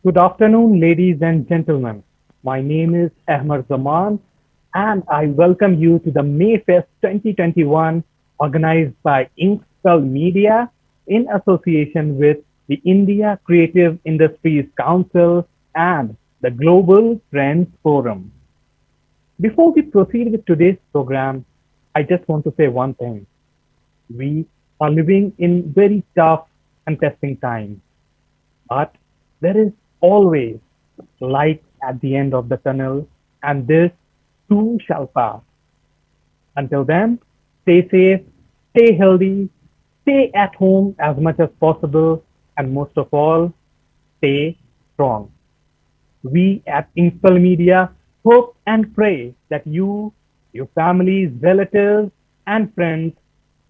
Good afternoon, ladies and gentlemen. My name is Ahmad Zaman, and I welcome you to the Mayfest 2021 organized by Inkspell Media in association with the India Creative Industries Council and the Global Trends Forum. Before we proceed with today's program, I just want to say one thing. We are living in very tough and testing times, but there is always light at the end of the tunnel, and this too shall pass. Until then, stay safe, stay healthy, stay at home as much as possible, and most of all, stay strong. We at Inkspell Media hope and pray that you, your families, relatives, and friends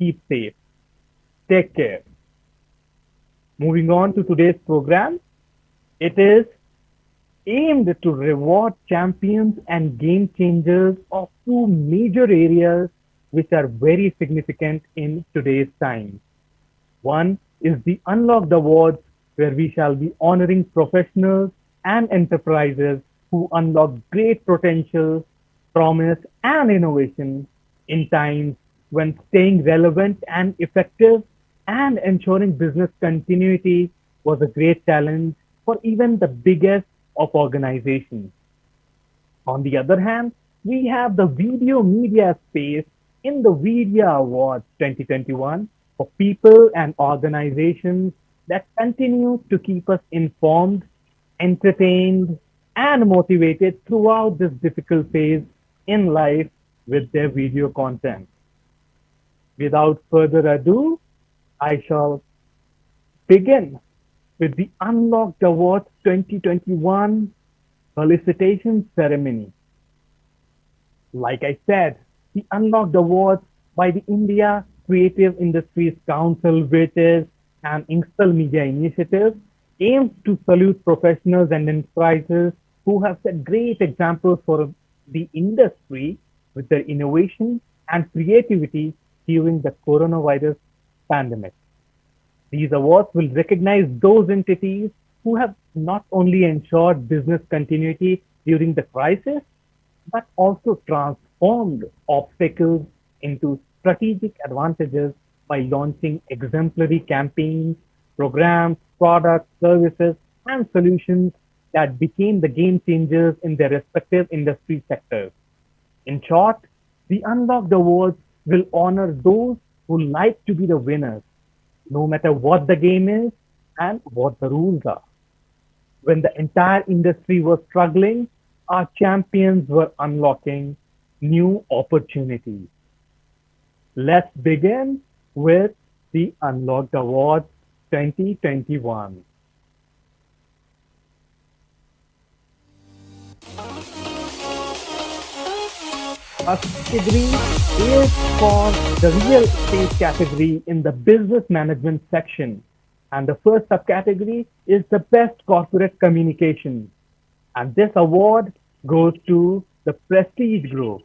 keep safe. Take care. Moving on to today's program, it is aimed to reward champions and game changers of two major areas which are very significant in today's time. One is the Unlocked Awards, where we shall be honoring professionals and enterprises who unlock great potential, promise, and innovation in times when staying relevant and effective and ensuring business continuity was a great challenge for even the biggest of organizations. On the other hand, we have the video media space in the vIDEA Awards 2021 for people and organizations that continue to keep us informed, entertained, and motivated throughout this difficult phase in life with their video content. Without further ado, I shall begin with the Unlocked Awards 2021 felicitation ceremony. Like I said, the Unlocked Awards by the India Creative Industries Council, which is an Inkspell Media initiative, aims to salute professionals and enterprises who have set great examples for the industry with their innovation and creativity during the coronavirus pandemic. These awards will recognize those entities who have not only ensured business continuity during the crisis, but also transformed obstacles into strategic advantages by launching exemplary campaigns, programs, products, services, and solutions that became the game changers in their respective industry sectors. In short, the Unlocked Awards will honor those who like to be the winners, no matter what the game is and what the rules are. When the entire industry was struggling, our champions were unlocking new opportunities. Let's begin with the Unlocked Awards 2021. A category is for the real estate category in the business management section. And the first subcategory is the best corporate communication. And this award goes to the Prestige Group.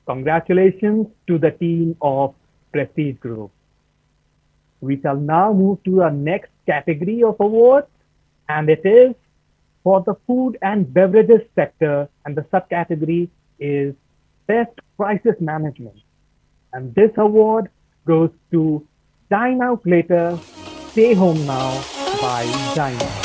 Congratulations to the team of Prestige Group. We shall now move to our next category of awards, and it is for the food and beverages sector, and the subcategory is Best Crisis Management. And this award goes to Dine Out Later, Stay Home Now by Dineout.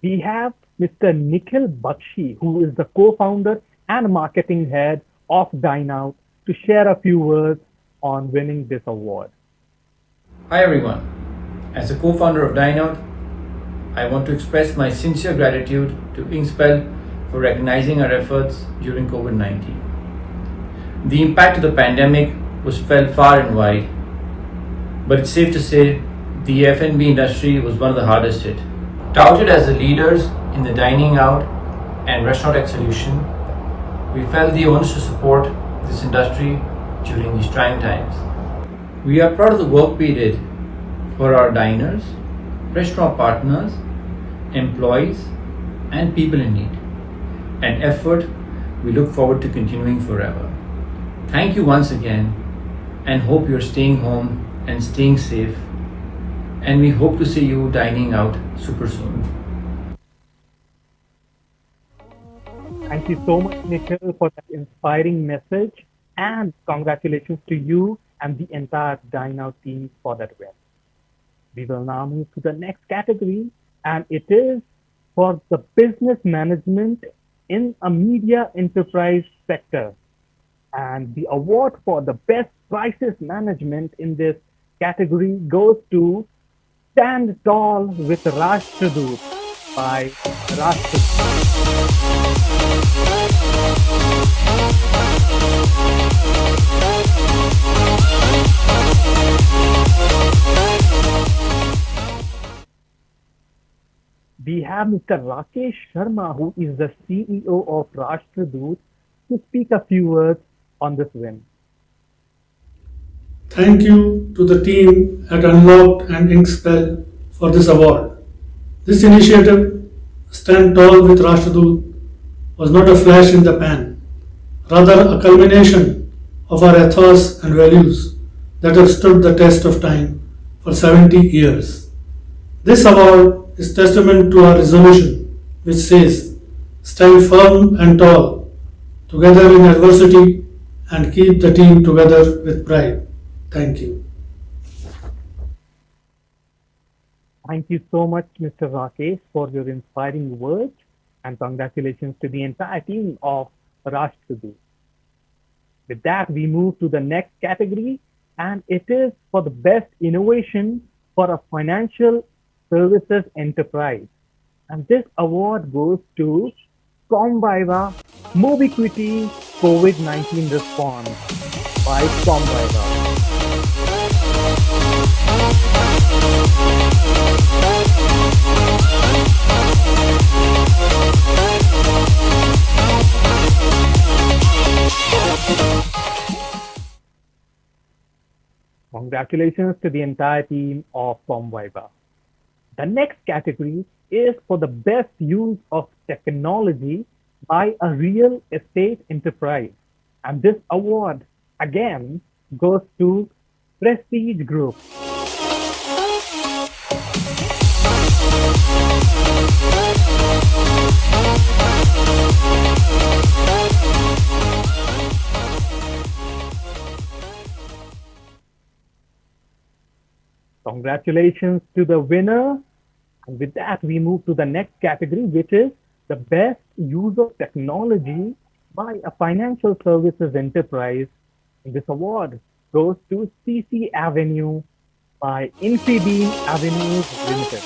We have Mr. Nikhil Bakshi, who is the co-founder and marketing head of Dineout, to share a few words on winning this award. Hi everyone. As a co-founder of Dineout, I want to express my sincere gratitude to Inkspell for recognizing our efforts during COVID-19. The impact of the pandemic was felt far and wide, but it's safe to say the F&B industry was one of the hardest hit. Touted as the leaders in the dining out and restaurant tech solution, we felt the onus to support this industry during these trying times. We are proud of the work we did for our diners, restaurant partners, employees, and people in need. An effort we look forward to continuing forever. Thank you once again, and hope you're staying home and staying safe. And we hope to see you dining out super soon. Thank you so much, Nikhil, for that inspiring message, and congratulations to you and the entire Dineout team for that win. We will now move to the next category, and it is for the business management in a media enterprise sector. And the award for the best crisis management in this category goes to Stand Tall with Rashtradoot by Rashtradoot. We have Mr. Rakesh Sharma, who is the CEO of Rashtradoot, to speak a few words on this win. Thank you to the team at Unlocked and Inkspell for this award. This initiative, Stand Tall with Rashtradoot, was not a flash in the pan, rather a culmination of our ethos and values that have stood the test of time for 70 years. This award is testament to our resolution, which says, stand firm and tall, together in adversity, and keep the team together with pride. Thank you. Thank you so much, Mr. Rakesh, for your inspiring words, and congratulations to the entire team of Rashtradoot. With that, we move to the next category, and it is for the best innovation for a financial services enterprise. And this award goes to Comviva Mobiquity COVID-19 Response by Comviva. Congratulations to the entire team of Comviva. The next category is for the best use of technology by a real estate enterprise. And this award again goes to Prestige Group. Congratulations to the winner. And with that, we move to the next category, which is the best use of technology by a financial services enterprise. And this award goes to CC Avenue by Infibeam Avenues Limited.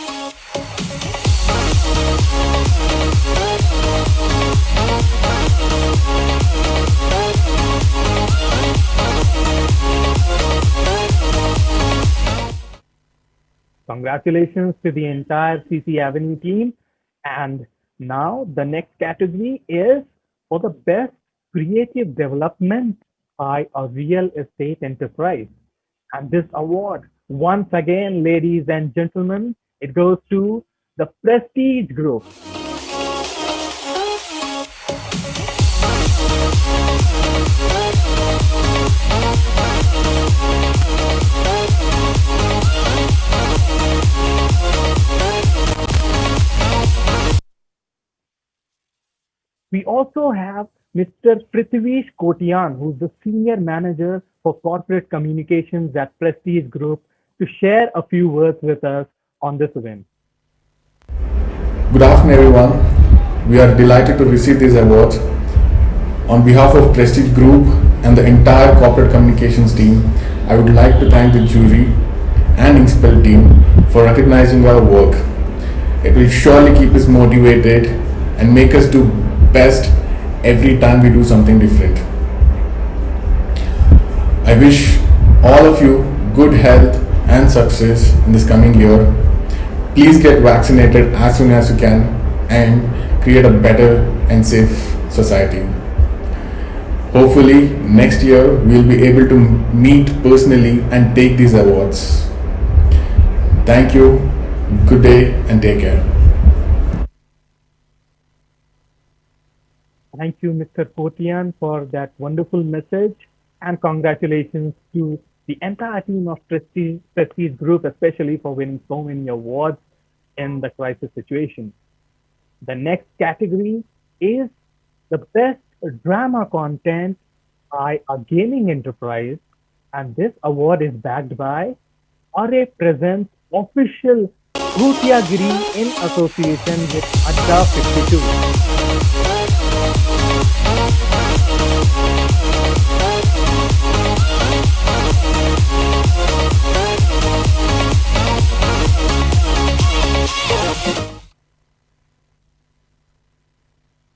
Congratulations to the entire CC Avenue team. And now the next category is for the best creative development by a real estate enterprise. And this award, once again, ladies and gentlemen, it goes to the Prestige Group. We also have Mr. Prithvish Kotian, who's the Senior Manager for Corporate Communications at Prestige Group, to share a few words with us on this event. Good afternoon, everyone. We are delighted to receive these awards. On behalf of Prestige Group and the entire corporate communications team, I would like to thank the jury and Inkspell team for recognizing our work. It will surely keep us motivated and make us do best every time we do something different. I wish all of you good health and success in this coming year. Please get vaccinated as soon as you can and create a better and safe society. Hopefully, next year we'll be able to meet personally and take these awards. Thank you, good day, and take care. Thank you, Mr. Kotian, for that wonderful message, and congratulations to the entire team of Prestige Group, especially for winning so many awards in the crisis situation. The next category is the best drama content by a gaming enterprise, and this award is backed by Array Presents official Bhutiagiri in association with Adda 52.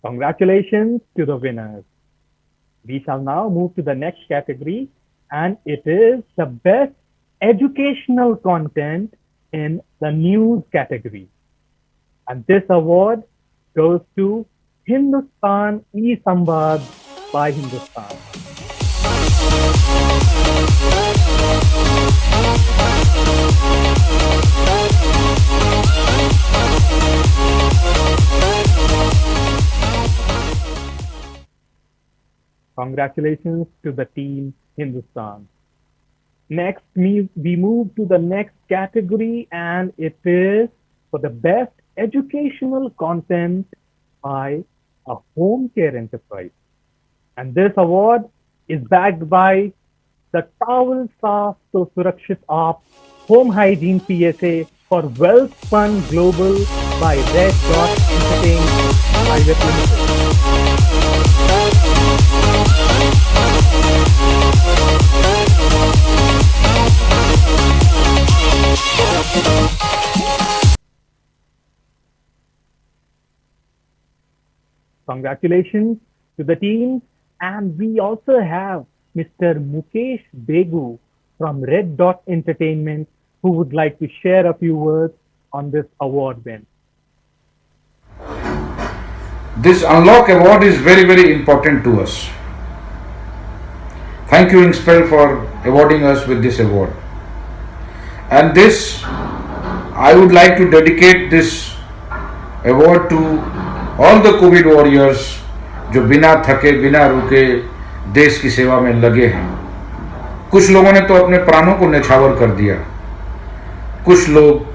Congratulations to the winners. We shall now move to the next category, and it is the best educational content in the news category. And this award goes to Hindustan E-Samvad by Hindustan. Congratulations to the team Hindustan. Next, we move to the next category, and it is for the best educational content by a home care enterprise. And this award is backed by the Towel Saaf to Surakshit Aap Home Hygiene PSA for Wealth Fund Global by Red Dot Entertainment Private Limited. Congratulations to the team, and we also have Mr. Mukesh Begu from Red Dot Entertainment who would like to share a few words on this award win. This Unlock Award is very, very important to us. Thank you, Inkspell, for awarding us with this award. And this, I would like to dedicate this award to all the COVID warriors जो बिना थके बिना रुके देश की सेवा में लगे हैं. कुछ लोगों ने तो अपने प्राणों को न्यौछावर कर दिया, कुछ लोग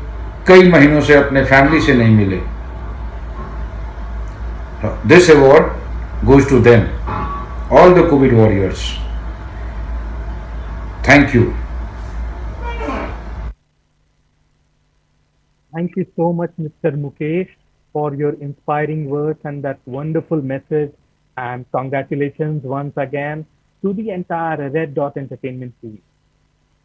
कई महीनों से अपने फैमिली से नहीं मिले. This award goes to them, all the COVID warriors. Thank you. Thank you so much, Mr. Mukesh, for your inspiring words and that wonderful message. And congratulations once again to the entire Red Dot Entertainment team.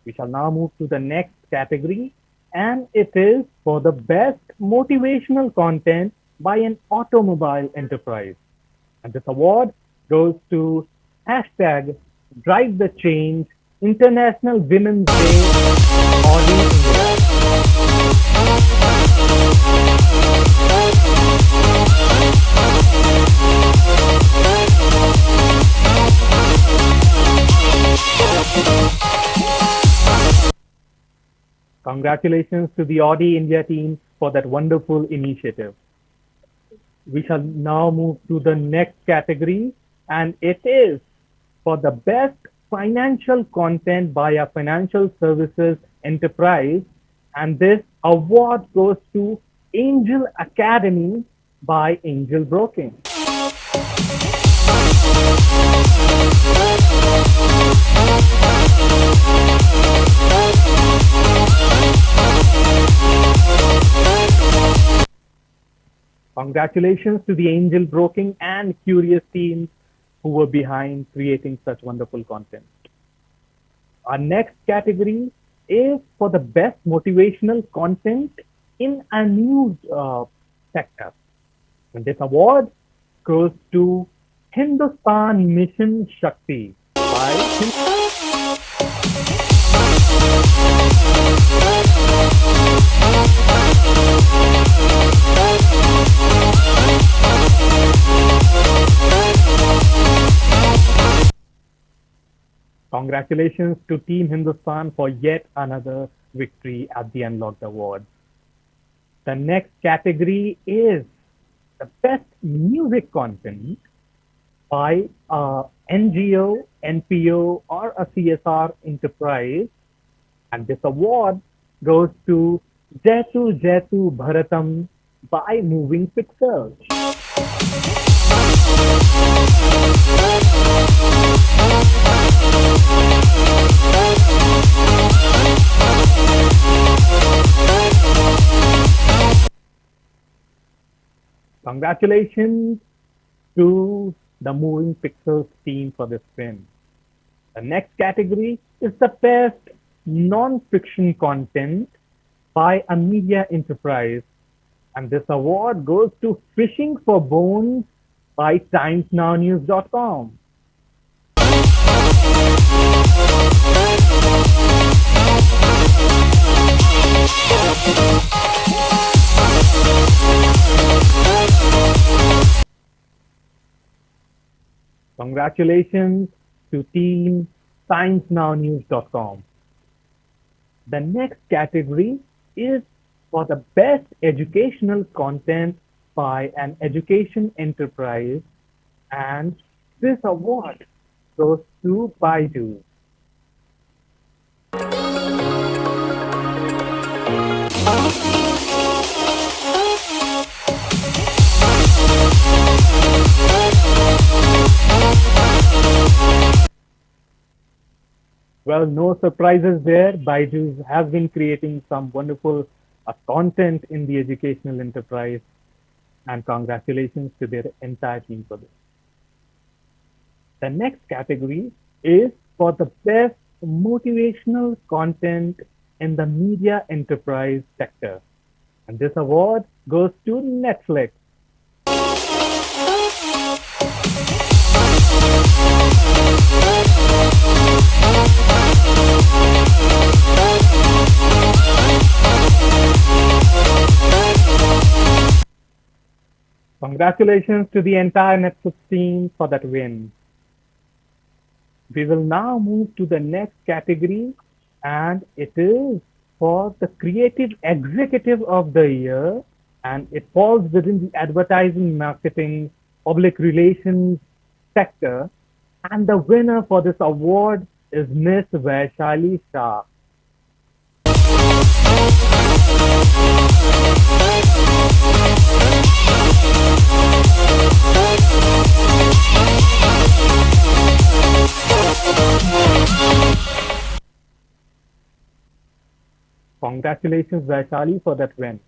We shall now move to the next category, and it is for the best motivational content by an automobile enterprise. And this award goes to hashtag Drive the Change International Women's Day Audi India. Congratulations to the Audi India team for that wonderful initiative. We shall now move to the next category, and it is for the best financial content by a financial services enterprise. And this award goes to Angel Academy by Angel Broking. Congratulations to the Angel Broking and Curious teams who were behind creating such wonderful content. Our next category is for the best motivational content in a news sector. And this award goes to Hindustan Mission Shakti by Congratulations to Team Hindustan for yet another victory at the Unlocked Award. The next category is the best music content by a NGO, NPO, or a CSR enterprise. And this award goes to Jetu Jetu Bharatam by Moving Pixels. Congratulations to the Moving Pixels team for this win. The next category is the best non-fiction content by a media enterprise. And this award goes to Fishing for Bones by timesnownews.com. Congratulations to Team timesnownews.com. The next category is for the best educational content by an education enterprise, and this award goes to Baidu. Well, no surprises there. Baidu has been creating some wonderful content in the educational enterprise, and congratulations to their entire team for this. The next category is for the best motivational content in the media enterprise sector, and this award goes to Netflix. Congratulations to the entire Netflix team for that win. We will now move to the next category, and it is for the Creative Executive of the Year, and it falls within the advertising, marketing, public relations sector. And the winner for this award is Miss Vaishali Shah. Congratulations, Vaishali, for that win.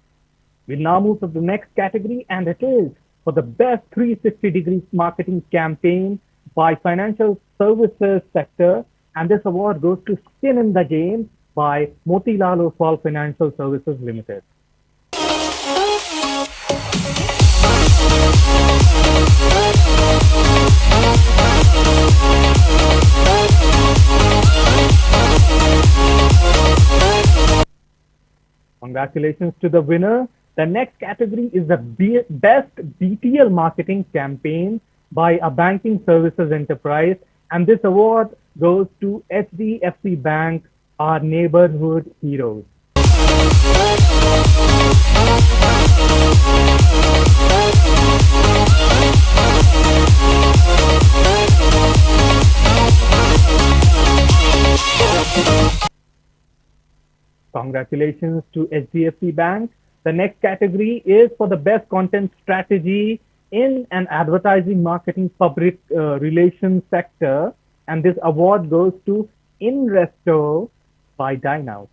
We'll now move to the next category, and it is for the best 360 degrees marketing campaign by financial services sector, and this award goes to Skin in the Game by Motilal Oswal Financial Services Limited. Congratulations to the winner. The next category is the best BTL marketing campaign by a banking services enterprise, and this award goes to HDFC Bank, our neighborhood heroes. Congratulations to HDFC Bank. The next category is for the best content strategy in an advertising, marketing, public relations sector, and this award goes to Inresto by Dineout.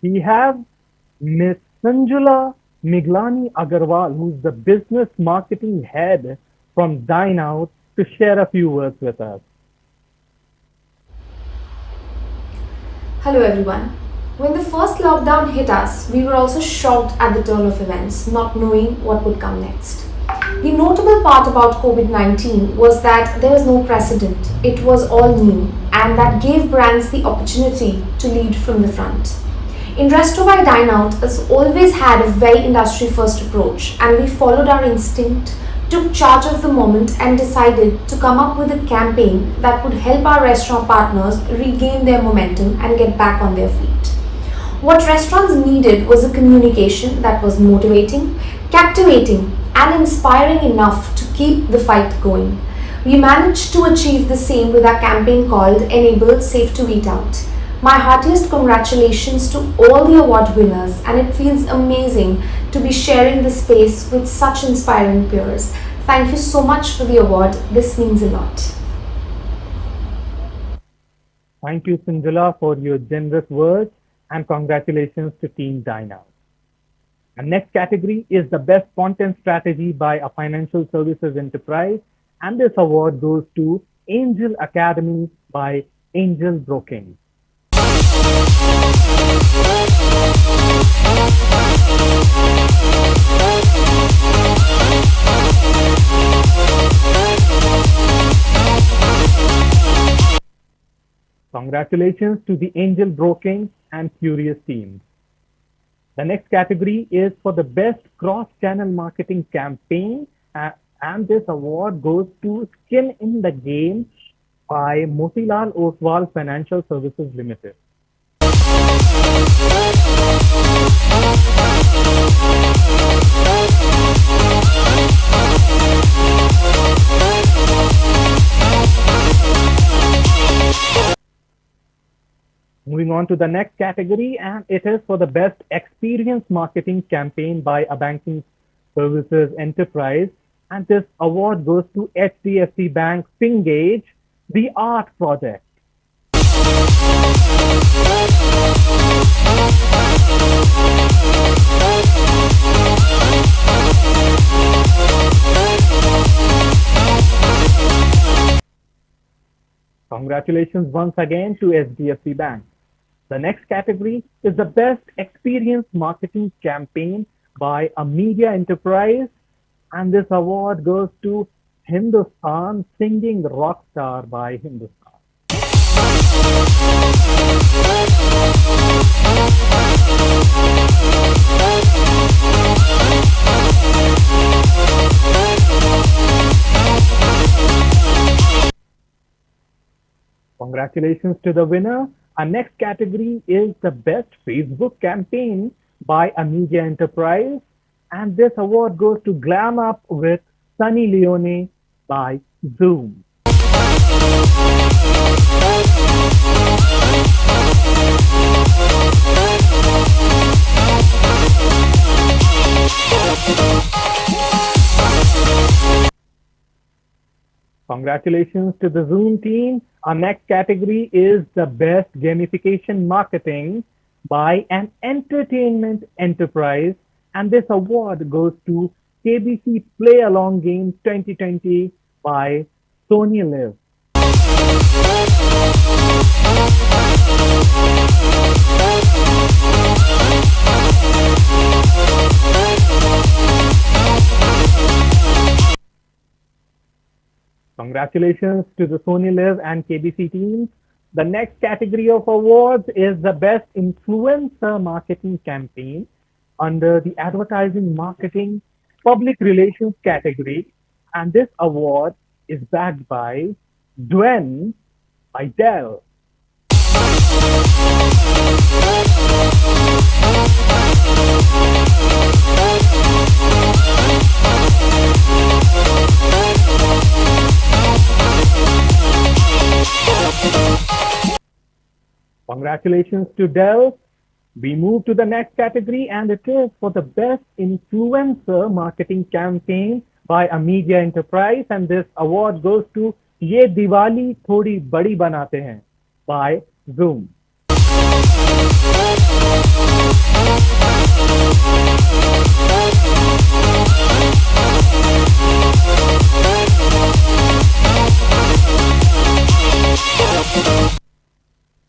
We have Miss Sanjula Miglani Agarwal, who's the business marketing head from Dineout, to share a few words with us. Hello everyone. When the first lockdown hit us, we were also shocked at the turn of events, not knowing what would come next. The notable part about COVID-19 was that there was no precedent. It was all new, and that gave brands the opportunity to lead from the front. In Resto by Dineout has always had a very industry-first approach, and we followed our instinct, took charge of the moment, and decided to come up with a campaign that would help our restaurant partners regain their momentum and get back on their feet. What restaurants needed was a communication that was motivating, captivating, and inspiring enough to keep the fight going. We managed to achieve the same with our campaign called Enable Safe to Eat Out. My heartiest congratulations to all the award winners, and it feels amazing to be sharing this space with such inspiring peers. Thank you so much for the award. This means a lot. Thank you, Sinjula, for your generous words, and congratulations to Team Dineout. The next category is the best content strategy by a financial services enterprise, and this award goes to Angel Academy by Angel Broking. Congratulations to the Angel Broking and Curious teams. The next category is for the best cross-channel marketing campaign, and this award goes to Skin in the Game by Motilal Oswal Financial Services Limited. Moving on to the next category, and it is for the best experience marketing campaign by a banking services enterprise, and this award goes to HDFC Bank Pingage, The Art Project. Congratulations once again to HDFC Bank. The next category is the best experience marketing campaign by a media enterprise, and this award goes to Hindustan Singing Rockstar by Hindustan. Congratulations to the winner. Our next category is the best Facebook campaign by a media enterprise, and this award goes to Glam Up with Sunny Leone by Zoom. Congratulations to the Zoom team. Our next category is the best gamification marketing by an entertainment enterprise, and this award goes to KBC Play Along Game 2020 by Sony Live. Congratulations to the Sony Live and KBC teams. The next category of awards is the best influencer marketing campaign under the advertising marketing public relations category, and this award is backed by Dwen by Dell. Congratulations to Dell. We move to the next category, and it is for the best influencer marketing campaign by a media enterprise, and this award goes to Ye Diwali Thodi Badi Banate Hain by Zoom.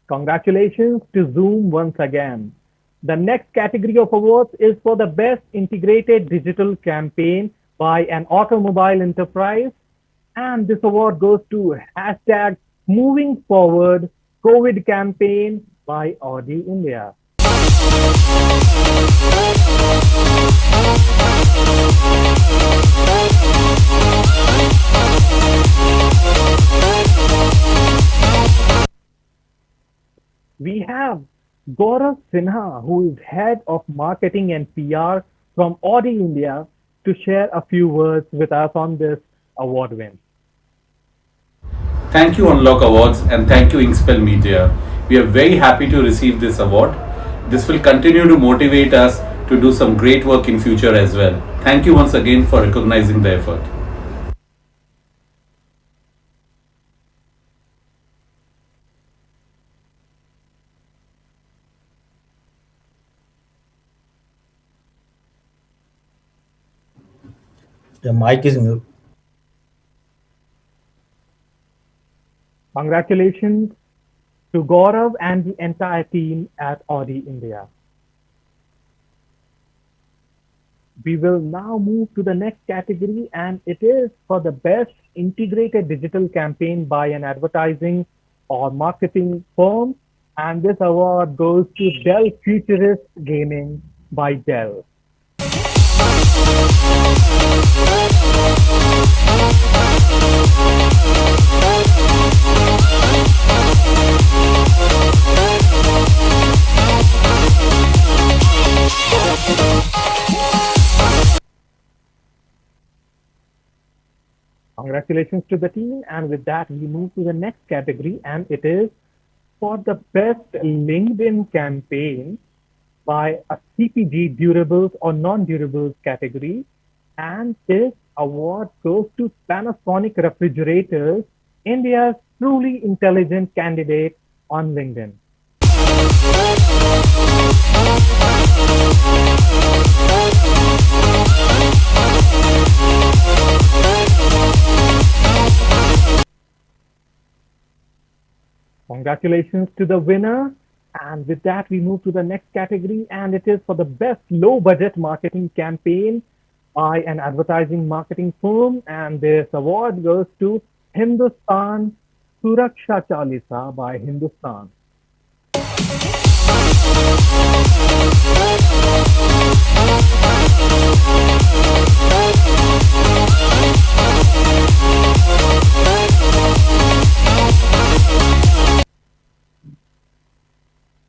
Congratulations to Zoom once again. The next category of awards is for the best integrated digital campaign by an automobile enterprise. And this award goes to hashtag Moving Forward COVID campaign by Audi India. We have Gaurav Sinha, who is head of marketing and PR from Audi India, to share a few words with us on this award win. Thank you Unlock Awards and thank you Inkspell Media. We are very happy to receive this award. This will continue to motivate us to do some great work in future as well. Thank you once again for recognizing the effort. The mic is mute. Congratulations to Gaurav and the entire team at Audi India. We will now move to the next category, and it is for the best integrated digital campaign by an advertising or marketing firm. And this award goes to Dell Futurist Gaming by Dell. Congratulations to the team, and with that we move to the next category, and it is for the best LinkedIn campaign by a CPG durables or non-durables category, and this award goes to Panasonic Refrigerators, India's truly intelligent candidate on LinkedIn. Congratulations to the winner. And with that, we move to the next category, and it is for the best low budget marketing campaign by an advertising marketing firm. And this award goes to Hindustan Suraksha Chalisa by Hindustan.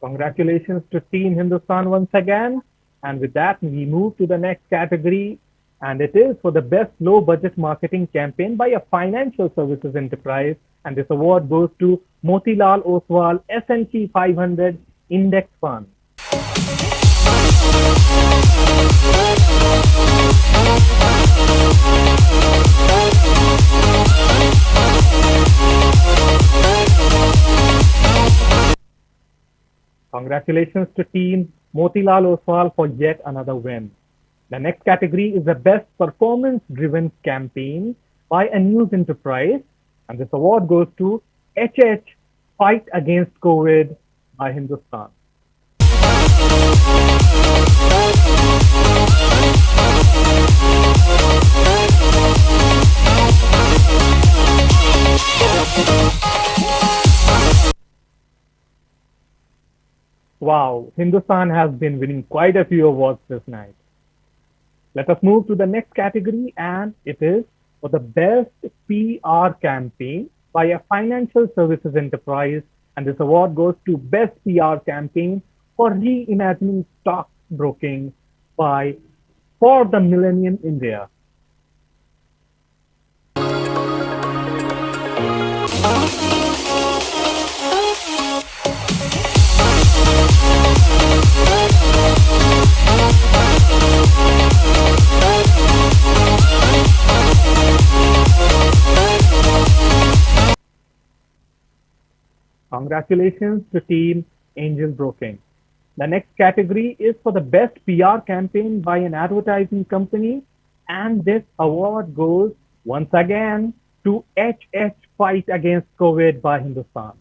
Congratulations to Team Hindustan once again. And with that, we move to the next category, and it is for the best low budget marketing campaign by a financial services enterprise. And this award goes to Motilal Oswal S&P 500 Index Fund. Congratulations to Team Motilal Oswal for yet another win. The next category is the best performance-driven campaign by a news enterprise, and this award goes to HH Fight Against COVID by Hindustan. Wow, Hindustan has been winning quite a few awards this night. Let us move to the next category, and it is for the best PR campaign by a financial services enterprise, and this award goes to best PR campaign for reimagining stock broking by For the Millennium India. Congratulations to Team Angel Broking. The next category is for the best PR campaign by an advertising company, and this award goes once again to HH Fight Against COVID by Hindustan.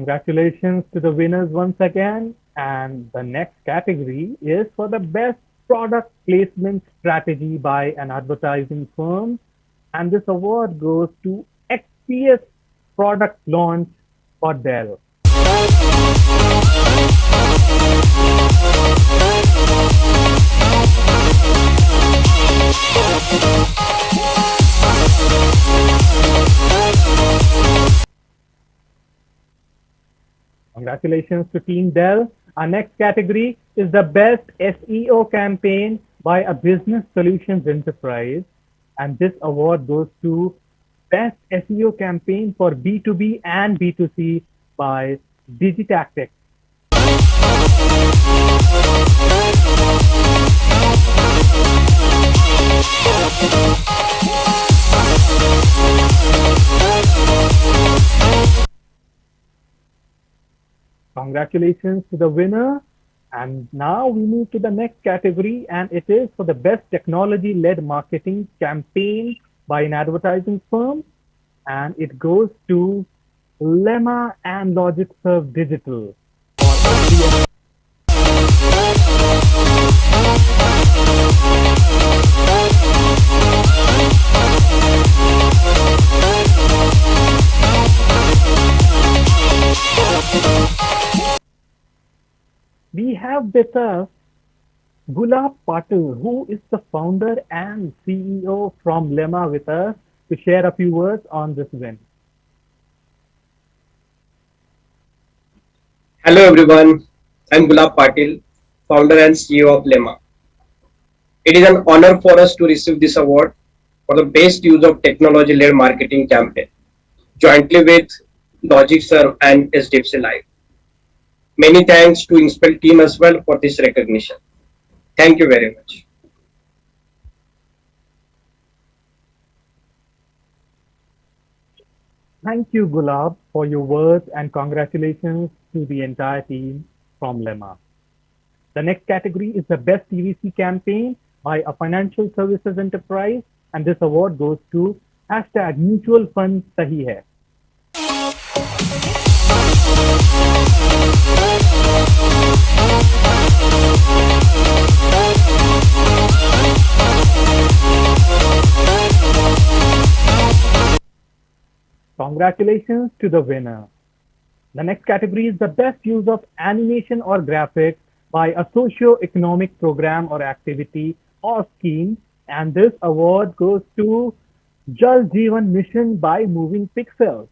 Congratulations to the winners once again. And the next category is for the best product placement strategy by an advertising firm. And this award goes to XPS product launch for Dell. Congratulations to Team Dell. Our next category is the best SEO campaign by a business solutions enterprise. And this award goes to best SEO campaign for B2B and B2C by Digi. Congratulations to the winner. And now we move to the next category, and it is for the best technology-led marketing campaign by an advertising firm. And it goes to Lemma and LogicServe Digital. We have with us Gulab Patil, who is the founder and CEO from Lemma, with us to share a few words on this win. Hello everyone, I'm Gulab Patil, founder and CEO of Lemma. It is an honor for us to receive this award for the best use of technology-led marketing campaign, jointly with LogicServe and SDFC Live. Many thanks to Inkspell team as well for this recognition. Thank you very much. Thank you, Gulab, for your words, and congratulations to the entire team from Lemma. The next category is the best TVC campaign by a financial services enterprise, and this award goes to #mutual fund sahi hai. Congratulations to the winner. The next category is the best use of animation or graphics by a socio-economic program or activity or scheme, and this award goes to Jal Jeevan Mission by Moving Pixels.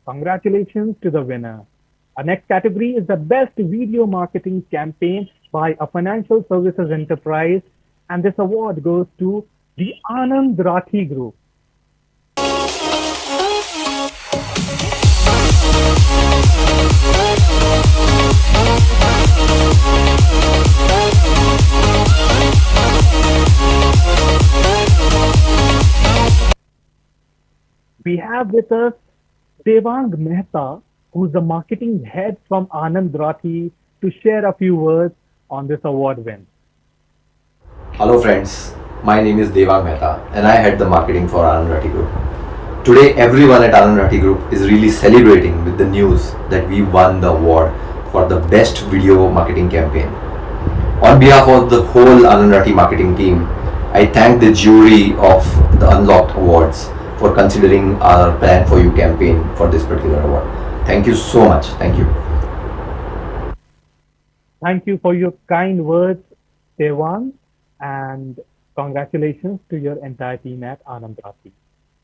Congratulations to the winner. Our next category is the best video marketing campaign by a financial services enterprise, and this award goes to the Anand Rathi Group. We have with us Devang Mehta, who's the marketing head from Anand Rathi, to share a few words on this award win. Hello friends, my name is Devang Mehta and I head the marketing for Anand Rathi Group. Today everyone at Anand Rathi Group is really celebrating with the news that we won the award for the best video marketing campaign. On behalf of the whole Anand Rathi marketing team, I thank the jury of the Unlocked Awards for considering our Plan For You campaign for this particular award. Thank you so much. Thank you. Thank you for your kind words, Devang, and congratulations to your entire team at Anand Rathi.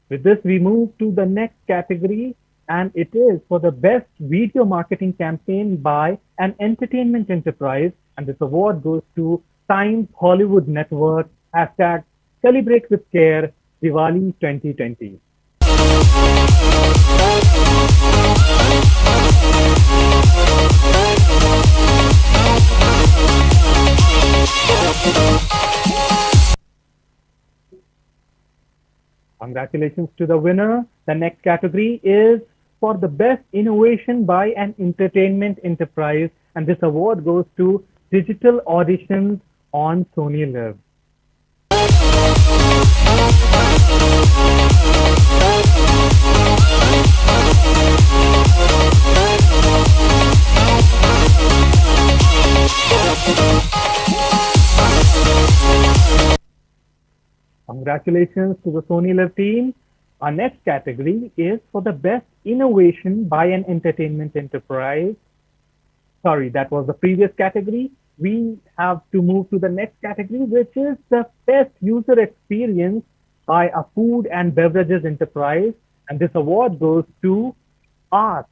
With this, we move to the next category, and it is for the best video marketing campaign by an entertainment enterprise, and this award goes to Times Hollywood Network, #Celebrate with Care, Diwali 2020. Congratulations to the winner. The next category is for the best innovation by an entertainment enterprise, and this award goes to Digital Auditions on Sony Live. Congratulations to the Sony Live team. Our next category is for the best innovation by an entertainment enterprise. Sorry, that was the previous category. We have to move to the next category, which is the best user experience by a food and beverages enterprise. And this award goes to art.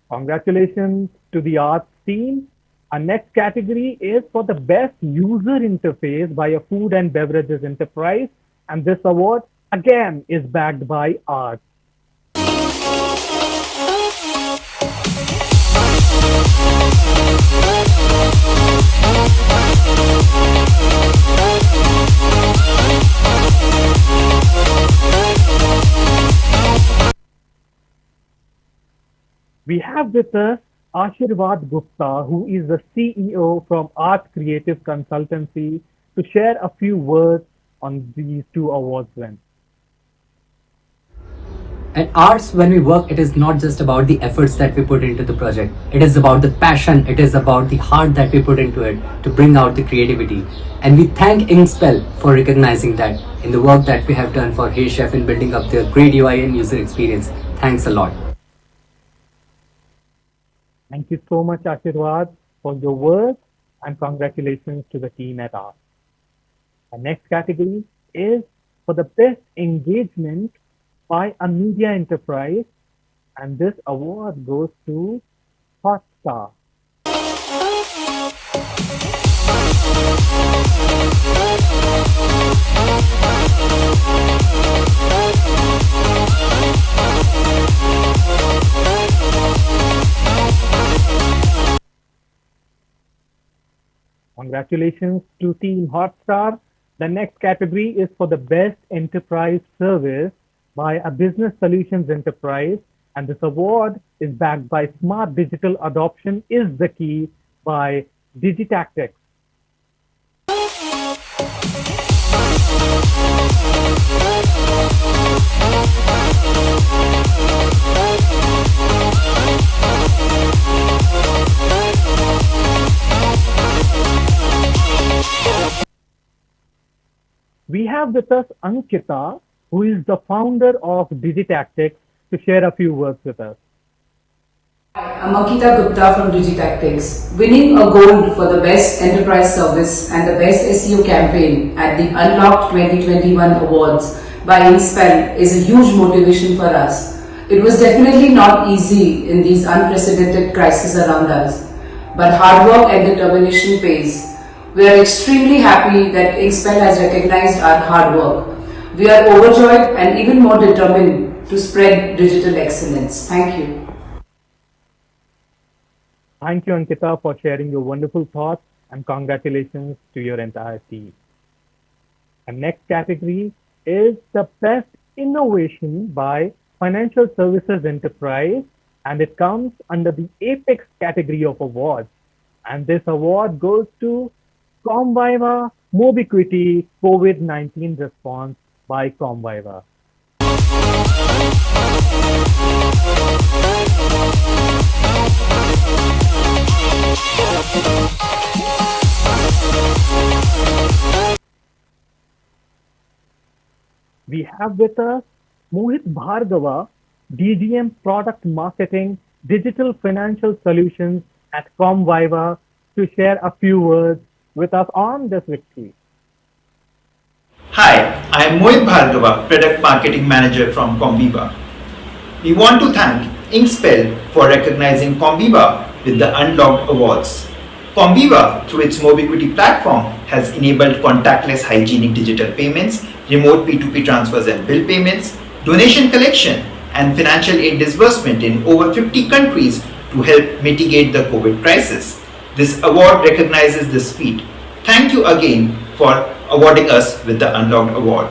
Congratulations to the arts team. Our next category is for the best user interface by a food and beverages enterprise. And this award again is backed by art. We have with us Ashirvad Gupta, who is the CEO from Art Creative Consultancy, to share a few words on these two awards wins. At Arts, when we work, it is not just about the efforts that we put into the project. It is about the passion, it is about the heart that we put into it to bring out the creativity. And we thank Inkspell for recognizing that in the work that we have done for Hey Chef in building up their great UI and user experience. Thanks a lot. Thank you so much, Ashirvad, for your words, and congratulations to the team at Art. The next category is for the best engagement by a media enterprise, and this award goes to Hotstar. Congratulations to Team Hotstar. The next category is for the best enterprise service by a business solutions enterprise, and this award is backed by Smart Digital Adoption is the Key by Digi. We have with us Ankita, who is the founder of Digi, to share a few words with us. I'm Ankita Gupta from Digi. Winning a gold for the best enterprise service and the best SEO campaign at the Unlocked 2021 Awards by Inkspell is a huge motivation for us. It was definitely not easy in these unprecedented crises around us, but hard work and determination pays. We are extremely happy that Inkspell has recognized our hard work. We are overjoyed and even more determined to spread digital excellence. Thank you. Thank you, Ankita, for sharing your wonderful thoughts, and congratulations to your entire team. The next category is the best innovation by financial services enterprise, and it comes under the Apex category of awards. And this award goes to Comviva Mobiquity COVID-19 response by Comviva. We have with us Mohit Bhargava, DGM Product Marketing, Digital Financial Solutions at Comviva, to share a few words with us on this victory. Hi, I am Mohit Bhargava, Product Marketing Manager from Comviva. We want to thank Inkspell for recognizing Comviva with the Unlocked Awards. Comviva, through its Mobiquity platform, has enabled contactless hygienic digital payments, remote P2P transfers and bill payments, donation collection, and financial aid disbursement in over 50 countries to help mitigate the COVID crisis. This award recognizes this feat. Thank you again for awarding us with the Unlocked Award.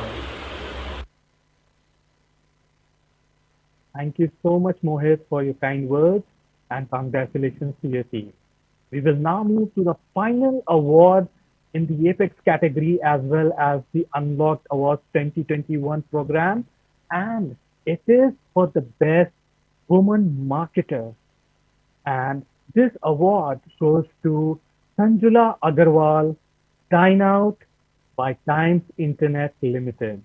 Thank you so much, Mohit, for your kind words and congratulations to your team. We will now move to the final award in the Apex category as well as the Unlocked Awards 2021 program. And it is for the best woman marketer. And this award goes to Sanjula Agarwal, Dineout by Times Internet Limited.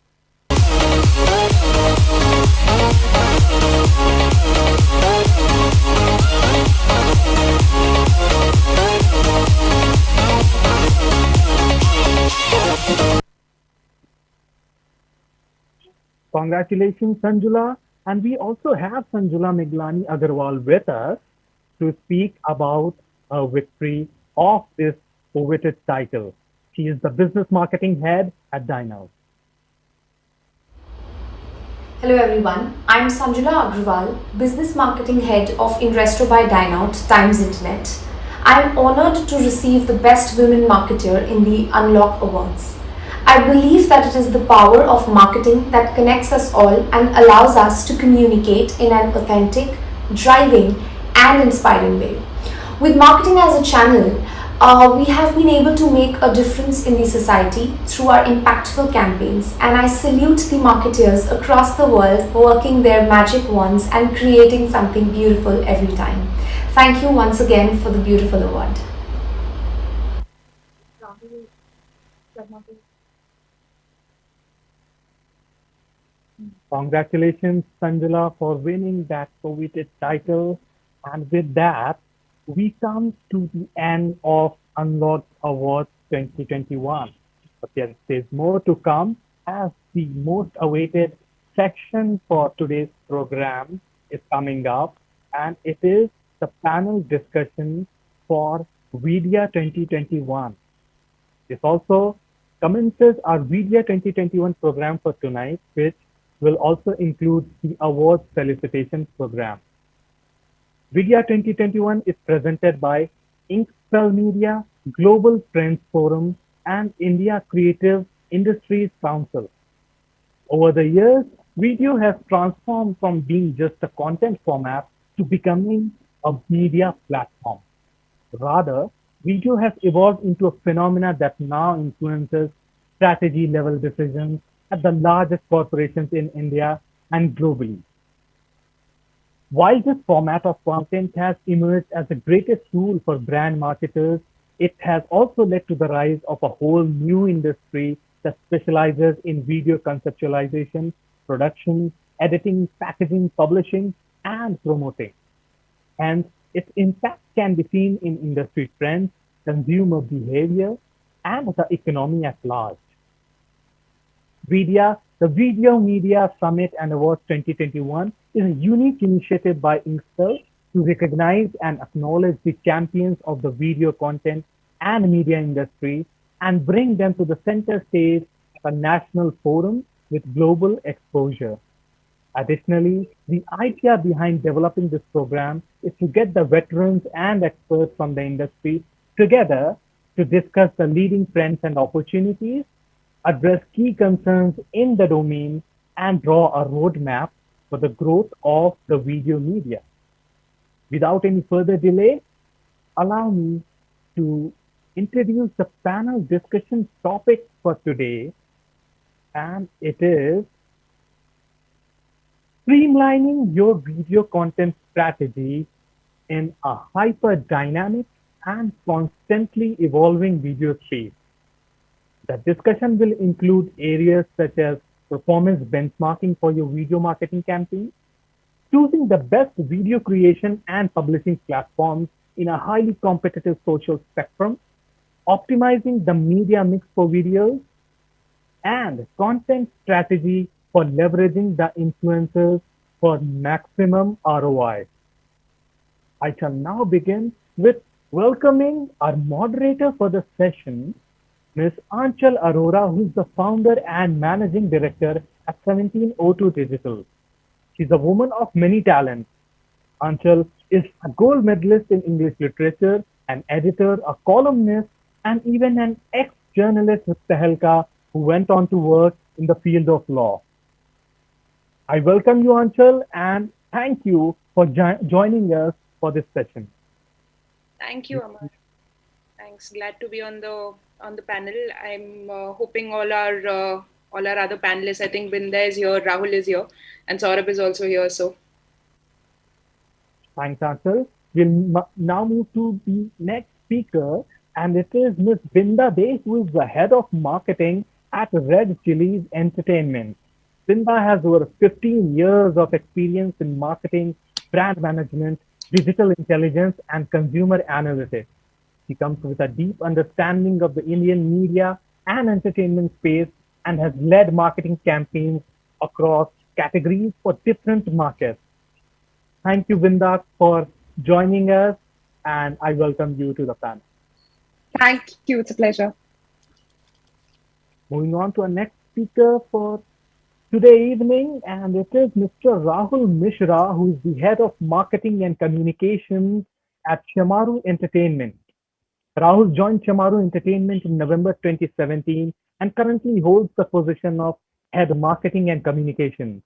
Congratulations, Sanjula. And we also have Sanjula Miglani Agarwal with us to speak about her victory of this coveted title. She is the business marketing head at Dineout. Hello everyone, I'm Sanjula Agrawal, Business Marketing Head of Inresto by Dineout, Times Internet. I'm honored to receive the Best Women Marketer in the Unlock Awards. I believe that it is the power of marketing that connects us all and allows us to communicate in an authentic, driving, and inspiring way. With marketing as a channel, we have been able to make a difference in the society through our impactful campaigns, and I salute the marketeers across the world working their magic wands and creating something beautiful every time. Thank you once again for the beautiful award. Congratulations, Sanjula, for winning that coveted title. And with that, we come to the end of Unlocked Awards 2021. But there's more to come as the most awaited section for today's program is coming up, and it is the panel discussion for vIDEA 2021. This also commences our vIDEA 2021 program for tonight, which will also include the awards felicitation program. vIDEA 2021 is presented by Inkspell Media, Global Trends Forum, and India Creative Industries Council. Over the years, video has transformed from being just a content format to becoming a media platform. Rather, video has evolved into a phenomena that now influences strategy level decisions at the largest corporations in India and globally. While this format of content has emerged as the greatest tool for brand marketers, it has also led to the rise of a whole new industry that specializes in video conceptualization, production, editing, packaging, publishing, and promoting. Hence, its impact can be seen in industry trends, consumer behavior, and the economy at large. vIDEA, the Video Media Summit and Awards 2021, is a unique initiative by Inkspell to recognize and acknowledge the champions of the video content and media industry and bring them to the center stage of a national forum with global exposure. Additionally, the idea behind developing this program is to get the veterans and experts from the industry together to discuss the leading trends and opportunities, address key concerns in the domain, and draw a roadmap for the growth of the video media. Without any further delay, allow me to introduce the panel discussion topic for today, and it is streamlining your video content strategy in a hyper-dynamic and constantly evolving video space. The discussion will include areas such as performance benchmarking for your video marketing campaign, choosing the best video creation and publishing platforms in a highly competitive social spectrum, optimizing the media mix for videos, and content strategy for leveraging the influencers for maximum ROI. I shall now begin with welcoming our moderator for the session, Ms. Aanchal Arora, who is the founder and managing director at 1702 Digital. She's a woman of many talents. Anchal is a gold medalist in English literature, an editor, a columnist, and even an ex-journalist with Tehelka who went on to work in the field of law. I welcome you, Anchal, and thank you for joining us for this session. Thank you, Amar. Thanks. Glad to be on the panel. I'm hoping all our other panelists. I think Binda is here, Rahul is here, and Saurabh is also here. So Thanks, Anchal. We'll now move to the next speaker, and it is Ms. Binda De, who is the head of marketing at Red Chillies Entertainment. Binda has over 15 years of experience in marketing, brand management, digital intelligence, and consumer analytics. She comes with a deep understanding of the Indian media and entertainment space and has led marketing campaigns across categories for different markets. Thank you, Binda, for joining us, and I welcome you to the panel. Thank you. It's a pleasure. Moving on to our next speaker for today evening, and it is Mr. Rahul Mishra, who is the head of marketing and communications at Shamaru Entertainment. Rahul joined Shamaru Entertainment in November 2017 and currently holds the position of head marketing and communications.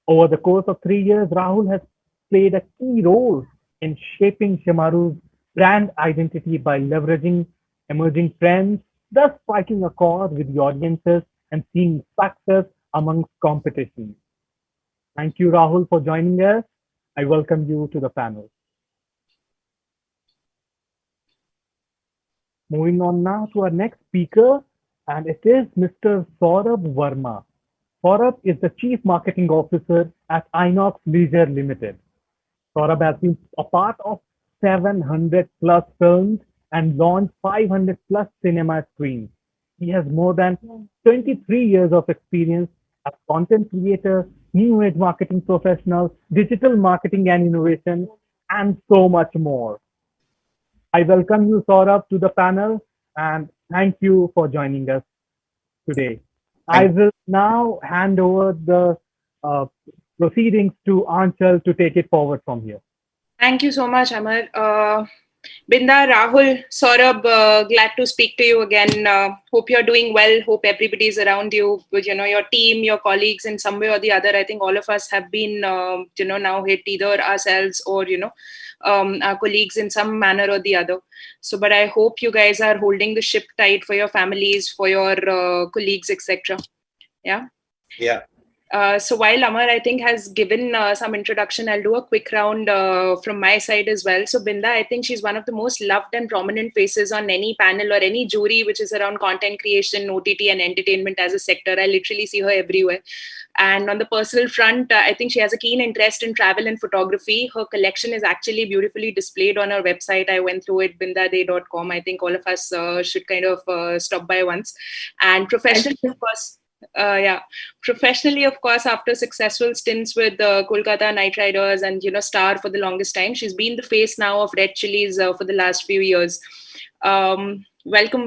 Over the course of 3 years, Rahul has played a key role in shaping Shamaru's brand identity by leveraging emerging trends, thus striking a chord with the audiences and seeing success amongst competition. Thank you, Rahul, for joining us. I welcome you to the panel. Moving on now to our next speaker, and it is Mr. Saurabh Verma. Saurabh is the Chief Marketing Officer at Inox Leisure Limited. Saurabh has been a part of 700 plus films and launched 500 plus cinema screens. He has more than 23 years of experience as content creator, new age marketing professional, digital marketing and innovation, and so much more. I welcome you, Saurabh, to the panel, and thank you for joining us today. I will now hand over the proceedings to Anchal to take it forward from here. thank you so much, Amar. Binda, Rahul, Saurabh, glad to speak to you again. Hope you're doing well. Hope everybody's around you, your team, your colleagues in some way or the other. I think all of us have been, now hit either ourselves or, our colleagues in some manner or the other. So, but I hope you guys are holding the ship tight for your families, for your colleagues, etc. Yeah. Yeah. So while Amar, I think, has given some introduction, I'll do a quick round from my side as well. So Binda, I think she's one of the most loved and prominent faces on any panel or any jury which is around content creation, OTT and entertainment as a sector. I literally see her everywhere. And on the personal front, I think she has a keen interest in travel and photography. Her collection is actually beautifully displayed on her website. I went through it, bindade.com. I think all of us should kind of stop by once. And professionally, of course, professionally, of course, after successful stints with Kolkata Knight Riders and Star for the longest time, she's been the face now of Red Chillies for the last few years. Welcome,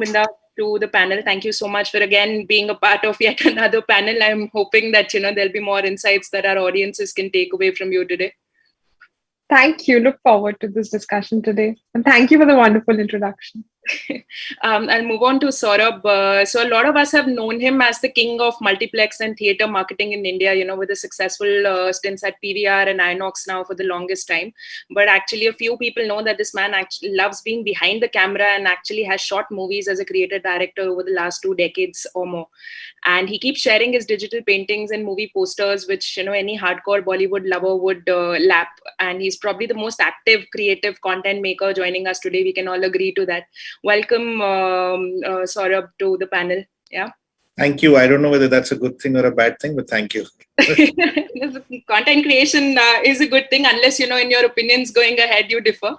Binda, to the panel. Thank you so much for again being a part of yet another panel. I'm hoping that there'll be more insights that our audiences can take away from you today. Thank you. Look forward to this discussion today. And thank you for the wonderful introduction. I'll move on to Saurabh. So a lot of us have known him as the king of multiplex and theatre marketing in India, with the successful stints at PVR and Inox now for the longest time. But actually, a few people know that this man actually loves being behind the camera and actually has shot movies as a creative director over the last 2 decades or more. And he keeps sharing his digital paintings and movie posters, which any hardcore Bollywood lover would lap. And he's probably the most active creative content maker joining us today. We can all agree to that. Welcome, Saurabh, to the panel. Yeah. Thank you. I don't know whether that's a good thing or a bad thing, but thank you. Content creation is a good thing, unless, in your opinions going ahead, you differ.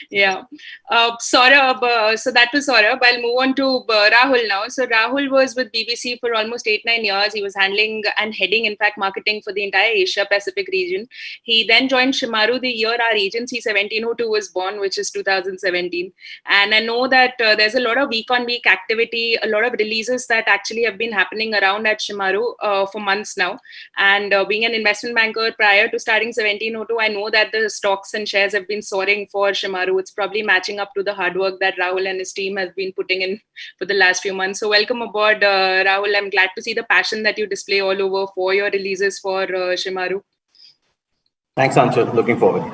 Yeah. Saurabh, so that was Saurabh. I'll move on to Rahul now. So Rahul was with BBC for almost 8-9 years. He was handling and heading, in fact, marketing for the entire Asia Pacific region. He then joined Shimaru the year our agency 1702 was born, which is 2017. And I know that there's a lot of week-on-week activity, a lot of releases that actually have been happening around at Shimaru for months now. And being an investment banker prior to starting 1702, I know that the stocks and shares have been soaring for Shimaru. It's probably matching up to the hard work that Rahul and his team have been putting in for the last few months. So welcome aboard, Rahul. I'm glad to see the passion that you display all over for your releases for Shimaru. Thanks, Anshul. Looking forward.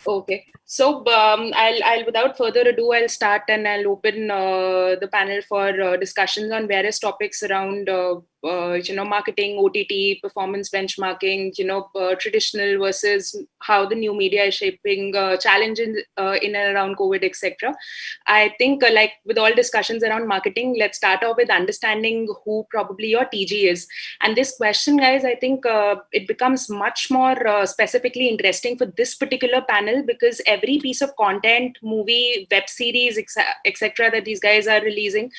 Okay, so I'll without further ado, I'll start and I'll open the panel for discussions on various topics around marketing, OTT, performance benchmarking, traditional versus how the new media is shaping challenges in and around COVID, etc. I think like with all discussions around marketing, let's start off with understanding who probably your TG is. And this question, guys, I think it becomes much more specifically interesting for this particular panel because every piece of content, movie, web series, etc. that these guys are releasing,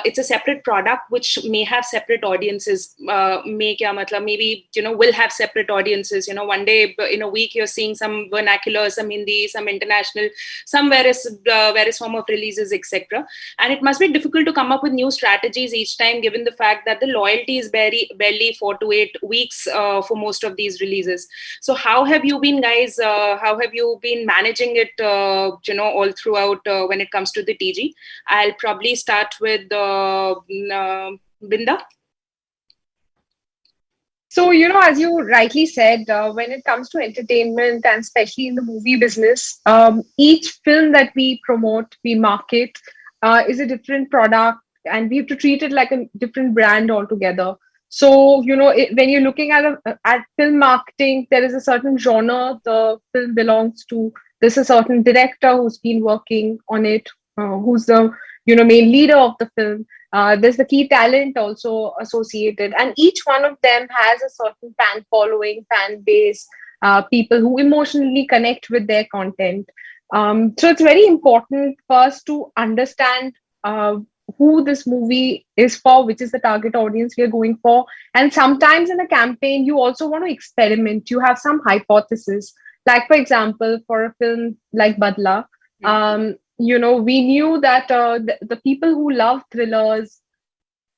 it's a separate product which may have separate audiences. Maybe will have separate audiences. One day in a week you're seeing some vernacular, some Hindi, some international, some various form of releases, etc. And it must be difficult to come up with new strategies each time, given the fact that the loyalty is barely 4 to 8 weeks for most of these releases. So how have you been, guys? How have you been managing it? All throughout when it comes to the TG. I'll probably start with Binda. So, as you rightly said, when it comes to entertainment and especially in the movie business, each film that we promote, we market is a different product and we have to treat it like a different brand altogether. So, when you're looking at film marketing, there is a certain genre the film belongs to. There's a certain director who's been working on it, who's the main leader of the film. There's the key talent also associated, and each one of them has a certain fan following, fan base, people who emotionally connect with their content. So it's very important for us to understand who this movie is for, which is the target audience we are going for. And sometimes in a campaign, you also want to experiment. You have some hypothesis. Like, for example, for a film like Badla, we knew that the people who love thrillers,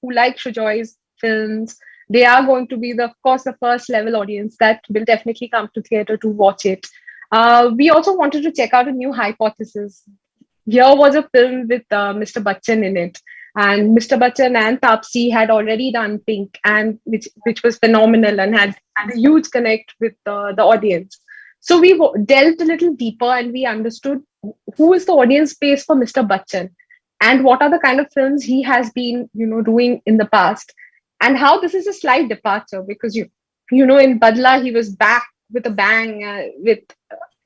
who like Shujoy's films, they are going to be, of course, the first level audience that will definitely come to theater to watch it. We also wanted to check out a new hypothesis. Here was a film with Mr. Bachchan in it. And Mr. Bachchan and Taapsee had already done Pink, and which was phenomenal and had a huge connect with the audience. So we delved a little deeper and we understood who is the audience base for Mr. Bachchan and what are the kind of films he has been, doing in the past, and how this is a slight departure because, in Badla, he was back with a bang with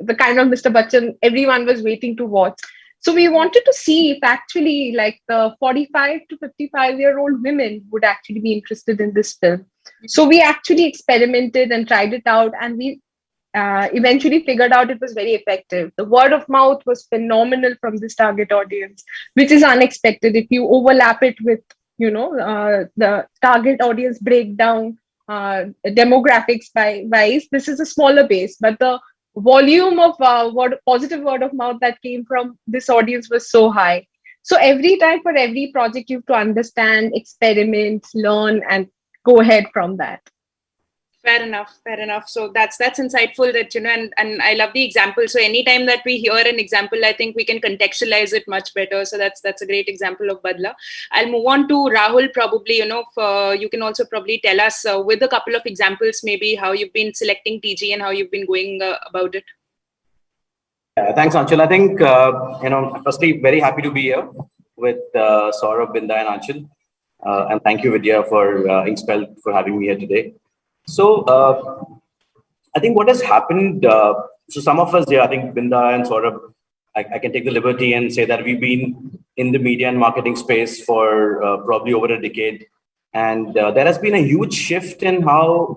the kind of Mr. Bachchan everyone was waiting to watch. So we wanted to see if actually like the 45 to 55-year-old women would actually be interested in this film. So we actually experimented and tried it out, and we eventually figured out it was very effective. The word of mouth was phenomenal from this target audience, which is unexpected. If you overlap it with, the target audience breakdown, demographics wise, this is a smaller base, but the volume of positive word of mouth that came from this audience was so high. So every time for every project, you have to understand, experiment, learn, and go ahead from that. Fair enough. So that's insightful that, and I love the example. So anytime that we hear an example, I think we can contextualize it much better. So that's a great example of Badla. I'll move on to Rahul probably, you can also probably tell us with a couple of examples, maybe how you've been selecting TG and how you've been going about it. Thanks, Anshul. I think, firstly, very happy to be here with Saurabh, Binda and Anshul. And thank you, vIDEA, for Inkspell for having me here today. So I think what has happened, so some of us here, I think Binda and Saurabh, I can take the liberty and say that we've been in the media and marketing space for probably over a decade. And there has been a huge shift in how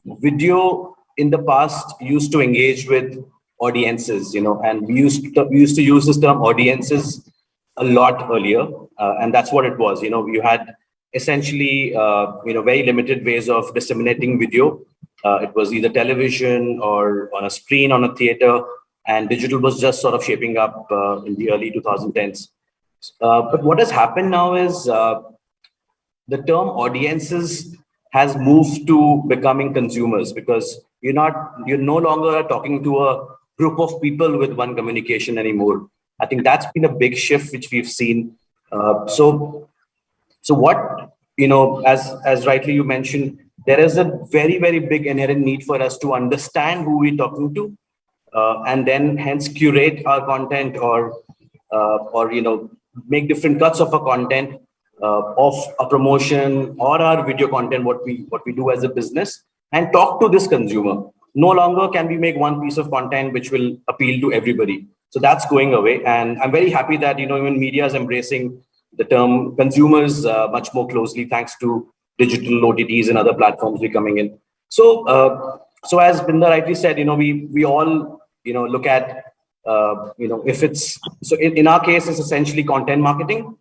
video in the past used to engage with audiences, and we used to use this term audiences a lot earlier, and that's what it was. You had essentially, very limited ways of disseminating video. It was either television or on a screen on a theater, and digital was just sort of shaping up in the early 2010s. But what has happened now is the term audiences has moved to becoming consumers, because you're no longer talking to a group of people with one communication anymore. I think that's been a big shift which we've seen. So what, as rightly you mentioned, there is a very, very big inherent need for us to understand who we're talking to, and then hence curate our content, or make different cuts of a content, of a promotion or our video content, what we do as a business, and talk to this consumer. No longer can we make one piece of content which will appeal to everybody. So that's going away, and I'm very happy that even media is embracing the term consumers much more closely, thanks to digital OTTs and other platforms coming in. So as Binda rightly said, we all look at if it's so in our case, it's essentially content marketing.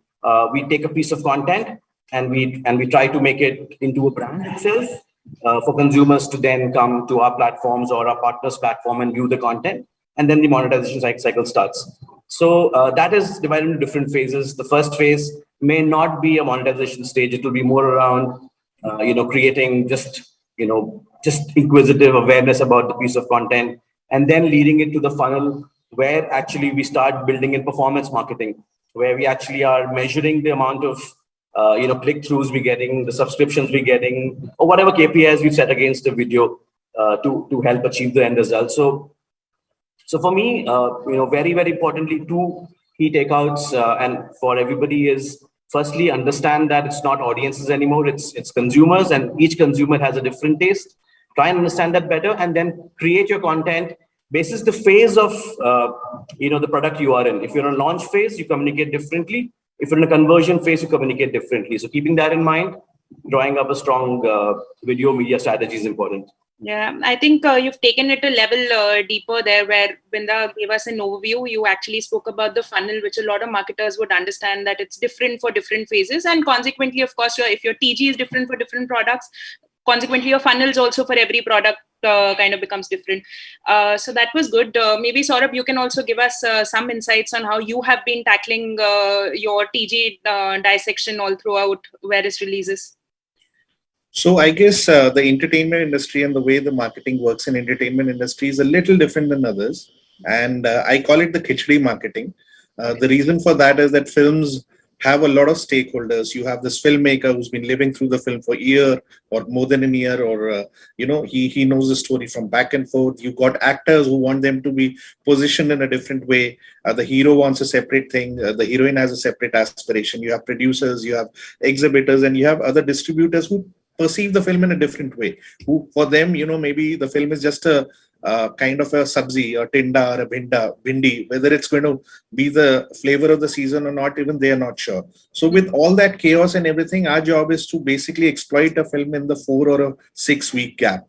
We take a piece of content and we try to make it into a brand itself, for consumers to then come to our platforms or our partners' platform and view the content, and then the monetization cycle starts. So that is divided into different phases. The first phase may not be a monetization stage; it will be more around creating just inquisitive awareness about the piece of content, and then leading it to the funnel where actually we start building in performance marketing, where we actually are measuring the amount of click-throughs we're getting, the subscriptions we're getting, or whatever KPIs we've set against the video to help achieve the end result. So for me, very, very importantly, two key takeouts and for everybody is, firstly, understand that it's not audiences anymore, it's consumers, and each consumer has a different taste. Try and understand that better, and then create your content basis the phase of the product you are in. If you're in a launch phase, you communicate differently. If you're in a conversion phase, you communicate differently. So keeping that in mind, drawing up a strong video media strategy is important. Yeah, I think you've taken it a level deeper there, where Binda gave us an overview. You actually spoke about the funnel, which a lot of marketers would understand that it's different for different phases. And consequently, of course, if your TG is different for different products, consequently, your funnels also for every product kind of becomes different. So that was good. Maybe Saurabh, you can also give us some insights on how you have been tackling your TG dissection all throughout various releases. So I guess the entertainment industry and the way the marketing works in entertainment industry is a little different than others. And I call it the khichdi marketing. The reason for that is that films have a lot of stakeholders. You have this filmmaker who's been living through the film for a year or more than a year, or he knows the story from back and forth. You've got actors who want them to be positioned in a different way. The hero wants a separate thing. The heroine has a separate aspiration. You have producers, you have exhibitors, and you have other distributors who perceive the film in a different way. Who, for them, maybe the film is just a kind of a sabzi or tinda or a bindi, whether it's going to be the flavor of the season or not, even they are not sure. So with all that chaos and everything, our job is to basically exploit a film in the 4 or a 6 week gap.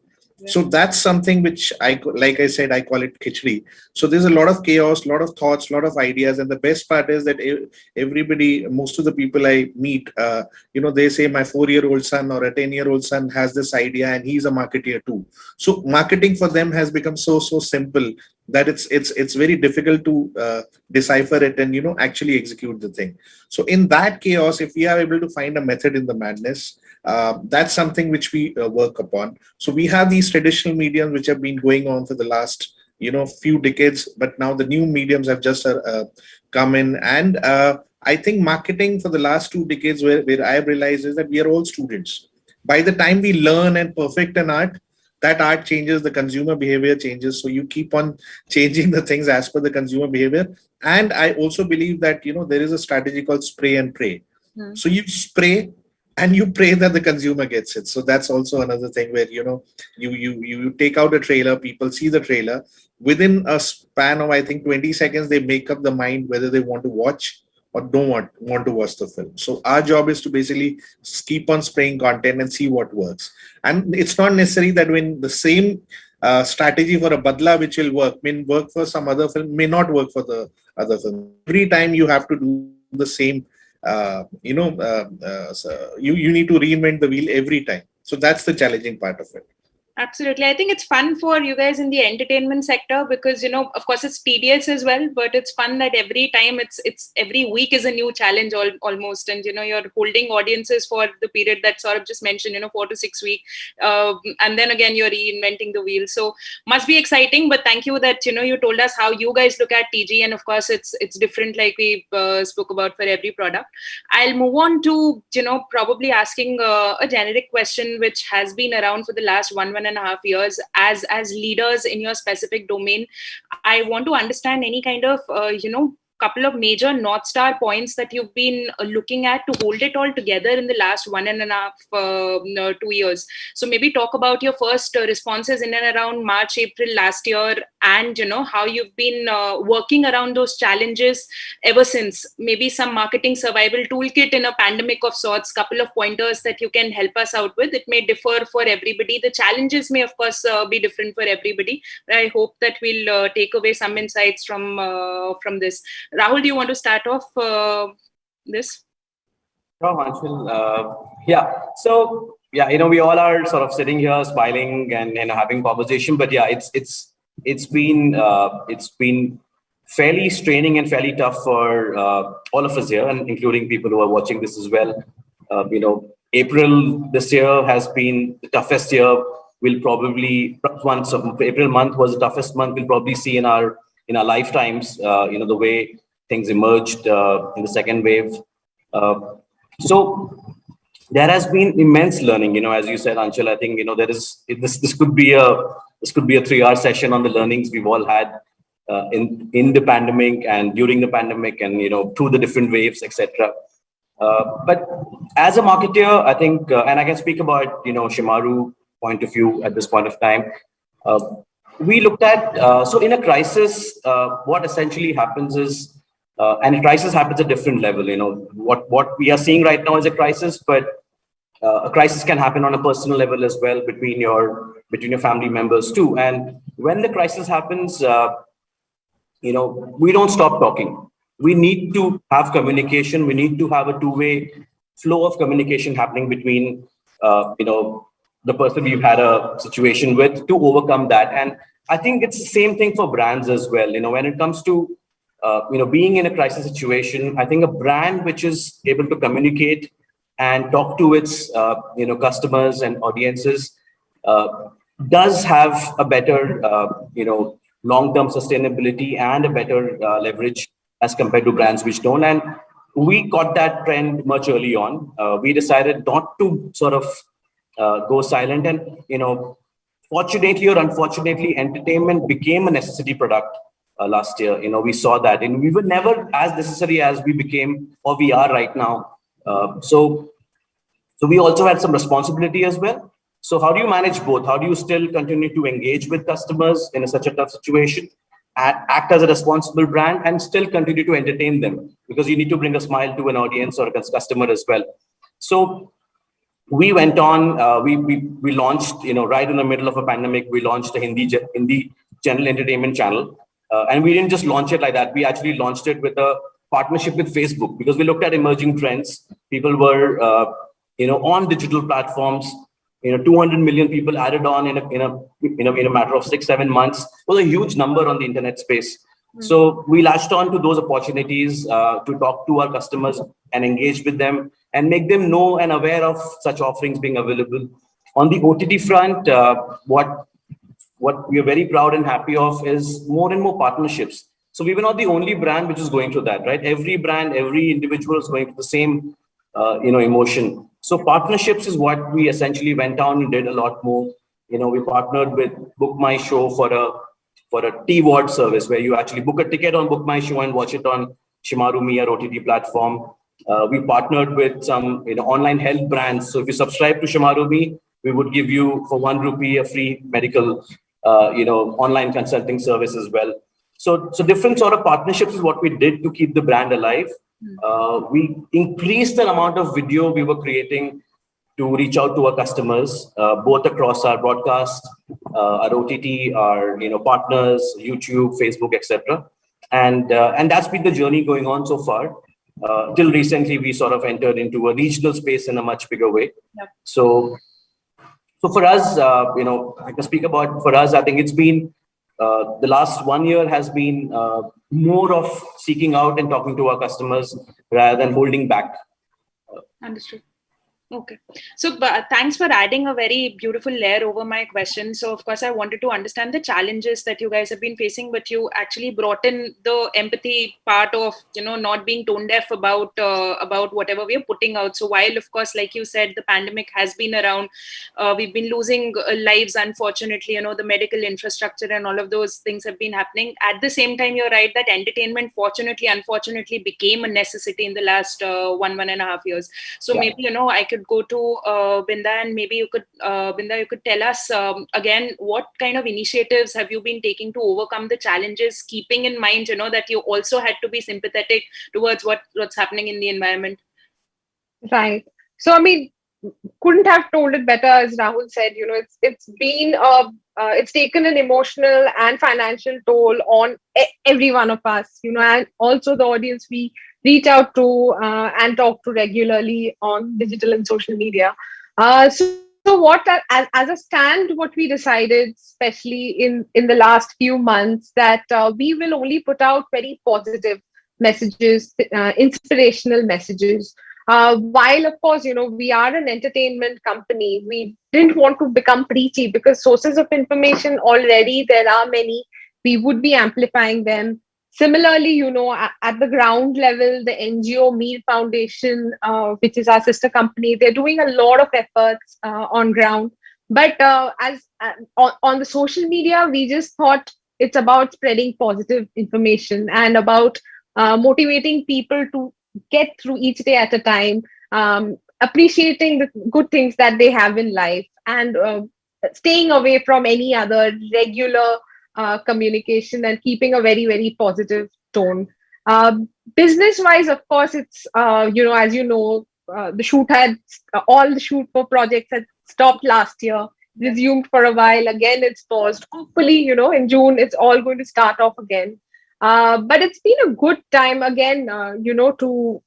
So that's something which like I said, I call it khichdi. So there's a lot of chaos, a lot of thoughts, a lot of ideas. And the best part is that everybody, most of the people I meet, they say my 4-year-old son or a 10-year-old son has this idea and he's a marketeer too. So marketing for them has become so simple that it's very difficult to decipher it and, actually execute the thing. So in that chaos, if we are able to find a method in the madness, that's something which we work upon. So we have these traditional mediums which have been going on for the last few decades, but now the new mediums have just come in. And I think marketing for the last 2 decades, where I've realized is that we are all students. By the time we learn and perfect an art, that art changes, the consumer behavior changes. So you keep on changing the things as per the consumer behavior. And I also believe that there is a strategy called spray and pray. So you spray and you pray that the consumer gets it. So that's also another thing where, you take out a trailer, people see the trailer. Within a span of, I think, 20 seconds, they make up the mind whether they want to watch or don't want to watch the film. So our job is to basically keep on spraying content and see what works. And it's not necessary that when the same strategy for a badla which will work, may work for some other film, may not work for the other film. Every time you have to do the same, so you need to reinvent the wheel every time. So that's the challenging part of it. Absolutely. I think it's fun for you guys in the entertainment sector because, of course, it's tedious as well, but it's fun that every time it's every week is a new challenge almost. And, you're holding audiences for the period that Saurabh just mentioned, 4 to 6 weeks. And then again, you're reinventing the wheel. So must be exciting, but thank you that, you told us how you guys look at TG. And of course, it's different like we spoke about for every product. I'll move on to, probably asking a generic question, which has been around for the last 1.5 years as leaders in your specific domain. I want to understand any kind of couple of major North Star points that you've been looking at to hold it all together in the last 1.5 2 years. So maybe talk about your first responses in and around March, April last year, and how you've been working around those challenges ever since. Maybe some marketing survival toolkit in a pandemic of sorts, couple of pointers that you can help us out with. It may differ for everybody. The challenges may of course be different for everybody, but I hope that we'll take away some insights from this. Rahul, do you want to start off this? Sure, Anshul. Yeah. So yeah, we all are sort of sitting here smiling and having conversation, but yeah, it's been fairly straining and fairly tough for all of us here, and including people who are watching this as well. April this year has been the toughest year. We'll probably April month was the toughest month we'll probably see in our lifetimes. The way things emerged in the second wave. So there has been immense learning. As you said, Anshul, I think this could be a 3-hour session on the learnings we've all had in the pandemic and during the pandemic, and through the different waves, etc. But as a marketer, I think, and I can speak about Shimaru point of view at this point of time. We looked at so in a crisis, what essentially happens is. And a crisis happens at different level. What we are seeing right now is a crisis, but a crisis can happen on a personal level as well between your family members too. And when the crisis happens, we don't stop talking. We need to have communication. We need to have a two-way flow of communication happening between the person we've had a situation with to overcome that. And I think it's the same thing for brands as well. When it comes to being in a crisis situation, I think a brand which is able to communicate and talk to its, customers and audiences does have a better, long-term sustainability and a better leverage as compared to brands which don't. And we got that trend much early on. We decided not to sort of go silent, and fortunately or unfortunately, entertainment became a necessity product. Last year, we saw that, and we were never as necessary as we became or we are right now. So we also had some responsibility as well. So how do you manage both? How do you still continue to engage with customers in such a tough situation, act as a responsible brand, and still continue to entertain them? Because you need to bring a smile to an audience or a customer as well. So we went on, we launched, right in the middle of a pandemic, we launched a Hindi general entertainment channel. And we didn't just launch it like that. We actually launched it with a partnership with Facebook, because we looked at emerging trends. People were, on digital platforms. 200 million people added on in a matter of 6-7 months. It was a huge number on the internet space. Mm-hmm. So we latched on to those opportunities to talk to our customers and engage with them and make them know and aware of such offerings being available. On the OTT front, what we are very proud and happy of is more and more partnerships. So we were not the only brand which is going through that, right? Every brand, every individual is going through the same, emotion. So partnerships is what we essentially went on and did a lot more. We partnered with Book My Show for a TVOD service where you actually book a ticket on Book My Show and watch it on Shimaru Me or OTT platform. We partnered with some online health brands. So if you subscribe to Shimaru Me, we would give you for 1 rupee a free medical online consulting service as well. So different sort of partnerships is what we did to keep the brand alive. We increased the amount of video we were creating to reach out to our customers, both across our broadcast, our OTT, our partners, YouTube, Facebook, etc. And that's been the journey going on so far. Till recently, we sort of entered into a regional space in a much bigger way. Yep. So for us, I can speak about for us. I think it's been the last 1 year has been more of seeking out and talking to our customers rather than holding back. Understood. Okay. So thanks for adding a very beautiful layer over my question. So of course, I wanted to understand the challenges that you guys have been facing, but you actually brought in the empathy part of, not being tone deaf about whatever we are putting out. So while, of course, like you said, the pandemic has been around, we've been losing lives, unfortunately, the medical infrastructure and all of those things have been happening. At the same time, you're right that entertainment, fortunately, unfortunately, became a necessity in the last 1.5 years. So Yeah. maybe, I could go to Binda, and maybe you could tell us again, what kind of initiatives have you been taking to overcome the challenges, keeping in mind that you also had to be sympathetic towards what's happening in the environment. Right. So I mean, couldn't have told it better. As Rahul said, it's been it's taken an emotional and financial toll on every one of us, and also the audience we reach out to and talk to regularly on digital and social media. So what as a stand, what we decided, especially in the last few months, that we will only put out very positive messages, inspirational messages. While of course, we are an entertainment company, we didn't want to become preachy because sources of information already there are many. We would be amplifying them. Similarly, at the ground level, the NGO Mir Foundation, which is our sister company, they're doing a lot of efforts on ground. But on the social media, we just thought it's about spreading positive information and about motivating people to get through each day at a time, appreciating the good things that they have in life, and staying away from any other regular communication and keeping a very, very positive tone. Business wise, of course, it's, as the all the shoot for projects had stopped last year, resumed for a while. Again, it's paused. Hopefully, in June, it's all going to start off again. But it's been a good time again, to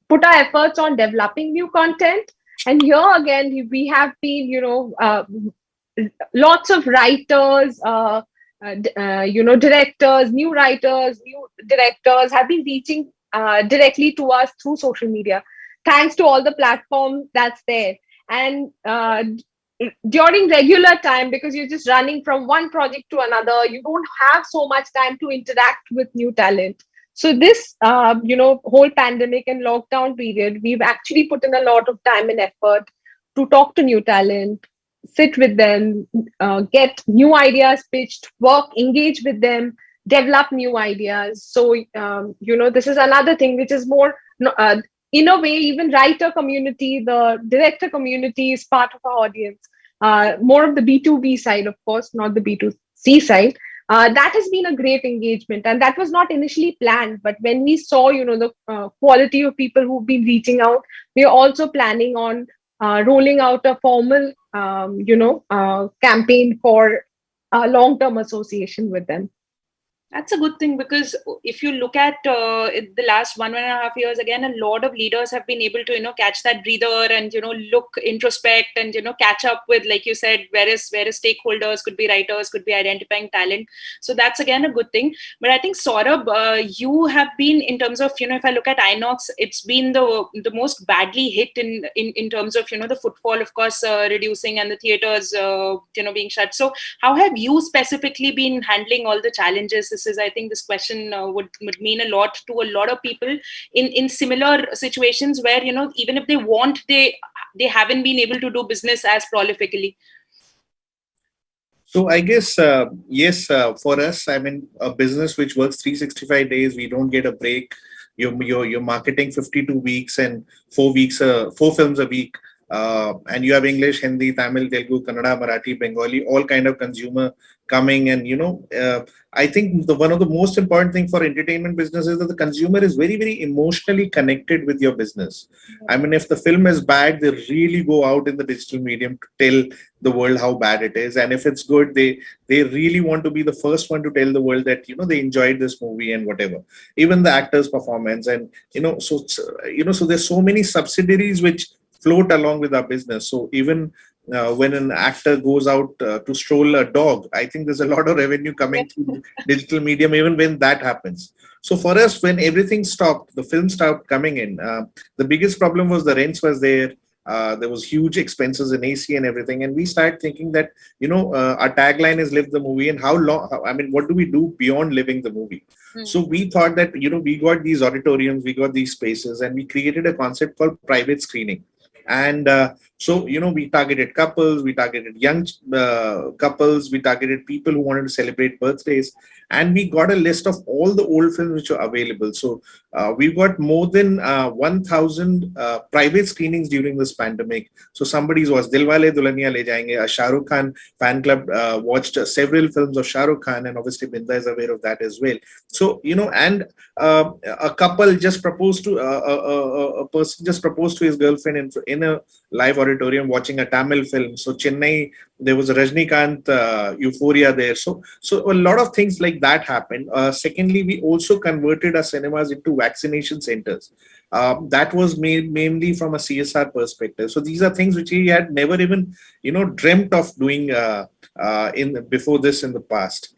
put our efforts on developing new content. And here again, we have been, lots of writers, directors, new writers, new directors have been reaching directly to us through social media, thanks to all the platforms that's there. And during regular time, because you're just running from one project to another, you don't have so much time to interact with new talent. So this, whole pandemic and lockdown period, we've actually put in a lot of time and effort to talk to new talent, sit with them, get new ideas pitched, engage with them, develop new ideas. So, this is another thing which is more, in a way, even writer community, the director community is part of our audience. More of the B2B side, of course, not the B2C side. That has been a great engagement, and that was not initially planned. But when we saw, the quality of people who've been reaching out, we are also planning on rolling out a formal, campaign for a long-term association with them. That's a good thing, because if you look at the last 1.5 years, again, a lot of leaders have been able to, catch that breather and, look, introspect and, catch up with, like you said, various stakeholders, could be writers, could be identifying talent. So that's, again, a good thing. But I think, Saurabh, you have been, in terms of, if I look at Inox, it's been the most badly hit in terms of, the footfall, of course, reducing, and the theaters, being shut. So how have you specifically been handling all the challenges? I think this question would mean a lot to a lot of people in similar situations where, even if they want, they haven't been able to do business as prolifically. So I guess, yes, for us, I mean, a business which works 365 days, we don't get a break. You're marketing 52 weeks and 4 films a week. and you have English, Hindi, Tamil, Telugu, Kannada, Marathi, Bengali, all kind of consumer coming. And I think one of the most important thing for entertainment business is that the consumer is very, very emotionally connected with your business. I mean, if the film is bad, they really go out in the digital medium to tell the world how bad it is, and if it's good, they really want to be the first one to tell the world that they enjoyed this movie and whatever, even the actor's performance. And so there's so many subsidiaries which float along with our business. So even when an actor goes out to stroll a dog, I think there's a lot of revenue coming through digital medium, even when that happens. So for us, when everything stopped, the film stopped coming in. The biggest problem was the rents was there. There was huge expenses in AC and everything. And we started thinking that, our tagline is live the movie, and how long, what do we do beyond living the movie? So we thought that, we got these auditoriums, we got these spaces, and we created a concept called private screening. And so, we targeted couples, we targeted young couples, we targeted people who wanted to celebrate birthdays, and we got a list of all the old films which are available. So we've got more than 1,000 private screenings during this pandemic. So somebody's watched Dilwale Dulhaniya Le Jayenge, a Shah Rukh Khan fan club watched several films of Shah Rukh Khan, and obviously Binda is aware of that as well. So, and a couple just proposed to, a person just proposed to his girlfriend in a live auditorium watching a Tamil film. So Chennai, there was a Rajnikant euphoria there. So a lot of things like that happened. Secondly, we also converted our cinemas into vaccination centers. That was made mainly from a CSR perspective. So these are things which we had never even, dreamt of doing before this in the past.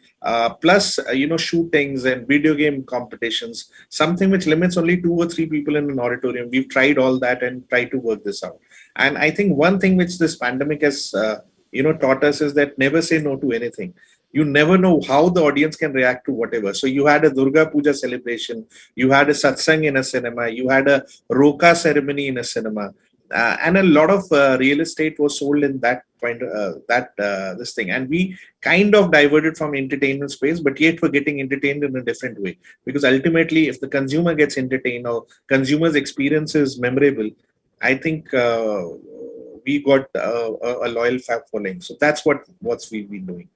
Plus, shootings and video game competitions, something which limits only 2 or 3 people in an auditorium. We've tried all that and tried to work this out. And I think one thing which this pandemic has, taught us is that never say no to anything. You never know how the audience can react to whatever. So you had a Durga Puja celebration, you had a satsang in a cinema, you had a Roka ceremony in a cinema. And a lot of real estate was sold in that point, this thing. And we kind of diverted from entertainment space, but yet we're getting entertained in a different way. Because ultimately, if the consumer gets entertained or consumer's experience is memorable, I think we got a loyal following. So that's what we've been doing.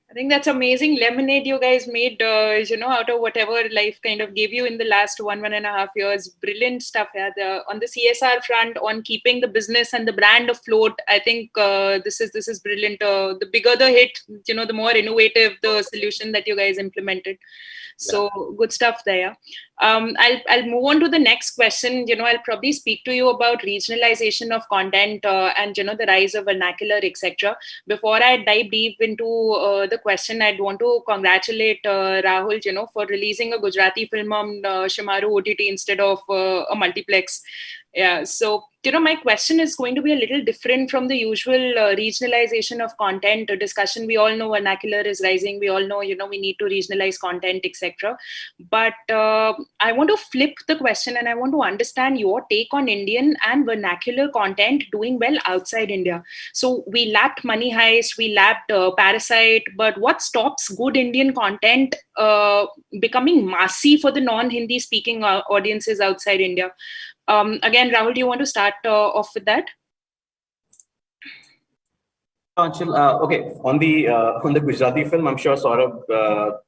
I think that's amazing lemonade you guys made, out of whatever life kind of gave you in the last 1.5 years. Brilliant stuff. Yeah, on the CSR front, on keeping the business and the brand afloat, I think this is brilliant. The bigger the hit, the more innovative the solution that you guys implemented. So good stuff there. I'll move on to the next question. I'll probably speak to you about regionalization of content and the rise of vernacular, etc. Before I dive deep into the question, I'd want to congratulate Rahul, for releasing a Gujarati film on Shimaru OTT instead of a multiplex. Yeah, so my question is going to be a little different from the usual regionalization of content discussion. We all know vernacular is rising. We all know, we need to regionalize content, etc. But I want to flip the question, and I want to understand your take on Indian and vernacular content doing well outside India. So we lapped Money Heist, we lapped Parasite, but what stops good Indian content becoming massy for the non-Hindi speaking audiences outside India? Again, Rahul, do you want to start off with that? Okay, on the Gujarati film, I'm sure Saurabh,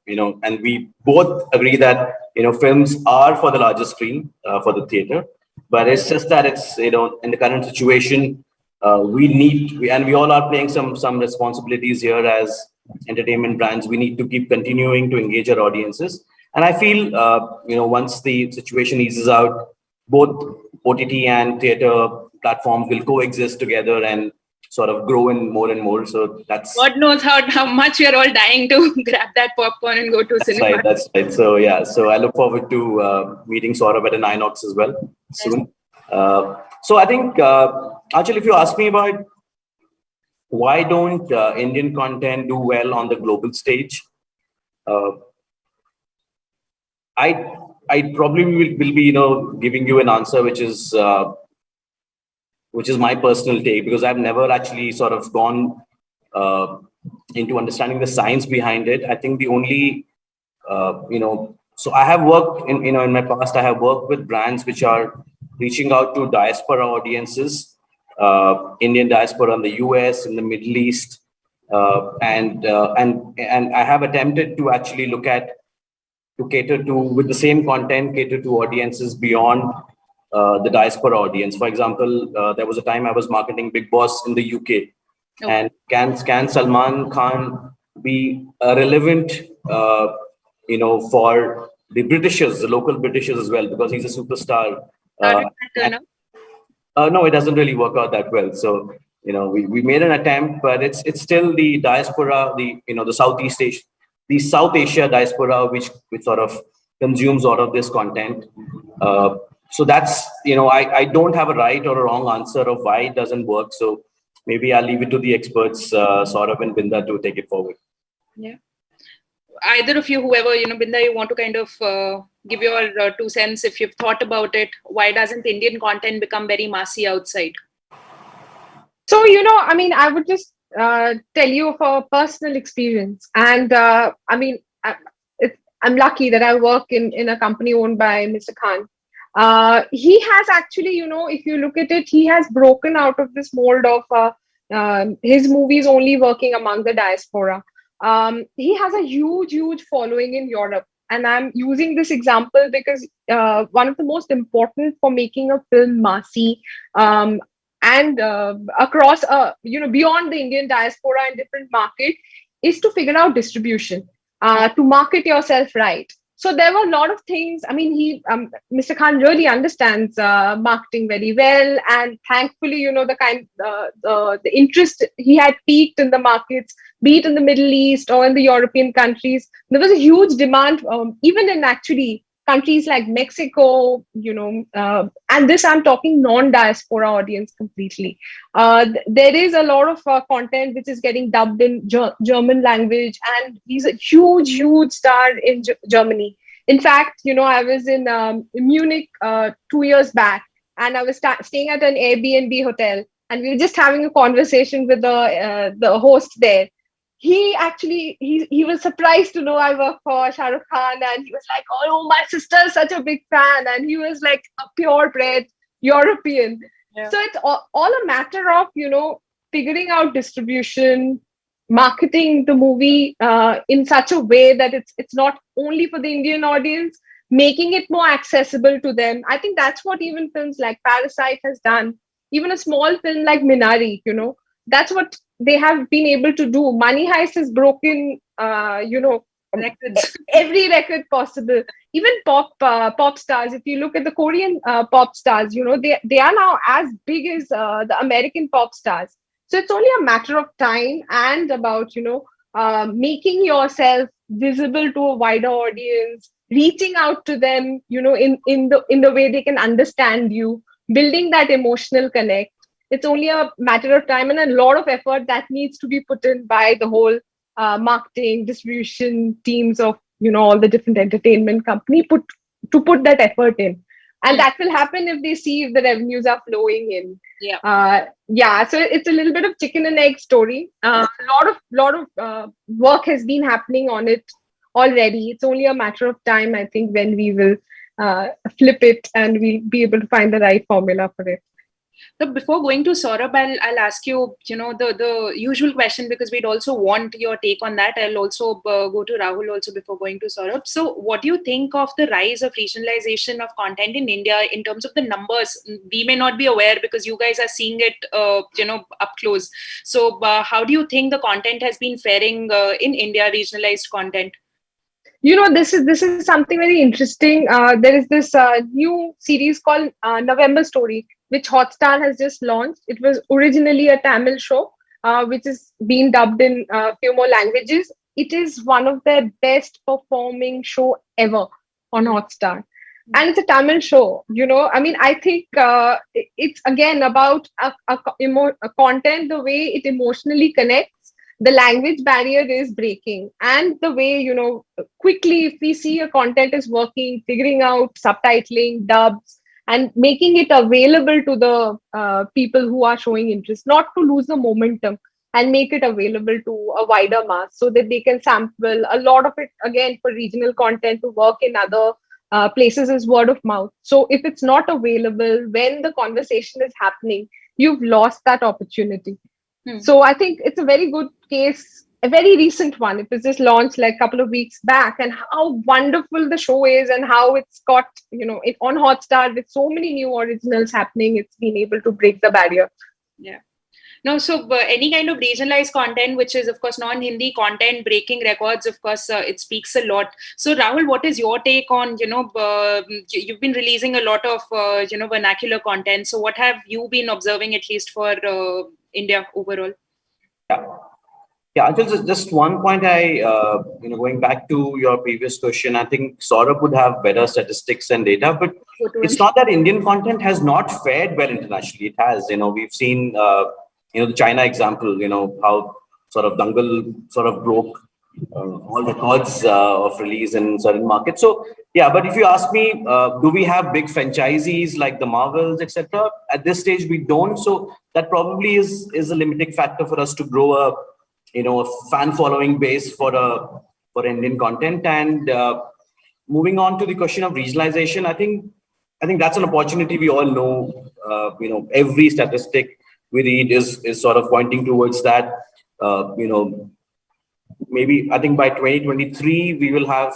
and we both agree that films are for the larger screen, for the theater, but it's just that it's in the current situation, we all are playing some responsibilities here as entertainment brands. We need to keep continuing to engage our audiences, and I feel once the situation eases out, both OTT and theater platforms will coexist together and sort of grow in more and more. So that's... God knows how much we are all dying to grab that popcorn and go to cinema. That's right. So yeah, so I look forward to meeting Saurabh at an Inox as well soon. So I think, actually, if you ask me about why don't Indian content do well on the global stage, I probably will be, giving you an answer which is my personal take, because I've never actually sort of gone into understanding the science behind it. I think the only, so I have worked in my past, I have worked with brands which are reaching out to diaspora audiences Indian diaspora in the US, in the Middle East, and I have attempted to actually look at to cater to, with the same content, cater to audiences beyond the diaspora audience. For example, there was a time I was marketing Big Boss in the UK, and can Salman Khan be relevant, for the Britishers, the local Britishers as well, because he's a superstar. How did that turn out? No, it doesn't really work out that well. So, we made an attempt, but it's still the diaspora, the Southeast Asia, the South Asia diaspora, which sort of consumes all of this content. So that's, I don't have a right or a wrong answer of why it doesn't work. So maybe I'll leave it to the experts, Saurabh and Binda, to take it forward. Yeah. Either of you, whoever, Binda, you want to kind of give your 2 cents if you've thought about it. Why doesn't Indian content become very massy outside? So, I would just tell you of a personal experience. And I'm lucky that I work in a company owned by Mr. Khan. He has actually, if you look at it, he has broken out of this mold of his movies only working among the diaspora. He has a huge following in Europe. And I'm using this example because one of the most important for making a film massy and across, beyond the Indian diaspora and different market is to figure out distribution, to market yourself right. So there were a lot of things. I mean, Mr. Khan really understands marketing very well, and thankfully, the interest he had peaked in the markets, be it in the Middle East or in the European countries. There was a huge demand, even in actually countries like Mexico, and this I'm talking non-diaspora audience completely. There is a lot of content which is getting dubbed in German language, and he's a huge star in Germany. In fact, I was in Munich 2 years back, and I was staying at an Airbnb hotel, and we were just having a conversation with the host there. He actually, he was surprised to know I work for Shah Rukh Khan, and he was like, oh, my sister is such a big fan, and he was like a purebred European. Yeah. So it's all a matter of, figuring out distribution, marketing the movie in such a way that it's not only for the Indian audience, making it more accessible to them. I think that's what even films like Parasite has done. Even a small film like Minari, that's what they have been able to do. Money Heist has broken, records. Every record possible. Even pop stars. If you look at the Korean pop stars, they are now as big as the American pop stars. So it's only a matter of time and about making yourself visible to a wider audience, reaching out to them, in the way they can understand you, building that emotional connect. It's only a matter of time and a lot of effort that needs to be put in by the whole marketing, distribution teams of, all the different entertainment company to put that effort in. And that will happen if they see if the revenues are flowing in. Yeah. So it's a little bit of chicken and egg story. A lot of work has been happening on it already. It's only a matter of time, I think, when we will flip it and we'll be able to find the right formula for it. So before going to Saurabh, I'll ask you, the usual question, because we'd also want your take on that. I'll also go to Rahul also before going to Saurabh. So what do you think of the rise of regionalization of content in India in terms of the numbers? We may not be aware because you guys are seeing it, up close. So how do you think the content has been faring in India, regionalized content? This is something very interesting. There is this new series called November Story, which Hotstar has just launched. It was originally a Tamil show, which is being dubbed in a few more languages. It is one of their best performing show ever on Hotstar. And it's a Tamil show, I think it's again about a content, the way it emotionally connects. The language barrier is breaking, and the way, quickly, if we see a content is working, figuring out subtitling, dubs, and making it available to the people who are showing interest, not to lose the momentum, and make it available to a wider mass so that they can sample a lot of it again for regional content to work in other places is word of mouth. So if it's not available when the conversation is happening, you've lost that opportunity. So I think it's a very good case, a very recent one. It was just launched like a couple of weeks back, and how wonderful the show is, and how it's got, it on Hotstar with so many new originals happening. It's been able to break the barrier. Yeah. No, so any kind of regionalized content, which is of course non-Hindi content, breaking records, of course, it speaks a lot. So Rahul, what is your take on, you've been releasing a lot of, vernacular content. So what have you been observing, at least for India overall? Yeah, just one point. Going back to your previous question, I think Saurabh would have better statistics and data, but it's not that Indian content has not fared well internationally. It has. We've seen, the China example. How sort of Dangal sort of broke all records of release in certain markets. So yeah, but if you ask me, do we have big franchisees like the Marvels, etc.? At this stage, we don't. So that probably is a limiting factor for us to grow a fan following base for Indian content. And moving on to the question of regionalization, I think that's an opportunity. We all know, every statistic we read is sort of pointing towards that. Maybe I think by 2023 we will have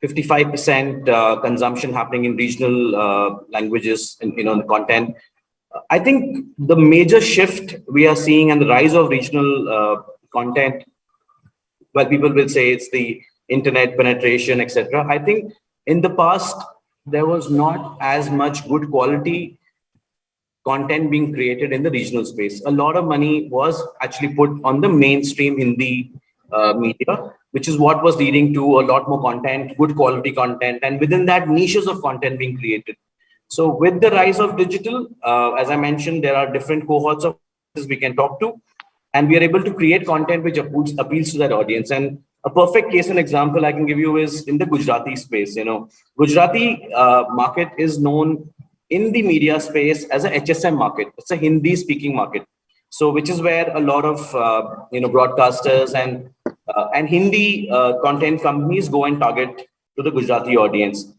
55% consumption happening in regional languages in the content. I think the major shift we are seeing and the rise of regional content, well, people will say it's the internet penetration, etc. I think in the past there was not as much good quality content being created in the regional space. A lot of money was actually put on the mainstream Hindi media, which is what was leading to a lot more content, good quality content, and within that niches of content being created. So with the rise of digital, as I mentioned, there are different cohorts of we can talk to, and we are able to create content which appeals to that audience. And a perfect case and example I can give you is in the Gujarati space. Gujarati market is known in the media space as a HSM market. It's a Hindi speaking market. So which is where a lot of broadcasters and Hindi content companies go and target to the Gujarati audience.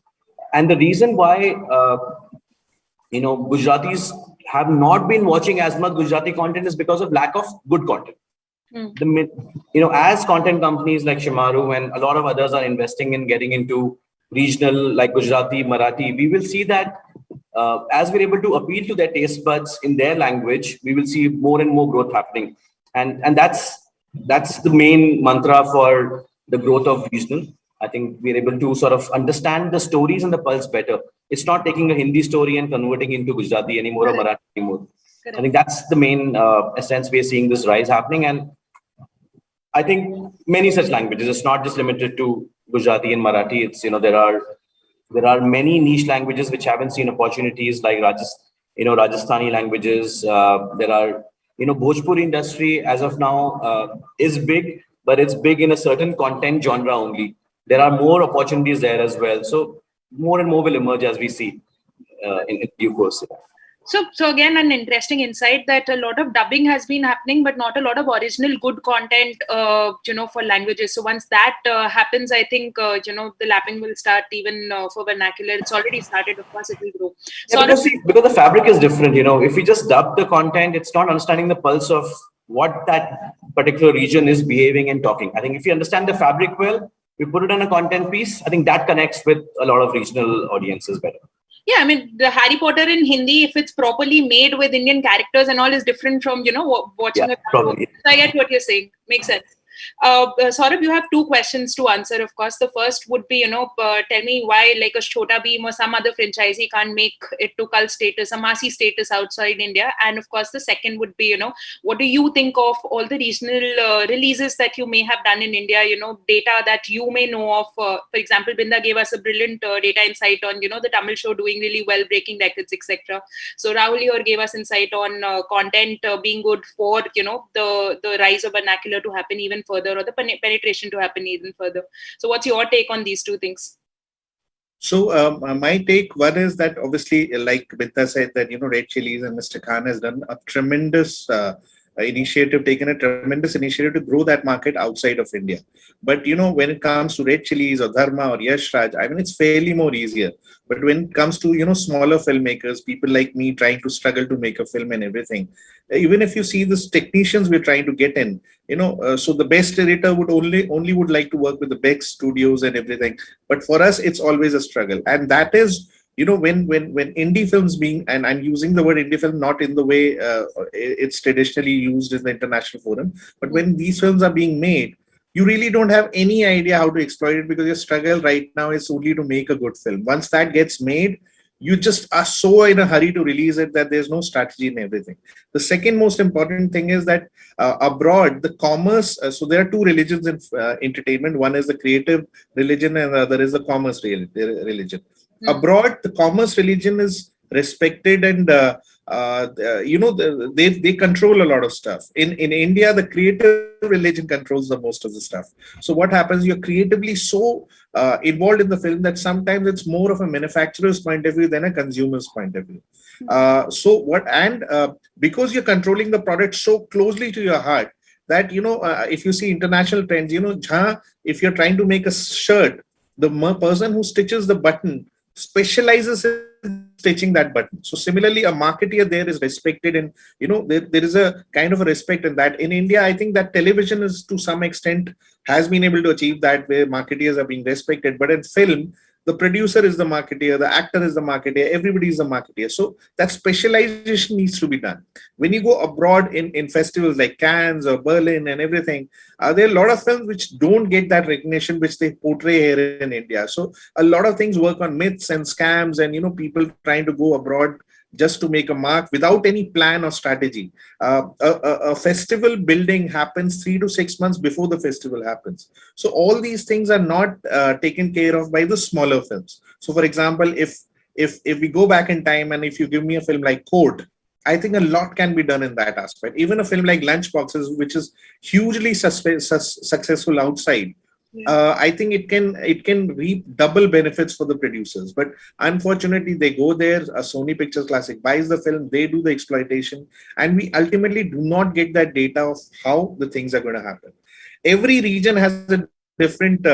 And the reason why Gujaratis have not been watching as much Gujarati content is because of lack of good content. As content companies like Shimaru and a lot of others are investing in getting into regional like Gujarati, Marathi, we will see that as we're able to appeal to their taste buds in their language, we will see more and more growth happening. And that's the main mantra for the growth of regional. I think we're able to sort of understand the stories and the pulse better. It's not taking a Hindi story and converting into Gujarati anymore or Marathi anymore. Correct. I think that's the main essence we're seeing this rise happening. And I think many such languages, it's not just limited to Gujarati and Marathi. It's, there are many niche languages which haven't seen opportunities like Rajasthani languages. There are, Bhojpuri industry as of now is big, but it's big in a certain content genre only. There are more opportunities there as well. So more and more will emerge as we see in due course. So again, an interesting insight that a lot of dubbing has been happening, but not a lot of original good content, for languages. So once that happens, I think, the lapping will start even for vernacular. It's already started, of course, it will grow. So because the fabric is different, if we just dub the content, it's not understanding the pulse of what that particular region is behaving and talking. I think if you understand the fabric well, we put it in a content piece, I think that connects with a lot of regional audiences better. Yeah, I mean, the Harry Potter in Hindi, if it's properly made with Indian characters and all, is different from, watching a cartoon. So I get what you're saying. Makes sense. Saurabh, you have two questions to answer, of course. The first would be, tell me why like a Chhota Bheem or some other franchisee can't make it to cult status, a Masi status outside India. And of course, the second would be, what do you think of all the regional releases that you may have done in India, data that you may know of. For example, Binda gave us a brilliant data insight on, the Tamil show doing really well, breaking records, etc. So Rahul here gave us insight on content being good for, the rise of vernacular to happen even further, or the penetration to happen even further. So what's your take on these two things? So my take, one is that obviously, like Binta said, that Red Chillies and Mr. Khan has done a tremendous initiative, taken a tremendous initiative to grow that market outside of India. But when it comes to Red Chilies or Dharma or Yash Raj, I mean, it's fairly more easier. But when it comes to smaller filmmakers, people like me trying to struggle to make a film and everything, even if you see these technicians we're trying to get in, so the best editor would only would like to work with the best studios and everything. But for us, it's always a struggle, and that is when indie films being, and I'm using the word indie film not in the way it's traditionally used in the international forum, but when these films are being made, you really don't have any idea how to exploit it, because your struggle right now is only to make a good film. Once that gets made, you just are so in a hurry to release it that there's no strategy in everything. The second most important thing is that abroad, the commerce, so there are two religions in entertainment. One is the creative religion and the other is the commerce religion. Abroad, the commerce religion is respected, and they control a lot of stuff. In India, the creative religion controls the most of the stuff. So what happens, you're creatively so involved in the film that sometimes it's more of a manufacturer's point of view than a consumer's point of view. Because you're controlling the product so closely to your heart, that if you see international trends, if you're trying to make a shirt, the person who stitches the button specializes in stitching that button. So similarly, a marketeer there is respected, and there is a kind of a respect in that. In India, I think that television is to some extent has been able to achieve that, where marketeers are being respected. But in film, the producer is the marketeer, the actor is the marketeer, everybody is the marketeer. So that specialization needs to be done. When you go abroad in festivals like Cannes or Berlin and everything, there are a lot of films which don't get that recognition which they portray here in India. So a lot of things work on myths and scams, and people trying to go abroad just to make a mark without any plan or strategy. A festival building happens 3 to 6 months before the festival happens. So all these things are not taken care of by the smaller films. So for example, if we go back in time, and if you give me a film like Court, I think a lot can be done in that aspect. Even a film like Lunchboxes, which is hugely successful outside, I think it can reap double benefits for the producers. But unfortunately, they go there, a Sony Pictures Classic buys the film, they do the exploitation, and we ultimately do not get that data of how the things are going to happen. Every region has a different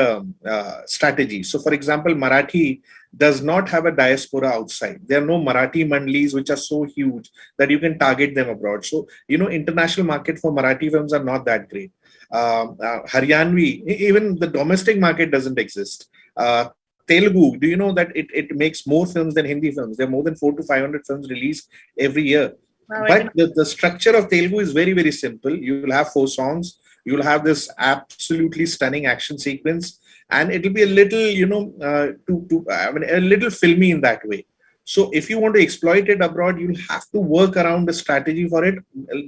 strategy. So for example, Marathi does not have a diaspora outside. There are no Marathi mandlis which are so huge that you can target them abroad. So international market for Marathi films are not that great. Haryanvi, even the domestic market doesn't exist. Telugu, do you know that it makes more films than Hindi films? There are more than 400 to 500 films released every year. But the structure of Telugu is very, very simple. You will have 4 songs. You will have this absolutely stunning action sequence, and it will be a little, a little filmy in that way. So if you want to exploit it abroad, you'll have to work around a strategy for it.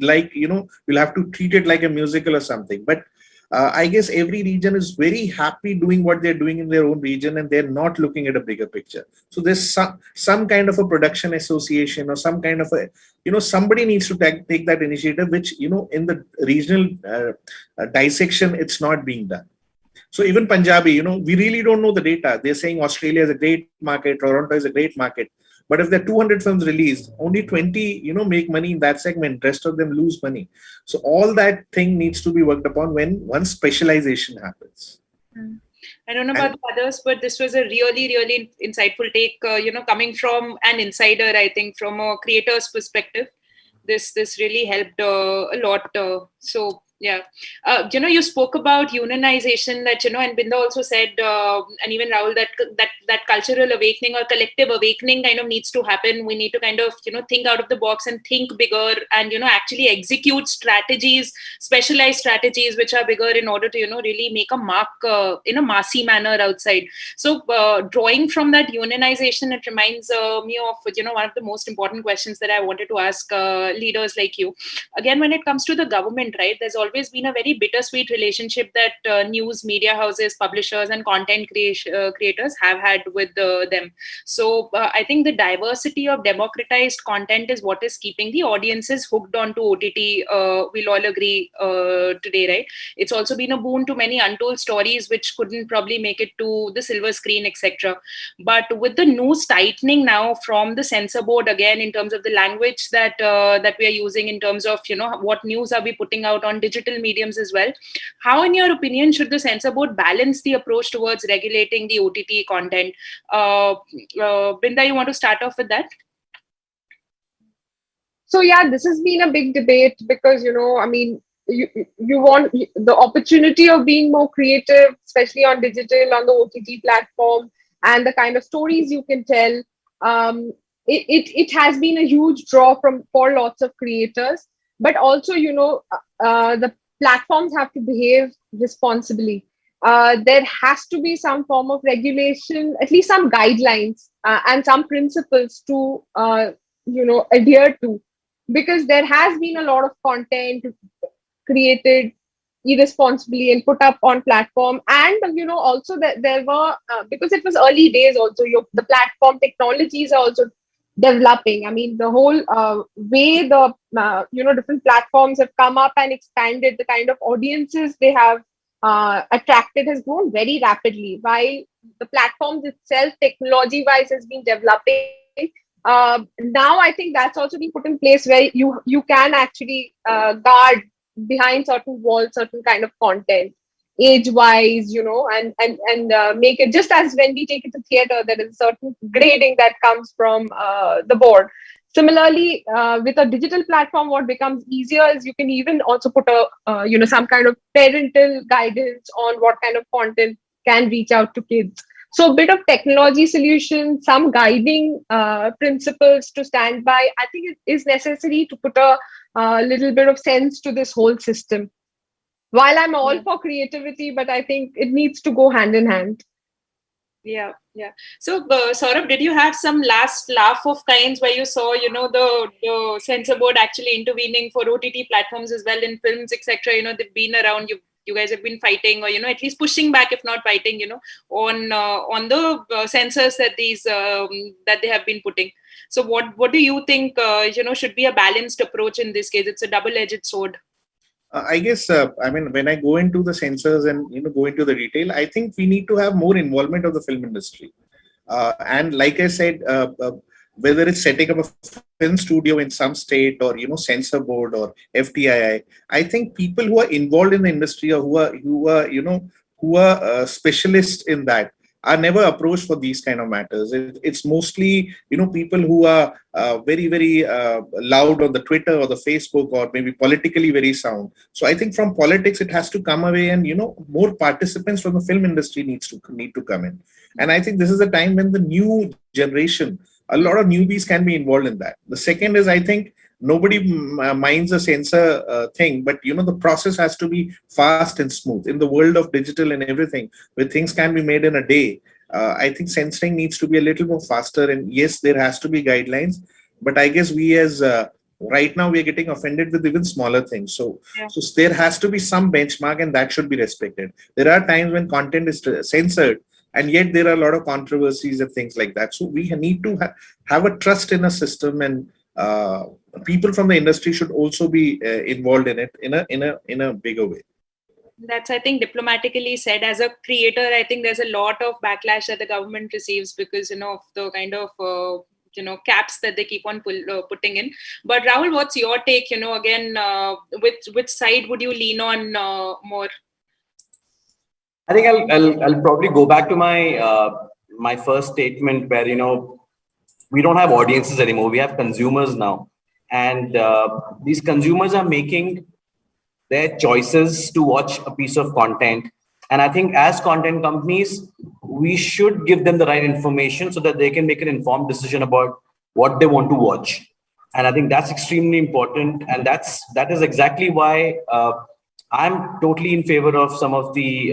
Like, you'll have to treat it like a musical or something. But I guess every region is very happy doing what they're doing in their own region, and they're not looking at a bigger picture. So there's some kind of a production association, or some kind of a, somebody needs to take that initiative, which, in the regional dissection, it's not being done. So even Punjabi, we really don't know the data. They're saying Australia is a great market, Toronto is a great market. But if there are 200 films released, only 20, make money in that segment. Rest of them lose money. So all that thing needs to be worked upon once specialization happens. I don't know about the others, but this was a really, really insightful take, coming from an insider, I think, from a creator's perspective. This really helped a lot. So yeah, you spoke about unionization, that and Binda also said, and even Rahul, that cultural awakening or collective awakening kind of needs to happen. We need to kind of think out of the box and think bigger, and actually execute strategies, specialized strategies which are bigger, in order to really make a mark in a massy manner outside. So drawing from that unionization, it reminds me of one of the most important questions that I wanted to ask leaders like you. Again, when it comes to the government, right, there's always always been a very bittersweet relationship that news media houses, publishers, and content creators have had with them. So I think the diversity of democratized content is what is keeping the audiences hooked onto OTT. We'll all agree today, right? It's also been a boon to many untold stories which couldn't probably make it to the silver screen, etc. But with the news tightening now from the censor board again in terms of the language that we are using, in terms of what news are we putting out on digital mediums as well, how in your opinion should the censor board balance the approach towards regulating the OTT content? Binda, you want to start off with that? So yeah, this has been a big debate because, I mean, you want the opportunity of being more creative, especially on digital, on the OTT platform, and the kind of stories you can tell. It has been a huge draw for lots of creators, but also, the platforms have to behave responsibly. There has to be some form of regulation, at least some guidelines and some principles to, adhere to, because there has been a lot of content created irresponsibly and put up on platform. And also that there were because it was early days also, the platform technologies are also developing. I mean, the whole way the different platforms have come up and expanded, the kind of audiences they have attracted has grown very rapidly, while the platforms itself technology wise has been developing. Now I think that's also been put in place where you can actually guard behind certain walls certain kind of content age wise, and make it, just as when we take it to theater, there is certain grading that comes from the board. Similarly, with a digital platform, what becomes easier is you can even also put a some kind of parental guidance on what kind of content can reach out to kids. So a bit of technology solution, some guiding principles to stand by, I think it is necessary to put a little bit of sense to this whole system. While I'm all for creativity, but I think it needs to go hand in hand. Yeah. So, Saurabh, did you have some last laugh of kinds where you saw, the censor board actually intervening for OTT platforms as well in films, etc.? They've been around. You guys have been fighting, or at least pushing back, if not fighting, on the censors that that they have been putting. So, what do you think? Should be a balanced approach in this case? It's a double-edged sword. I guess, when I go into the censors and go into the retail, I think we need to have more involvement of the film industry. And like I said, whether it's setting up a film studio in some state, or censor board or FTII, I think people who are involved in the industry, or who are specialists in that, are never approached for these kind of matters. It's mostly people who are very, very loud on the Twitter or the Facebook, or maybe politically very sound. So I think from politics it has to come away, and more participants from the film industry need to come in. And I think this is a time when the new generation, a lot of newbies can be involved in that. The second is, I think nobody minds a censor thing, but the process has to be fast and smooth. In the world of digital and everything, where things can be made in a day, I think censoring needs to be a little more faster. And yes, there has to be guidelines, but I guess we as right now we are getting offended with even smaller things. So there has to be some benchmark, and that should be respected. There are times when content is censored, and yet there are a lot of controversies and things like that. So we need to have a trust in a system, and people from the industry should also be involved in it in a bigger way. That's, I think, diplomatically said. As a creator, I think there's a lot of backlash that the government receives because of the kind of caps that they keep on putting in. But Rahul, what's your take? Again, which side would you lean on more? I think I'll probably go back to my first statement where we don't have audiences anymore. We have consumers now, and these consumers are making their choices to watch a piece of content. And I think as content companies, we should give them the right information so that they can make an informed decision about what they want to watch. And I think that's extremely important. And that is exactly why I'm totally in favor of some of the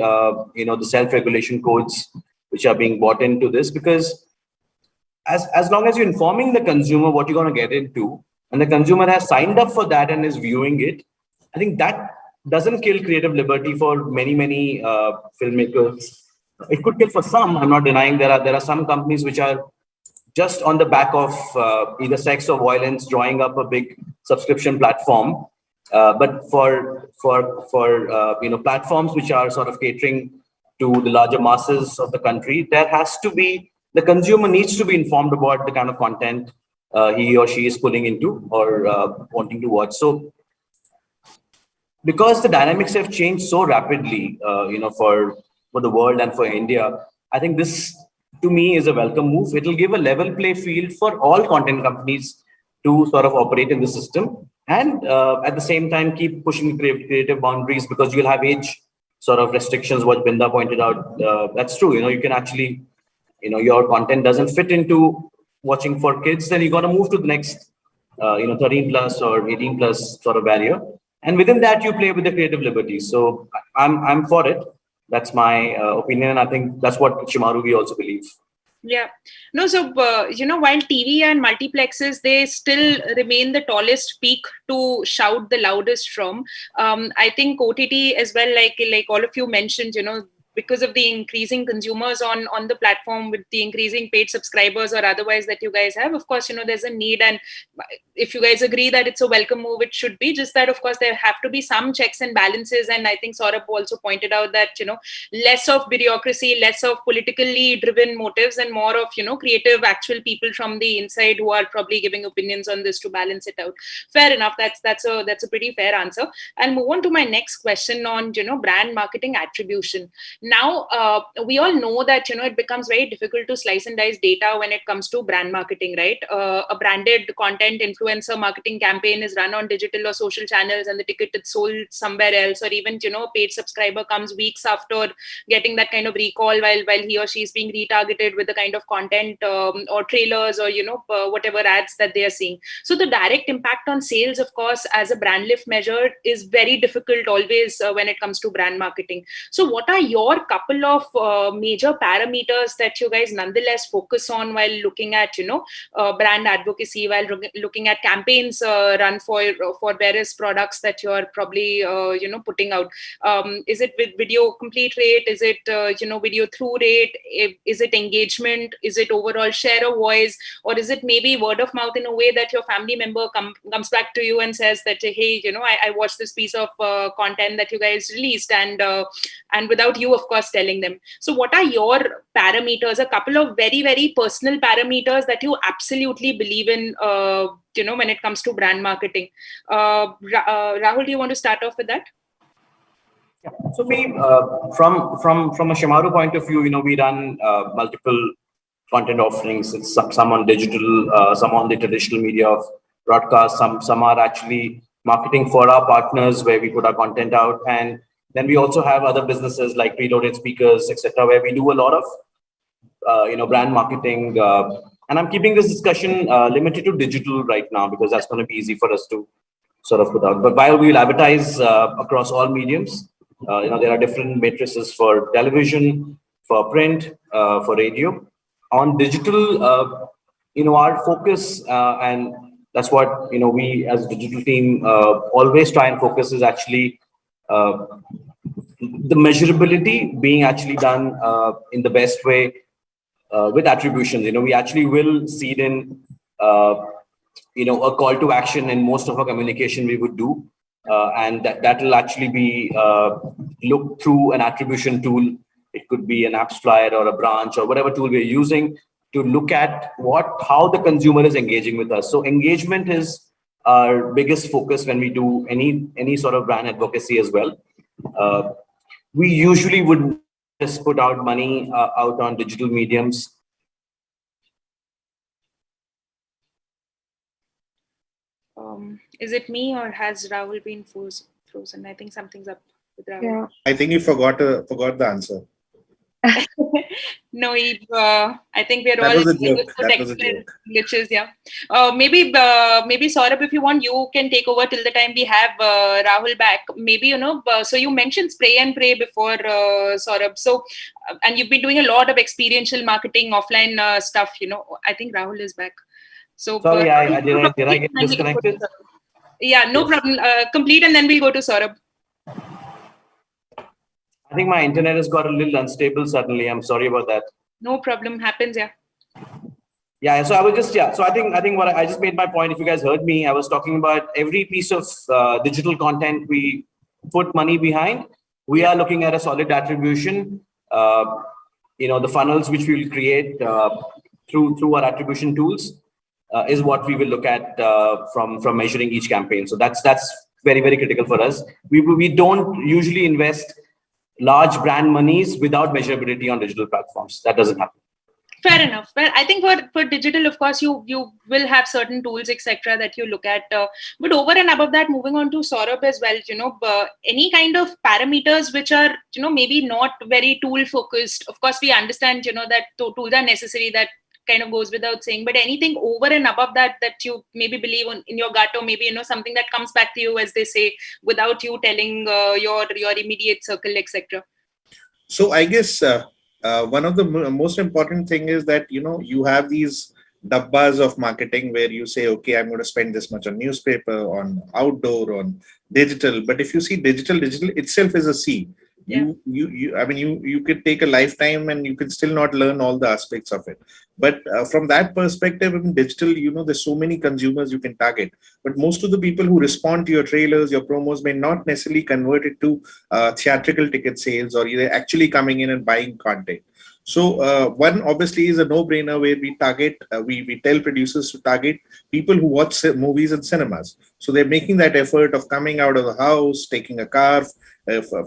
the self-regulation codes which are being brought into this, because as long as you're informing the consumer what you're going to get into, and the consumer has signed up for that and is viewing it, I think that doesn't kill creative liberty for many filmmakers. It could kill for some. I'm not denying there are some companies which are just on the back of either sex or violence drawing up a big subscription platform. But for platforms which are sort of catering to the larger masses of the country, there has to be, the consumer needs to be informed about the kind of content he or she is pulling into or wanting to watch. So because the dynamics have changed so rapidly, for the world and for India, I think this, to me, is a welcome move. It will give a level play field for all content companies to sort of operate in the system, and at the same time keep pushing creative boundaries, because you'll have age sort of restrictions. What Binda pointed out, that's true. You can actually, your content doesn't fit into watching for kids, then you got to move to the next 13 plus or 18 plus sort of barrier, and within that you play with the creative liberty. So I'm for it. That's my opinion, and I think that's what Shimaru we also believe. Yeah, no, so while TV and multiplexes, they still remain the tallest peak to shout the loudest from. I think OTT as well, like all of you mentioned, because of the increasing consumers on the platform, with the increasing paid subscribers or otherwise that you guys have, of course, there's a need. And if you guys agree that it's a welcome move, it should be. Just that, of course, there have to be some checks and balances. And I think Saurabh also pointed out that, less of bureaucracy, less of politically driven motives, and more of, creative, actual people from the inside who are probably giving opinions on this to balance it out. Fair enough. That's a pretty fair answer. I'll move on to my next question on, brand marketing attribution. Now, we all know that, it becomes very difficult to slice and dice data when it comes to brand marketing, right? A branded content influencer marketing campaign is run on digital or social channels, and the ticket is sold somewhere else, or even, a paid subscriber comes weeks after getting that kind of recall while he or she is being retargeted with the kind of content or trailers or, whatever ads that they are seeing. So the direct impact on sales, of course, as a brand lift measure is very difficult always when it comes to brand marketing. So what are your couple of major parameters that you guys nonetheless focus on while looking at brand advocacy, while looking at campaigns run for various products that you're probably putting out? Is it with video complete rate? Is it video through rate? Is it engagement? Is it overall share of voice? Or is it maybe word of mouth in a way that your family member comes back to you and says that, hey, I watched this piece of content that you guys released, and without you, of course, telling them. So what are your parameters, a couple of very, very personal parameters that you absolutely believe in, when it comes to brand marketing? Rahul, do you want to start off with that? Yeah. So we, from a Shimaru point of view, we run multiple content offerings. It's some on digital, some on the traditional media of broadcast, some are actually marketing for our partners where we put our content out, and then we also have other businesses like preloaded speakers, etc., where we do a lot of brand marketing. And I'm keeping this discussion limited to digital right now, because that's going to be easy for us to sort of put out. But while we'll advertise across all mediums, there are different matrices for television, for print, for radio. On digital, our focus, and that's what we as a digital team always try and focus, is actually the measurability being actually done in the best way with attributions. We actually will seed in a call to action in most of our communication we would do, and that will actually be looked through an attribution tool. It could be an apps flyer or a branch or whatever tool we're using to look at how the consumer is engaging with us. So engagement is our biggest focus when we do any sort of brand advocacy as well. We usually would just put out money out on digital mediums. Is it me, or has Rahul been frozen? I think something's up with Rahul. Yeah. I think you forgot the answer. No, I think we're That all was a joke. That was a joke. glitches. Yeah. Maybe Saurabh, if you want, you can take over till the time we have Rahul back. Maybe so you mentioned spray and pray before, Saurabh. So and you've been doing a lot of experiential marketing, offline stuff. I think Rahul is back. So sorry, did I get disconnected? Yeah, no problem. Complete, and then we'll go to Saurabh. I think my internet has got a little unstable suddenly. I'm sorry about that. No problem, happens, yeah. Yeah, so I was just, so I think what I just made my point. If you guys heard me, I was talking about every piece of digital content we put money behind. We are looking at a solid attribution. The funnels which we will create through our attribution tools is what we will look at from measuring each campaign. So that's very, very critical for us. We don't usually invest large brand monies without measurability on digital platforms. That doesn't happen. Fair enough. Well, I think for digital, of course, you will have certain tools, etc., that you look at. But over and above that, moving on to Saurabh as well, any kind of parameters which are, maybe not very tool focused. Of course, we understand, that tools are necessary. That kind of goes without saying. But anything over and above that you maybe believe in your gut, or maybe something that comes back to you, as they say, without you telling your immediate circle, etc. So I guess one of the most important thing is that you have these dabbas of marketing where you say, okay, I'm going to spend this much on newspaper, on outdoor, on digital. But if you see digital itself is a sea. You could take a lifetime and you could still not learn all the aspects of it. But from that perspective, in digital, there's so many consumers you can target. But most of the people who respond to your trailers, your promos may not necessarily convert it to theatrical ticket sales, or either actually coming in and buying content. So one obviously is a no-brainer where we target, we tell producers to target people who watch movies in cinemas. So they're making that effort of coming out of the house, taking a car,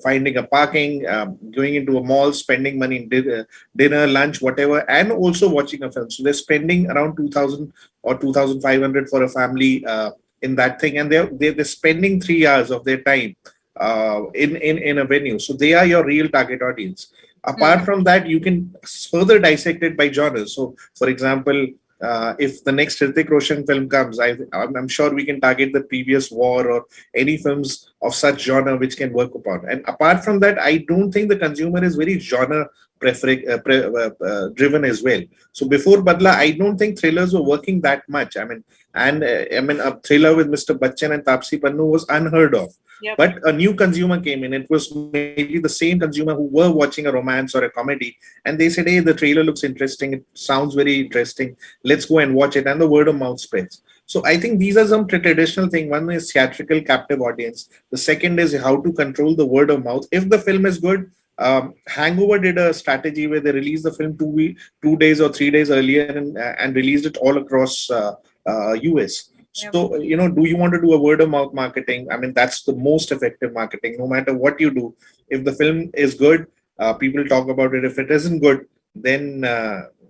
finding a parking, going into a mall, spending money in dinner, lunch, whatever, and also watching a film. So they're spending around 2,000 or 2,500 for a family in that thing, and they're spending 3 hours of their time in a venue. So they are your real target audience. Apart from that, you can further dissect it by genres. So, for example, if the next Hrithik Roshan film comes, I'm sure we can target the previous war or any films of such genre which can work upon. And apart from that, I don't think the consumer is very genre driven as well. So before Badla, I don't think thrillers were working that much. A thriller with Mr. Bachchan and Taapsee Pannu was unheard of. Yep. But a new consumer came in. It was maybe the same consumer who were watching a romance or a comedy, and they said, hey, the trailer looks interesting. It sounds very interesting. Let's go and watch it. And the word of mouth spreads. So I think these are some traditional things. One is theatrical captive audience. The second is how to control the word of mouth. If the film is good, Hangover did a strategy where they released the film 2 days or 3 days earlier and released it all across US. So, do you want to do a word of mouth marketing? That's the most effective marketing. No matter what you do, if the film is good, people talk about it. If it isn't good, then,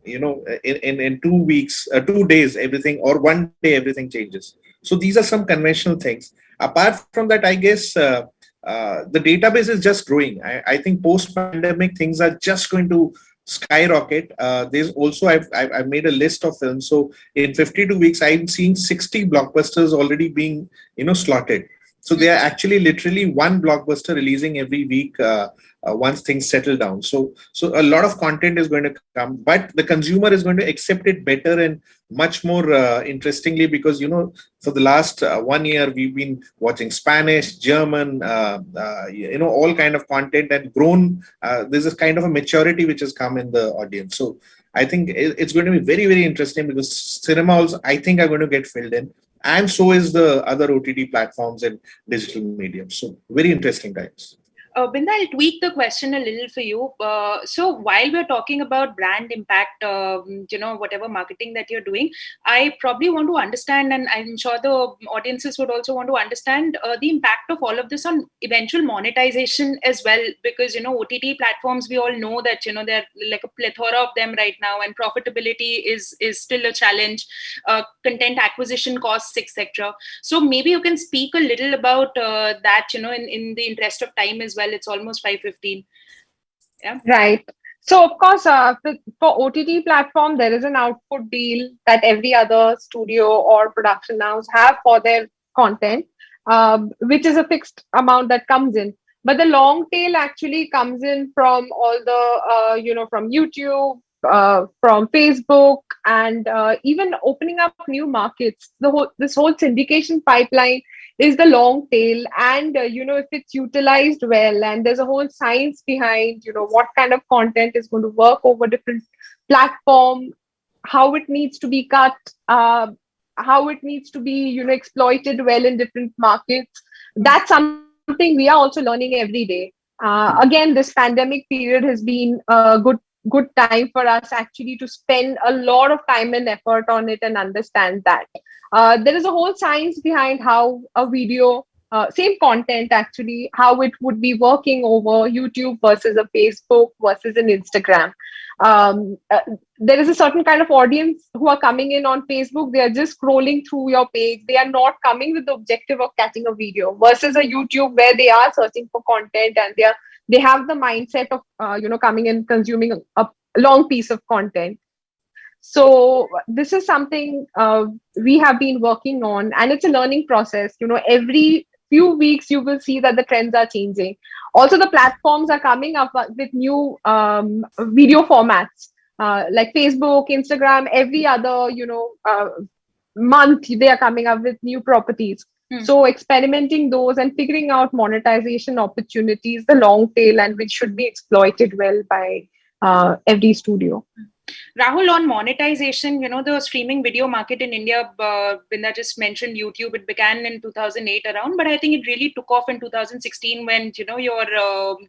in 2 weeks, 2 days, everything, or 1 day, everything changes. So these are some conventional things. Apart from that, I guess the database is just growing. I think post-pandemic, things are just going to skyrocket. There's also, I've made a list of films. So in 52 weeks, I'm seeing 60 blockbusters already being, slotted. So they are actually literally one blockbuster releasing every week once things settle down. So a lot of content is going to come, but the consumer is going to accept it better and much more interestingly, because, for the last 1 year, we've been watching Spanish, German, all kind of content and grown. There's a kind of a maturity which has come in the audience. So I think it's going to be very, very interesting, because cinemas, I think, are going to get filled in. And so is the other OTT platforms and digital mediums. So very interesting times. Binda, I'll tweak the question a little for you. So while we're talking about brand impact, whatever marketing that you're doing, I probably want to understand, and I'm sure the audiences would also want to understand the impact of all of this on eventual monetization as well. Because, OTT platforms, we all know that, there are like a plethora of them right now, and profitability is still a challenge, content acquisition costs, etc. So maybe you can speak a little about that, in the interest of time as well. It's almost 5:15. Yeah. Right. So of course, for OTT platform, there is an output deal that every other studio or production house have for their content, which is a fixed amount that comes in. But the long tail actually comes in from all the, from YouTube, from Facebook, and even opening up new markets. This whole syndication pipeline is the long tail, and if it's utilized well, and there's a whole science behind what kind of content is going to work over different platform, how it needs to be cut, how it needs to be exploited well in different markets. That's something we are also learning every day. Again, this pandemic period has been a good time for us actually to spend a lot of time and effort on it and understand that there is a whole science behind how a video, same content actually, how it would be working over YouTube versus a Facebook versus an Instagram. There is a certain kind of audience who are coming in on Facebook. They are just scrolling through your page. They are not coming with the objective of catching a video versus a YouTube where they are searching for content, and they have the mindset of coming and consuming a long piece of content. So this is something we have been working on, and it's a learning process. Every few weeks you will see that the trends are changing. Also, the platforms are coming up with new video formats, like Facebook, Instagram. Every other month they are coming up with new properties. So experimenting those and figuring out monetization opportunities, the long tail, and which should be exploited well by every studio. Rahul, on monetization, the streaming video market in India, Binda just mentioned YouTube. It began in 2008 around, but I think it really took off in 2016 when, your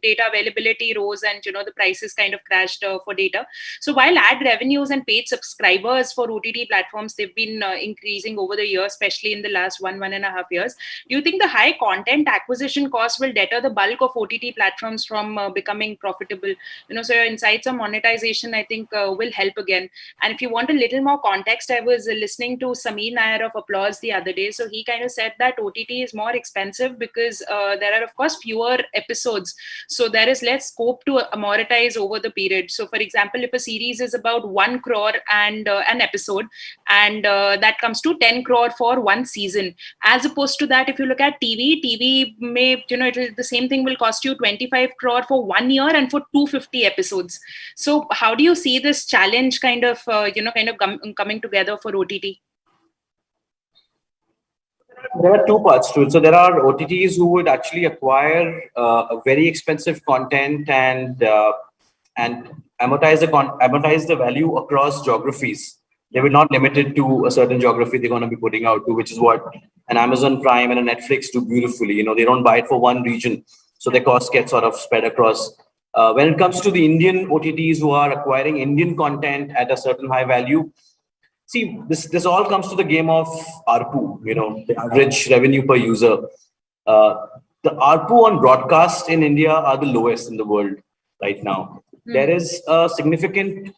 data availability rose and, the prices kind of crashed for data. So while ad revenues and paid subscribers for OTT platforms, they've been increasing over the years, especially in the last 1.5 years. Do you think the high content acquisition cost will deter the bulk of OTT platforms from becoming profitable? So your insights on monetization, I think, will help again. And if you want a little more context, I was listening to Sameer Nair of Applause the other day. So he kind of said that OTT is more expensive because there are, of course, fewer episodes. So there is less scope to amortize over the period. So for example, if a series is about 1 crore and an episode, and that comes to 10 crore for one season, as opposed to that, if you look at TV may, the same thing will cost you 25 crore for 1 year and for 250 episodes. So how do you see this challenge kind of coming together for OTT? There are two parts to it. So there are OTTs who would actually acquire a very expensive content and amortize the value across geographies. They will not limit it to a certain geography they're going to be putting out to, which is what an Amazon Prime and a Netflix do beautifully. They don't buy it for one region, so their costs get sort of spread across. When it comes to the Indian OTTs who are acquiring Indian content at a certain high value, see, this all comes to the game of ARPU, the average revenue per user. The ARPU on broadcast in India are the lowest in the world right now. There is a significant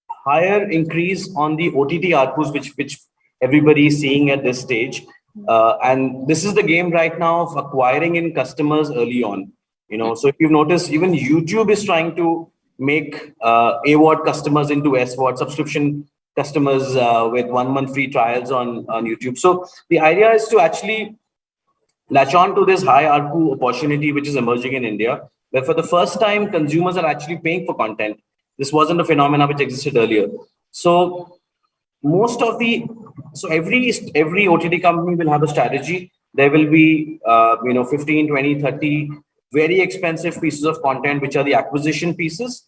higher increase on the OTT ARPUs, which everybody is seeing at this stage. And this is the game right now of acquiring in customers early on. So if you've noticed, even YouTube is trying to make AWOD customers into SWOD subscription customers with 1 month free trials on YouTube. So the idea is to actually latch on to this high ARPU opportunity which is emerging in India, where for the first time consumers are actually paying for content. This wasn't a phenomenon which existed earlier. So every OTT company will have a strategy. There will be 15, 20, 30 very expensive pieces of content, which are the acquisition pieces,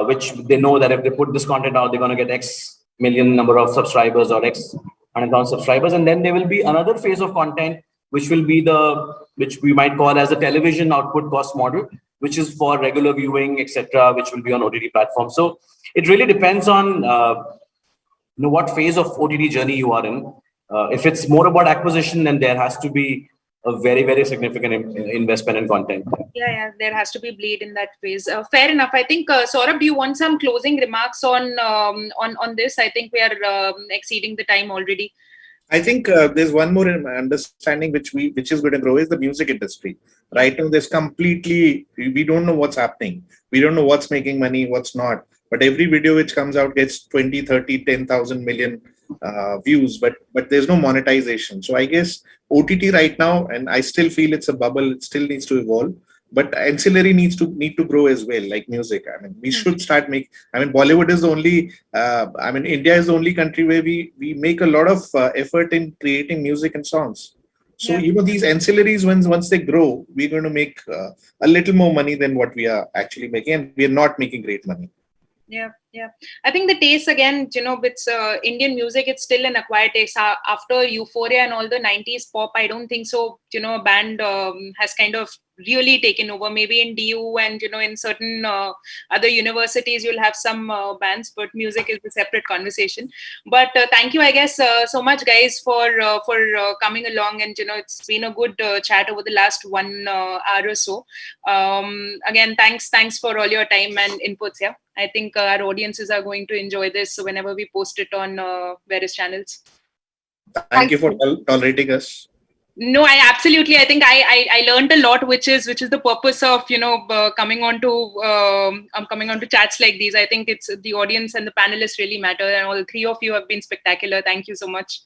which they know that if they put this content out, they're going to get X million number of subscribers or X 100,000 subscribers. And then there will be another phase of content, which will be which we might call as a television output cost model, which is for regular viewing, etc., which will be on OTT platforms. So it really depends on what phase of OTT journey you are in. If it's more about acquisition, then there has to be a very, very significant investment in content. Yeah, there has to be bleed in that phase. Fair enough. I think, Saurabh, do you want some closing remarks on this? I think we are exceeding the time already. I think there's one more understanding which is going to grow is the music industry. Right now, we don't know what's happening. We don't know what's making money, what's not. But every video which comes out gets 20, 30, 10,000 million views, but there's no monetization. So I guess OTT right now, and I still feel it's a bubble, it still needs to evolve. but ancillary need to grow as well, like music. I mean, we should start Bollywood is the only India is the only country where we make a lot of effort in creating music and songs. So these ancillaries, once they grow, we're going to make a little more money than what we are actually making, and we are not making great money. Yeah. I think the taste again, with Indian music, it's still an acquired taste. After Euphoria and all the 90s pop, I don't think so. A band has kind of really taken over. Maybe in DU and in certain other universities, you'll have some bands, but music is a separate conversation. But thank you, I guess, so much, guys, for coming along. And it's been a good chat over the last 1 hour or so. Again, thanks for all your time and inputs. Yeah. I think our audiences are going to enjoy this whenever we post it on various channels. Thank you for tolerating us. No, I think I learned a lot, which is the purpose of coming on to chats like these. I think it's the audience and the panelists really matter, and all 3 of you have been spectacular. Thank you so much.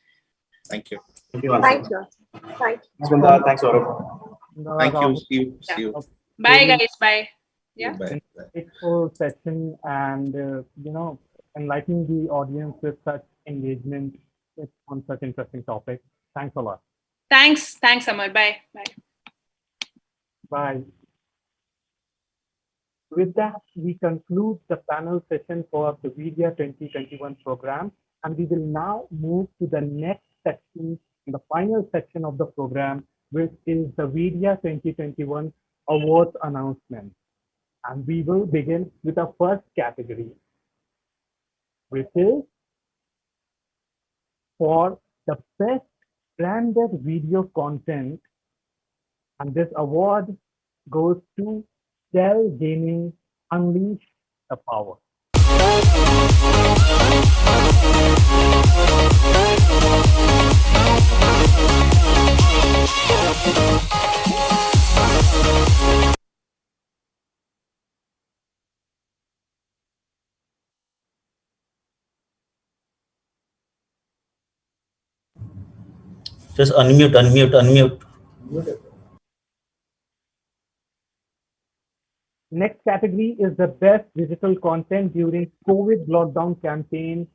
Thank you. Thank you. Thanks, Vrinda. Thanks, Saurabh. Thank you. See you. Bye, guys. Bye. Yeah. Insightful session, and enlightening the audience with such engagement on such interesting topics. Thanks a lot. Thanks, Amar. Bye. Bye. With that, we conclude the panel session for the vIDEA 2021 program, and we will now move to the next section, the final section of the program, which is the vIDEA 2021 awards announcement. And we will begin with our first category, which is for the best branded video content. And this award goes to Dell Gaming Unleash the Power. Just unmute. Next category is the best digital content during COVID lockdown campaign.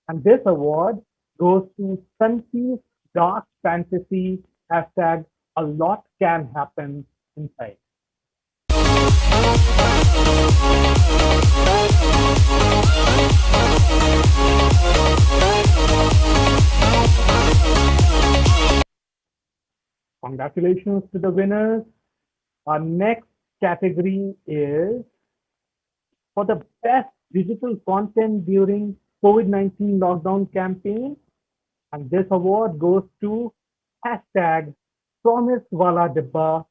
And this award goes to Sunfi's Dark Fantasy hashtag A Lot Can Happen Inside. Congratulations to the winners. Our next category is for the best digital content during COVID-19 lockdown campaign. And this award goes to hashtag Promise Wala Dibba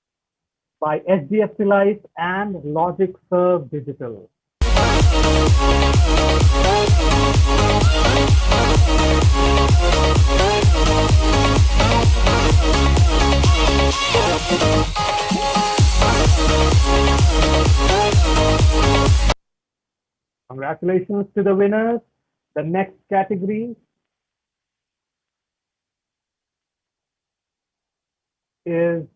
by HDFC Life and Logic Serve Digital. Congratulations to the winners. The next category is,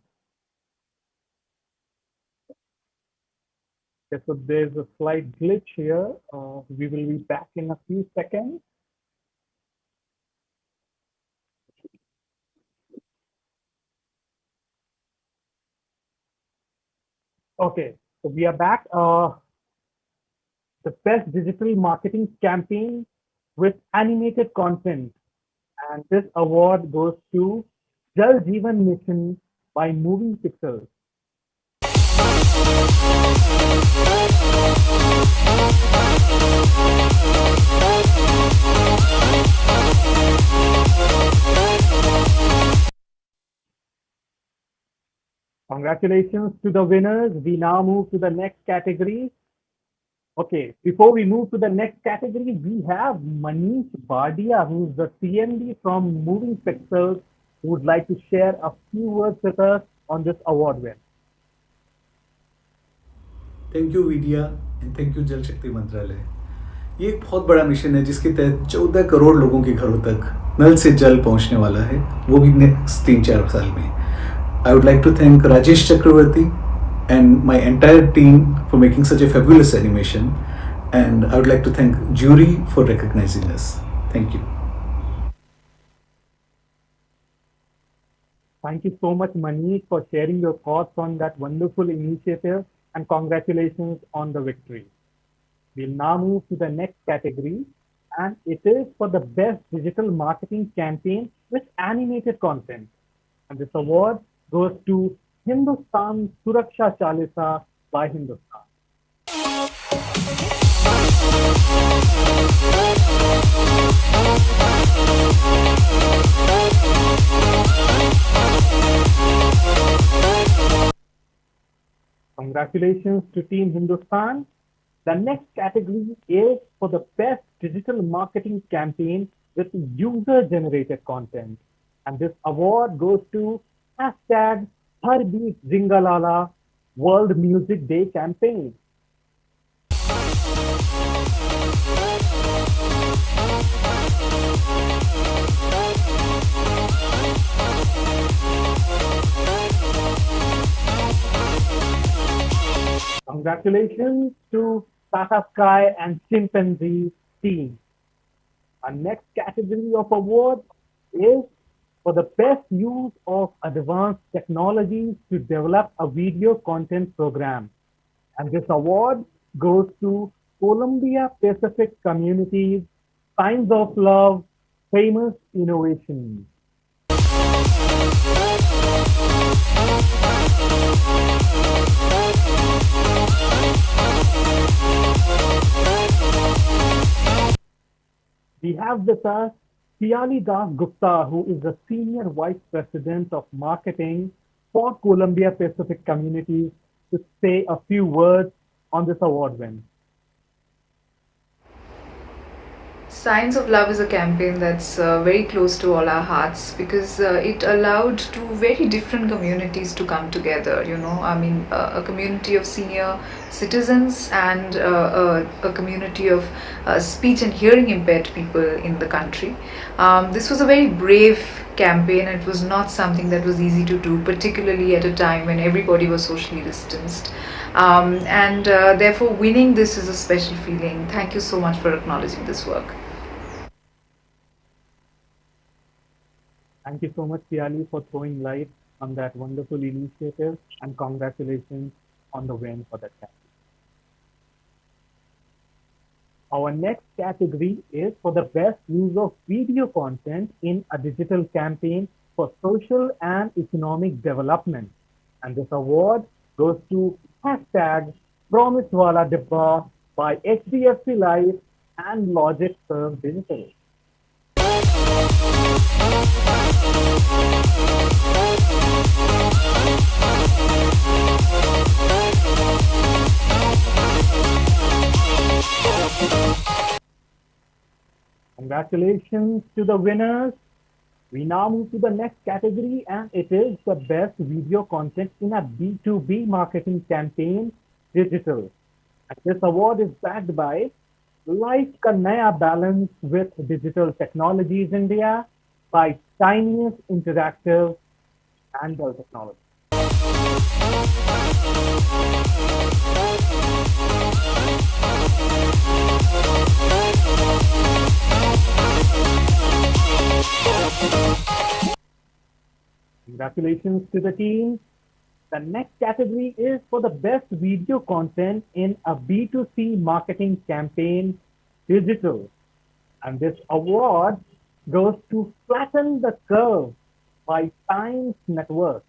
okay, so there's a slight glitch here. We will be back in a few seconds. Okay, so we are back. The best digital marketing campaign with animated content. And this award goes to Jal Jeevan Mission by Moving Pixels. Congratulations to the winners. We now move to the next category. Okay, before we move to the next category, we have Manish Badia, who's the CMD from Moving Pixels, who would like to share a few words with us on this award win. Thank you video and thank you जल शक्ति मंत्रालय। ये एक बहुत बड़ा mission है जिसके तहत 14 करोड़ लोगों के घरों तक नल से जल पहुंचने वाला है, वो भी नेक्स्ट 3-4 साल में। I would like to thank Rajesh Chakraborty, and my entire team for making such a fabulous animation. And I would like to thank jury for recognizing us. Thank you. Thank you so much, Manish, for sharing your thoughts on that wonderful initiative, and congratulations on the victory. We'll now move to the next category, and it is for the best digital marketing campaign with animated content. And this award goes to Hindustan Suraksha Chalisa by Hindustan. Congratulations to Team Hindustan. The next category is for the best digital marketing campaign with user-generated content. And this award goes to hashtag Har Beat Zingalala World Music Day campaign. Congratulations to Tata Sky and Chimpanzee team. Our next category of awards is for the best use of advanced technologies to develop a video content program. And this award goes to Columbia Pacific Community's Signs of Love Famous Innovation. We have with us Piali Das Gupta, who is the Senior Vice President of Marketing for Columbia Pacific Communities, to say a few words on this award win. Signs of Love is a campaign that's very close to all our hearts because it allowed two very different communities to come together. A community of senior citizens and a community of speech and hearing impaired people in the country. This was a very brave campaign. It was not something that was easy to do, particularly at a time when everybody was socially distanced. Therefore, winning this is a special feeling. Thank you so much for acknowledging this work. Thank you so much, Piali, for throwing light on that wonderful initiative, and congratulations on the win for that category. Our next category is for the best use of video content in a digital campaign for social and economic development. And this award goes to hashtag Promise Wala Dibba by HDFC Life and Logic Serve Digital. Congratulations to the winners. We now move to the next category, and it is the best video content in a B2B marketing campaign, digital. And this award is backed by Life Ka Naya Balance with Digital Technologies India by Tiniest Interactive and Dell Technology. Congratulations to the team. The next category is for the best video content in a B2C marketing campaign, digital. And this award goes to Flatten the Curve by Times Network.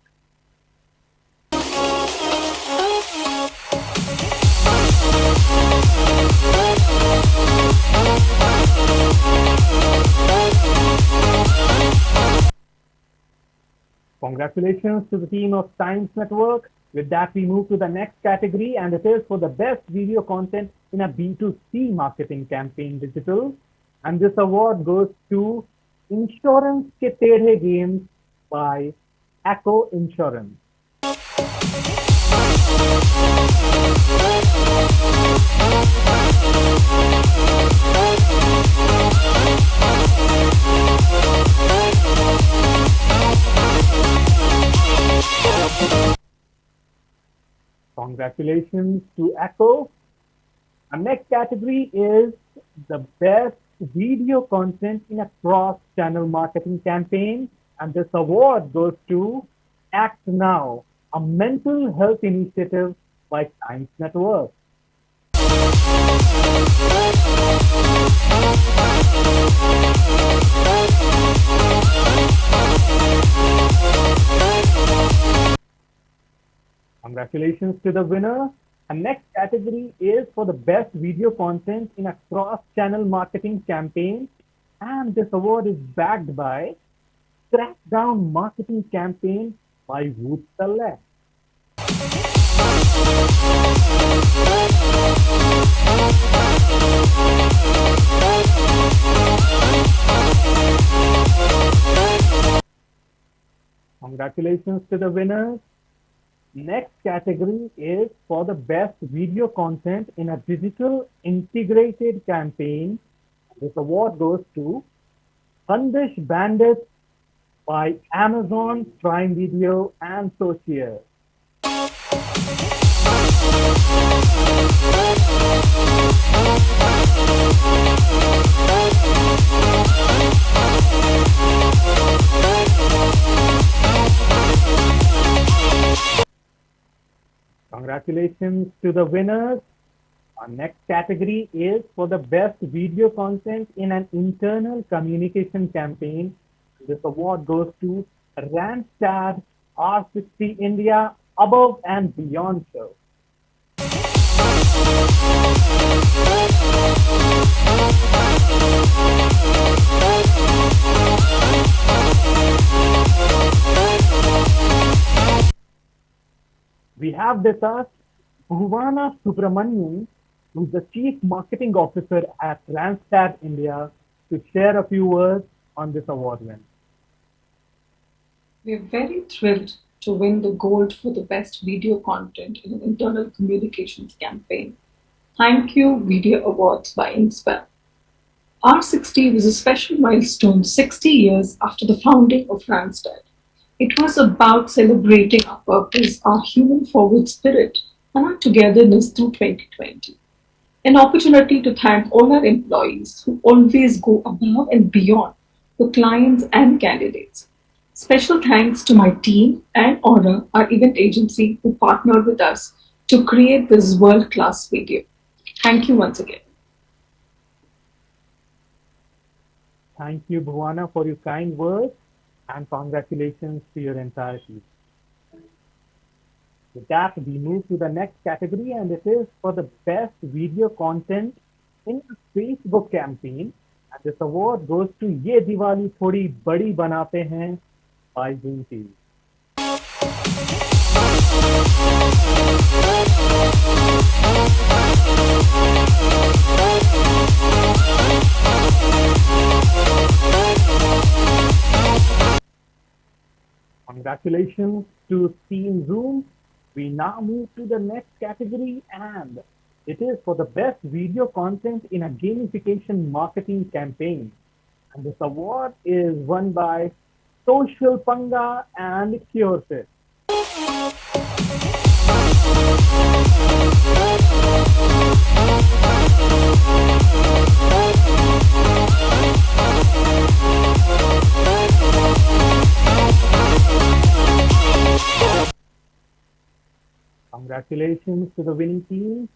Congratulations to the team of Times Network. With that, we move to the next category, and it is for the best video content in a B2C marketing campaign, digital. And this award goes to Insurance Ke Tedhe Games by Echo Insurance. Congratulations to Echo. Our next category is the best video content in a cross-channel marketing campaign. And this award goes to Act Now, a mental health initiative by Times Network. Congratulations to the winner. Our next category is for the best video content in a cross-channel marketing campaign. And this award is backed by Crackdown Marketing Campaign by Wood Select. Congratulations to the winners. Next category is for the best video content in a digital integrated campaign. This award goes to Handish Bandits by Amazon Prime Video and Socia. Congratulations to the winners. Our next category is for the best video content in an internal communication campaign. This award goes to Randstad R60 India Above and Beyond Show. We have with us Bhuvana Subramanian, who is the Chief Marketing Officer at Randstad India, to share a few words on this award win. We're very thrilled to win the gold for the best video content in an internal communications campaign. Thank you, Media Awards by Inkspell. R60 was a special milestone 60 years after the founding of Randstad. It was about celebrating our purpose, our human forward spirit, and our togetherness through 2020. An opportunity to thank all our employees who always go above and beyond for clients and candidates. Special thanks to my team and Aura, our event agency, who partnered with us to create this world-class video. Thank you once again. Thank you, Bhuvana, for your kind words, and congratulations to your entire team. With that, we move to the next category, and it is for the best video content in a Facebook campaign. And this award goes to Ye Diwali Thodi Badi Banate Hain by Zoom TV. Congratulations to Team Zoom. We now move to the next category, and it is for the best video content in a gamification marketing campaign. And this award is won by Social Panga and CureFit. Congratulations to the winning team.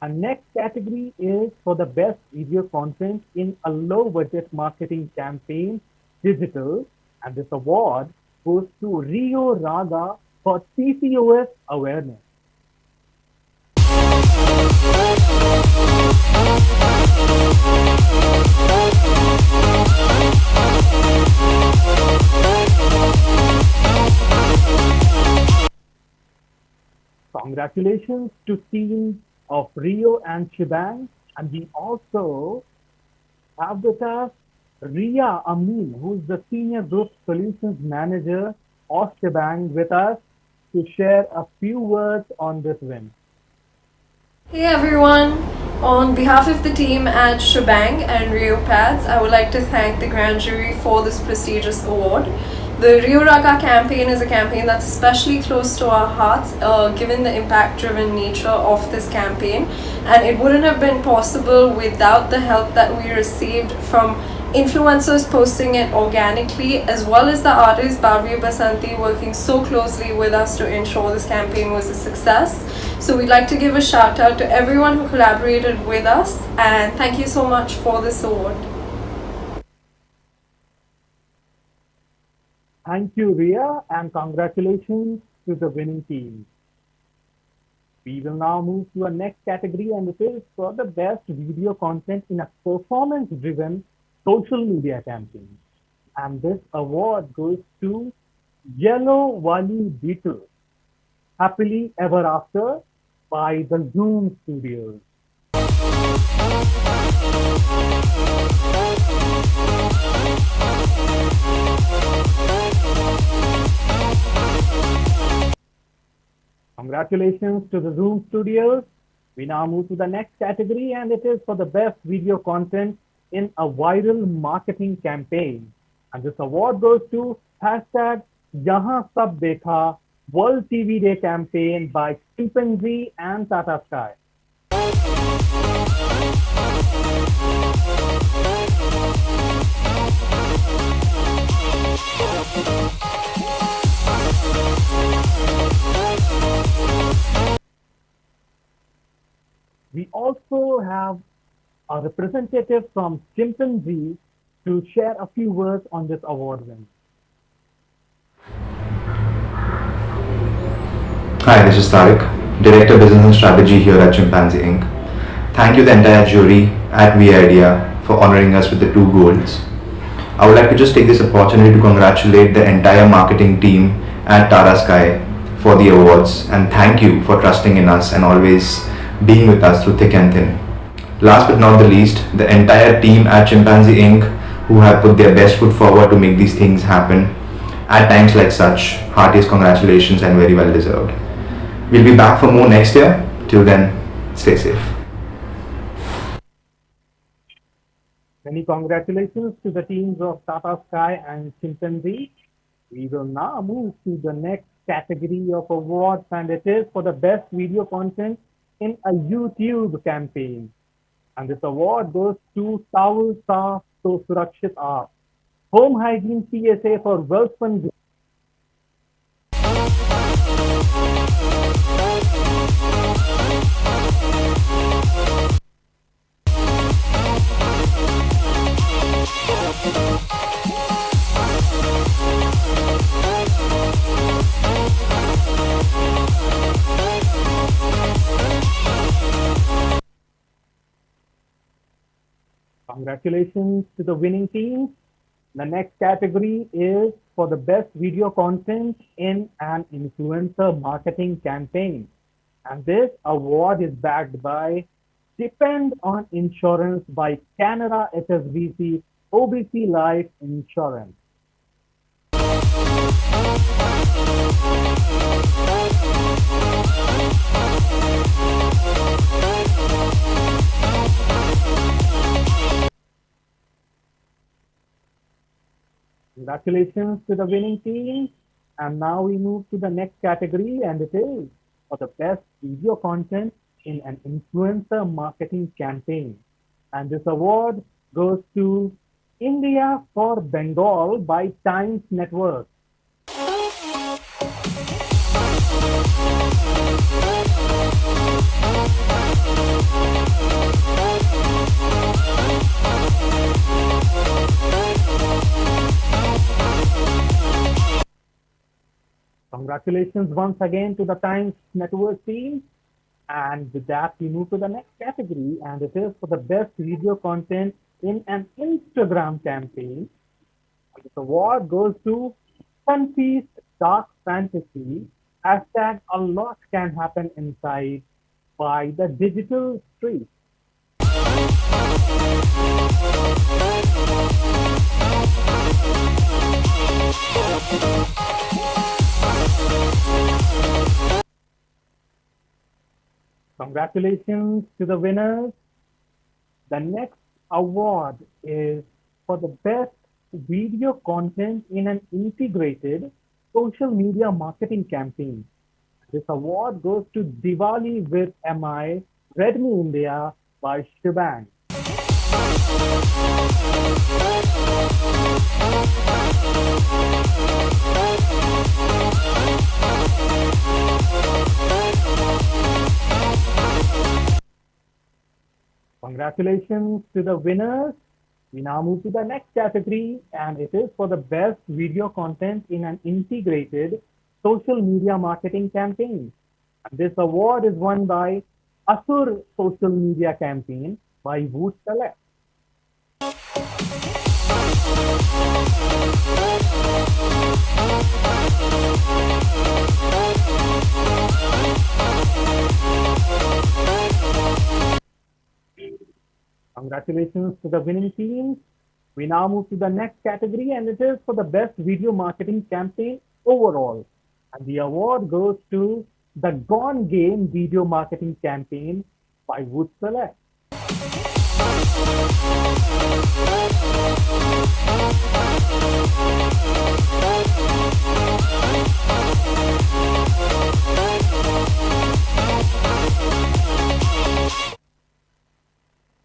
Our next category is for the best video content in a low budget marketing campaign, digital, and this award goes to Rio Raga for PCOS awareness. Congratulations to teams of Rio and Shebang, and we also have with us Ria Amin, who is the Senior Group Solutions Manager of Shebang, with us to share a few words on this win. Hey everyone! On behalf of the team at Shebang and Rio Pads, I would like to thank the grand jury for this prestigious award. The Rio Raga campaign is a campaign that's especially close to our hearts, given the impact-driven nature of this campaign, and it wouldn't have been possible without the help that we received from influencers posting it organically, as well as the artist Bhavya Basanti working so closely with us to ensure this campaign was a success. So we'd like to give a shout out to everyone who collaborated with us, and thank you so much for this award. Thank you, Ria, and congratulations to the winning team. We will now move to our next category, and it is for the best video content in a performance-driven social media campaign. And this award goes to Yellow Wali Beetle, Happily Ever After by the Zoom Studios. Congratulations to the Zoom Studios. We now move to the next category, and it is for the best video content in a viral marketing campaign. And this award goes to hashtag Yahan Sab Dekha World TV Day campaign by Chimpanzee and Tata Sky. We also have a representative from Chimpanzee to share a few words on this award win. Hi, this is Tariq, Director Business and Strategy here at Chimpanzee Inc. Thank you the entire jury at vIDEA for honoring us with the 2 golds. I would like to just take this opportunity to congratulate the entire marketing team at Tata Sky for the awards, and thank you for trusting in us and always being with us through thick and thin. Last but not the least, the entire team at Chimpanzee Inc. who have put their best foot forward to make these things happen at times like such. Heartiest congratulations and very well deserved. We'll be back for more next year. Till then, stay safe. Many congratulations to the teams of Tata Sky and Chimpanzee. We will now move to the next category of awards, and it is for the best video content in a YouTube campaign. And this award goes to Towel Saaf To Surakshit Aap, Home Hygiene PSA for Welspun. Congratulations to the winning team. The next category is for the best video content in an influencer marketing campaign. And this award is backed by Depend on Insurance by Canara HSBC OBC Life Insurance. Congratulations to the winning team. And now we move to the next category, and it is for the best video content in an influencer marketing campaign. And this award goes to India for Bengal by Times Network. Congratulations once again to the Times Network team. And with that, we move to the next category, and it is for the best video content in an Instagram campaign. And this award goes to Sun Feast Dark Fantasy, hashtag A Lot Can Happen Inside by the Digital Street. Congratulations to the winners. The next award is for the best video content in an integrated social media marketing campaign. This award goes to Diwali with MI, Redmi India by Shebang. Congratulations to the winners. We now move to the next category, and it is for the best video content in an integrated social media marketing campaign. And this award is won by Asur Social Media Campaign by Woot Select. Congratulations to the winning teams. We now move to the next category, and it is for the best video marketing campaign overall. And the award goes to the Gone Game video marketing campaign by Wood Select.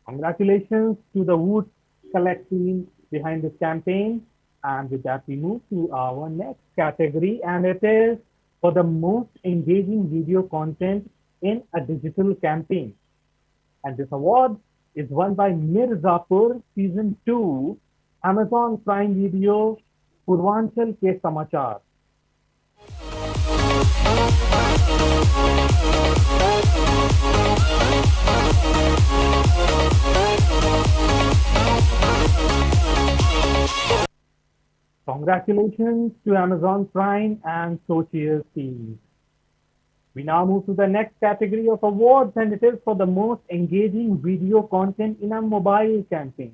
Congratulations to the Wood Select team behind this campaign. And with that, we move to our next category, and it is for the most engaging video content in a digital campaign. And this award is won by Mirzapur Season 2, Amazon Prime Video, Purvanchal Ke Samachar. Congratulations to Amazon Prime and Sochia's team. We now move to the next category of awards, and it is for the most engaging video content in a mobile campaign.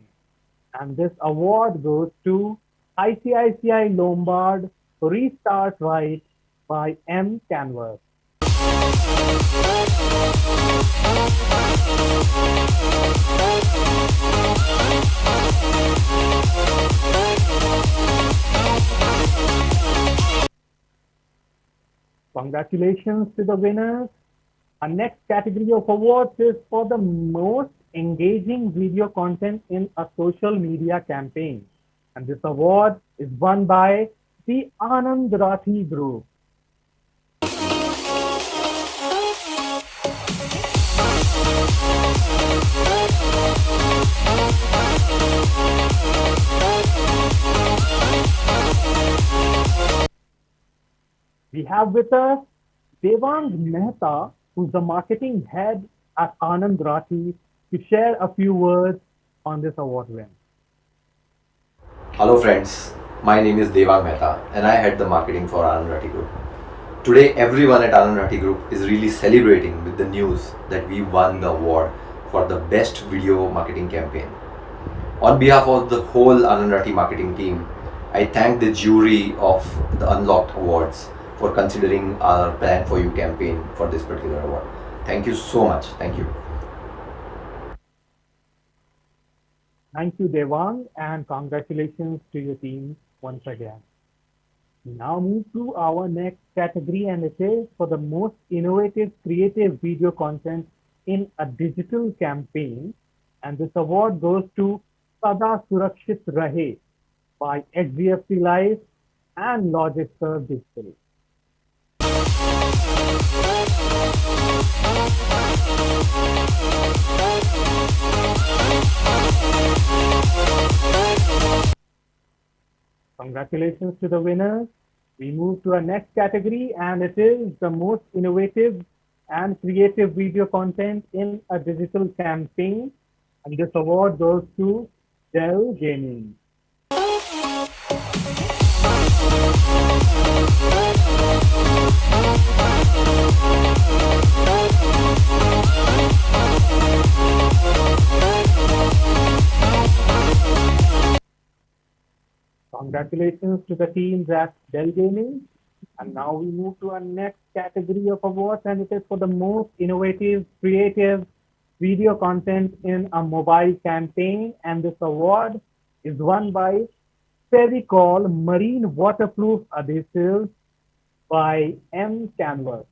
And this award goes to ICICI Lombard Restart Right by M Canvas. Congratulations to the winners. Our next category of awards is for the most engaging video content in a social media campaign. And this award is won by the Anand Rathi Group. We have with us Devang Mehta, who's the marketing head at Anand Rathi, to share a few words on this award win. Hello friends, my name is Devang Mehta and I head the marketing for Anand Rathi Group. Today everyone at Anand Rathi Group is really celebrating with the news that we won the award for the best video marketing campaign. On behalf of the whole Anand Rathi marketing team, I thank the jury of the Unlocked Awards for considering our Plan for You campaign for this particular award. Thank you so much. Thank you. Thank you, Devang, and congratulations to your team once again. We now move to our next category, and it is for the most innovative creative video content in a digital campaign. And this award goes to Sada Surakshit Rahe by HDFC Life and Logiserve Digital. Congratulations to the winners. We move to our next category, and it is the most innovative and creative video content in a digital campaign. And this award goes to Dell Gaming. Congratulations to the teams at Dell Gaming. And now we move to our next category of awards, and it is for the most innovative, creative video content in a mobile campaign. And this award is won by Fevicol Marine Waterproof Adhesive by M Canvas.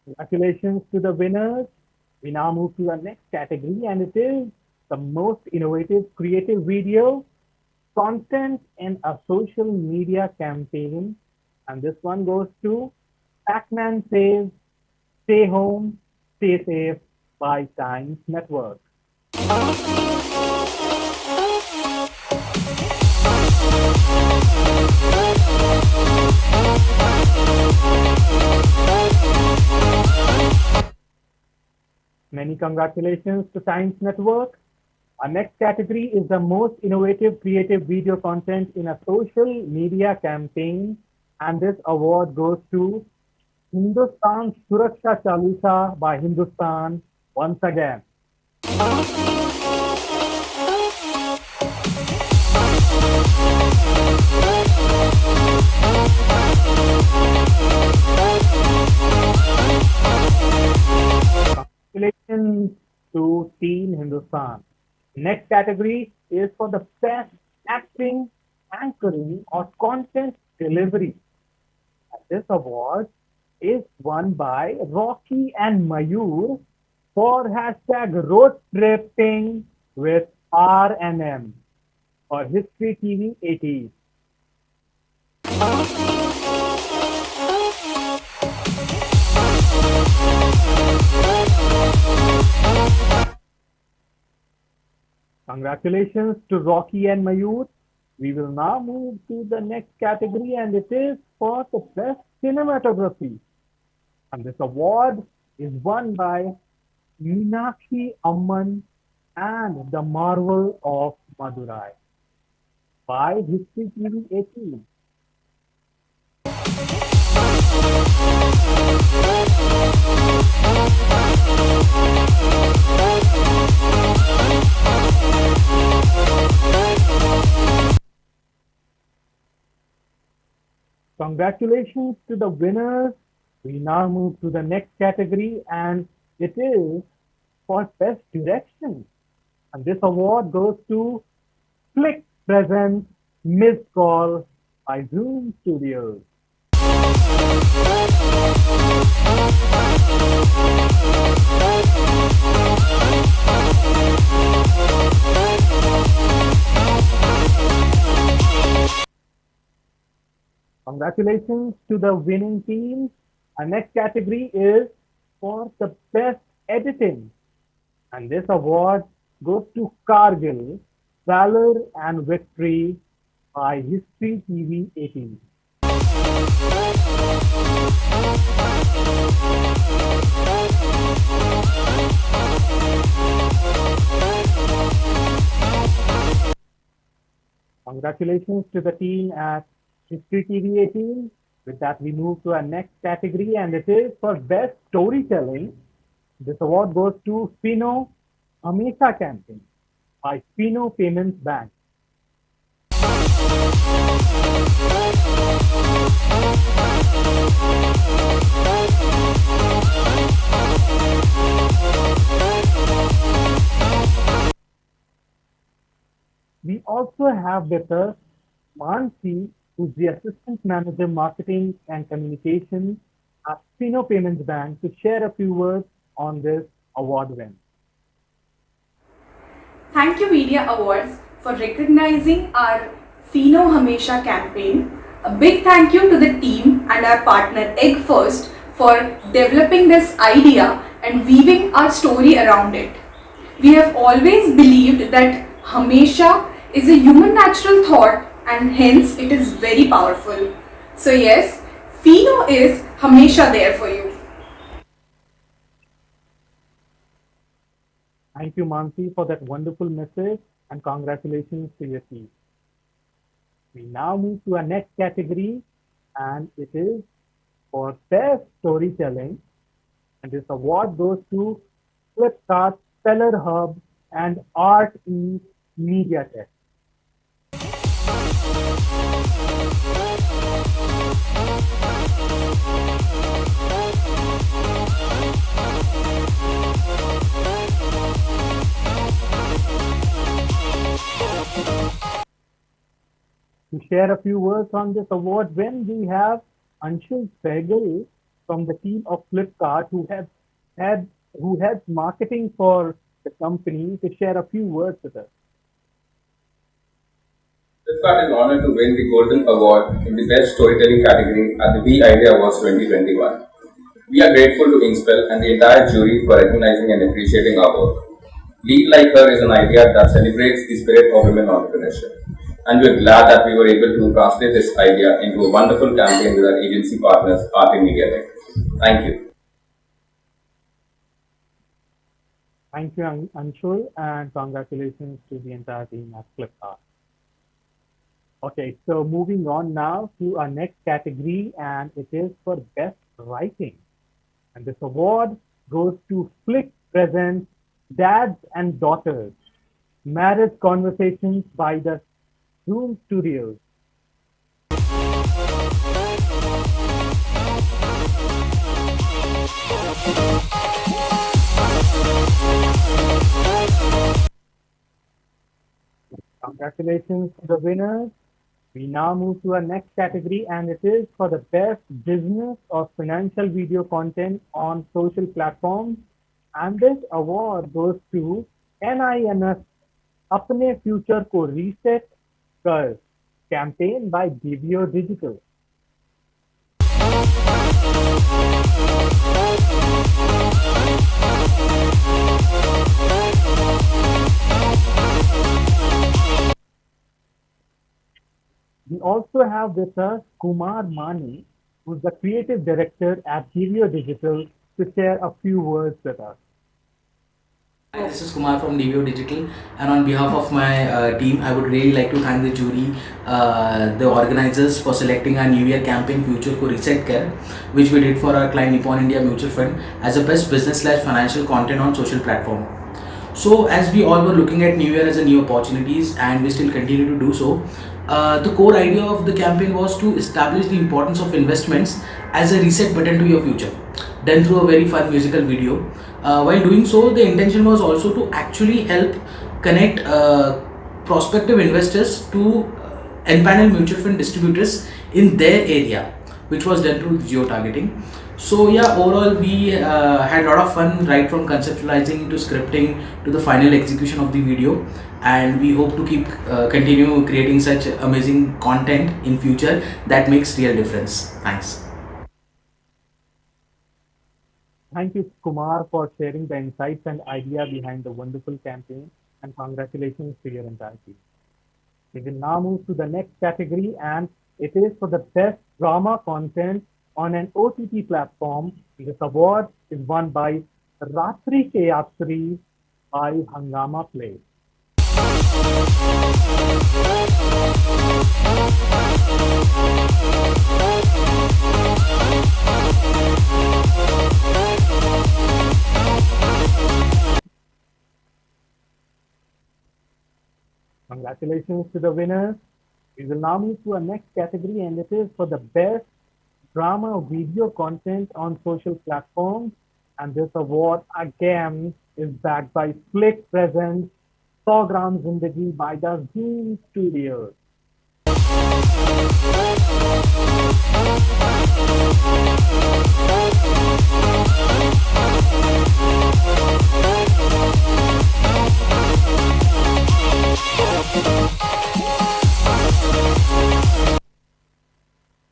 Congratulations to the winners. We now move to the next category, and it is the most innovative creative video content in a social media campaign. And this one goes to Pac-Man Says Stay Home, Stay Safe by Times Network. Many congratulations to Times Network. Our next category is the most innovative creative video content in a social media campaign. And this award goes to Hindustan Suraksha Chalisa by Hindustan once again. Congratulations to Team Hindustan. Next category is for the best acting, anchoring, or content delivery. And this award is won by Rocky and Mayur for hashtag road tripping with R&M or History TV 80. Congratulations to Rocky and Mayur. We will now move to the next category, and it is for the best cinematography. And this award is won by Meenakshi Amman and The Marvel of Madurai by History TV 18. Congratulations to the winners. We now move to the next category, and it is for Best Direction. And this award goes to Flick Presents Missed Call by Zoom Studios. Congratulations to the winning team. Our next category is for the best editing. And this award goes to Kargil, Valor and Victory by History TV 18. Congratulations to the team at History TV 18. With that, we move to our next category, and it is for Best Storytelling. This award goes to Fino Hamesha Campaign by Fino Payments Bank. We also have with us Mansi, who's the Assistant Manager Marketing and Communications at Fino Payments Bank, to share a few words on this award win. Thank you Media Awards for recognizing our Fino Hamesha campaign. A big thank you to the team and our partner Egg First for developing this idea and weaving our story around it. We have always believed that Hamesha is a human natural thought, and hence it is very powerful. So yes, Fino is Hamesha there for you. Thank you, Mansi, for that wonderful message, and congratulations to your team. We now move to our next category, and it is for Best Storytelling. And this award goes to Flipkart, Seller Hub, and Art E Media Tech. share a few words on this award when we have Anshul Sehgal from the team of Flipkart who has marketing for the company to share a few words with us. Flipkart is honored to win the Golden Award in the Best Storytelling category at the vIDEA Awards 2021. We are grateful to Inkspell and the entire jury for recognizing and appreciating our work. Lead Like Her is an idea that celebrates the spirit of women entrepreneurship. And we are glad that we were able to translate this idea into a wonderful campaign with our agency partners, Art and Media Tech. Thank you. Thank you, Anshul, and congratulations to the entire team at Flipkart. Okay, so moving on now to our next category, and it is for Best Writing. And this award goes to Flick Presents Dads and Daughters, Marriage Conversations by the Zoom Studios. Congratulations to the winners. We now move to our next category, and it is for the Best Business or Financial Video Content on Social Platforms. And this award goes to NINS Apne Future Ko Reset Kar campaign by Divio Digital. We also have with us Kumar Mani, who's the creative director at Divio Digital, to share a few words with us. Hi, this is Kumar from Digi Digital, and on behalf of my team, I would really like to thank the jury, the organizers, for selecting our New Year campaign Future Ko Reset Care, which we did for our client Nippon India Mutual Fund as a best business/financial content on social platform. So, as we all were looking at New Year as a new opportunities, and we still continue to do so, the core idea of the campaign was to establish the importance of investments as a reset button to your future, done through a very fun musical video. While doing so, the intention was also to actually help connect prospective investors to empanel mutual fund distributors in their area, which was done through geo-targeting. So yeah, overall we had a lot of fun, right from conceptualizing to scripting to the final execution of the video, and we hope to keep continue creating such amazing content in future that makes real difference. Thanks. Thank you, Kumar, for sharing the insights and idea behind the wonderful campaign, and congratulations to your entire team. We will now move to the next category, and it is for the best drama content on an OTT platform. This award is won by Ratri Ke Yatri by Hangama Play. Congratulations to the winners. We will now move to our next category, and it is for the best drama video content on social platforms. And this award again is backed by Flick Presents 100 Gram Zindagi by the Zoom Studios.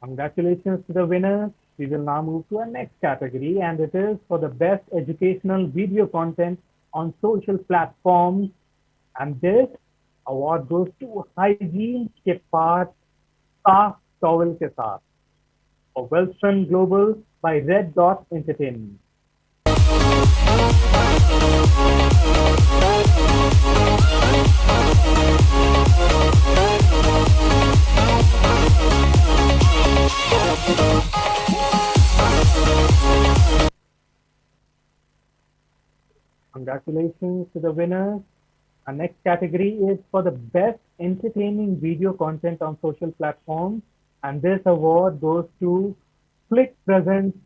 Congratulations to the winners. We will now move to our next category, and it is for the best educational video content on social platforms. And this award goes to Hygiene के पास साफ towel के साथ for Wellspun Global by Red Dot Entertainment. Congratulations to the winners. Our next category is for the best entertaining video content on social platforms, and this award goes to Flick Presents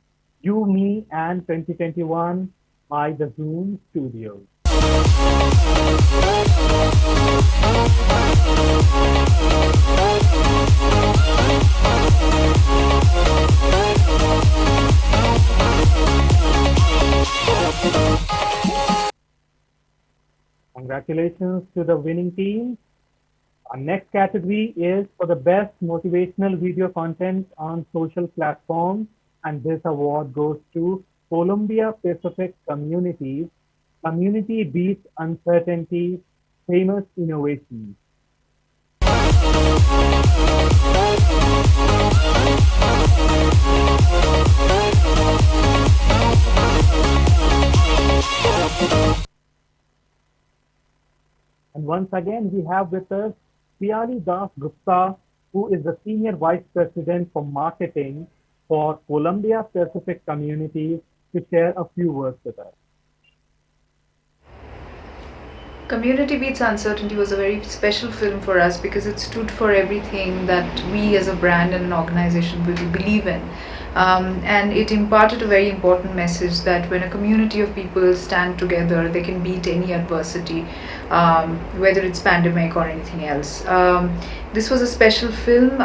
You, Me and 2021 by the Zoom Studios. Congratulations to the winning team. Our next category is for the best motivational video content on social platforms, and this award goes to Columbia Pacific Communities. Community beats uncertainty, famous innovation. And once again, we have with us Piali Das Gupta, who is the Senior Vice President for Marketing for Columbia Pacific Communities, to share a few words with us. Community Beats Uncertainty was a very special film for us because it stood for everything that we as a brand and an organization really believe in. And it imparted a very important message that when a community of people stand together, they can beat any adversity, whether it's pandemic or anything else. This was a special film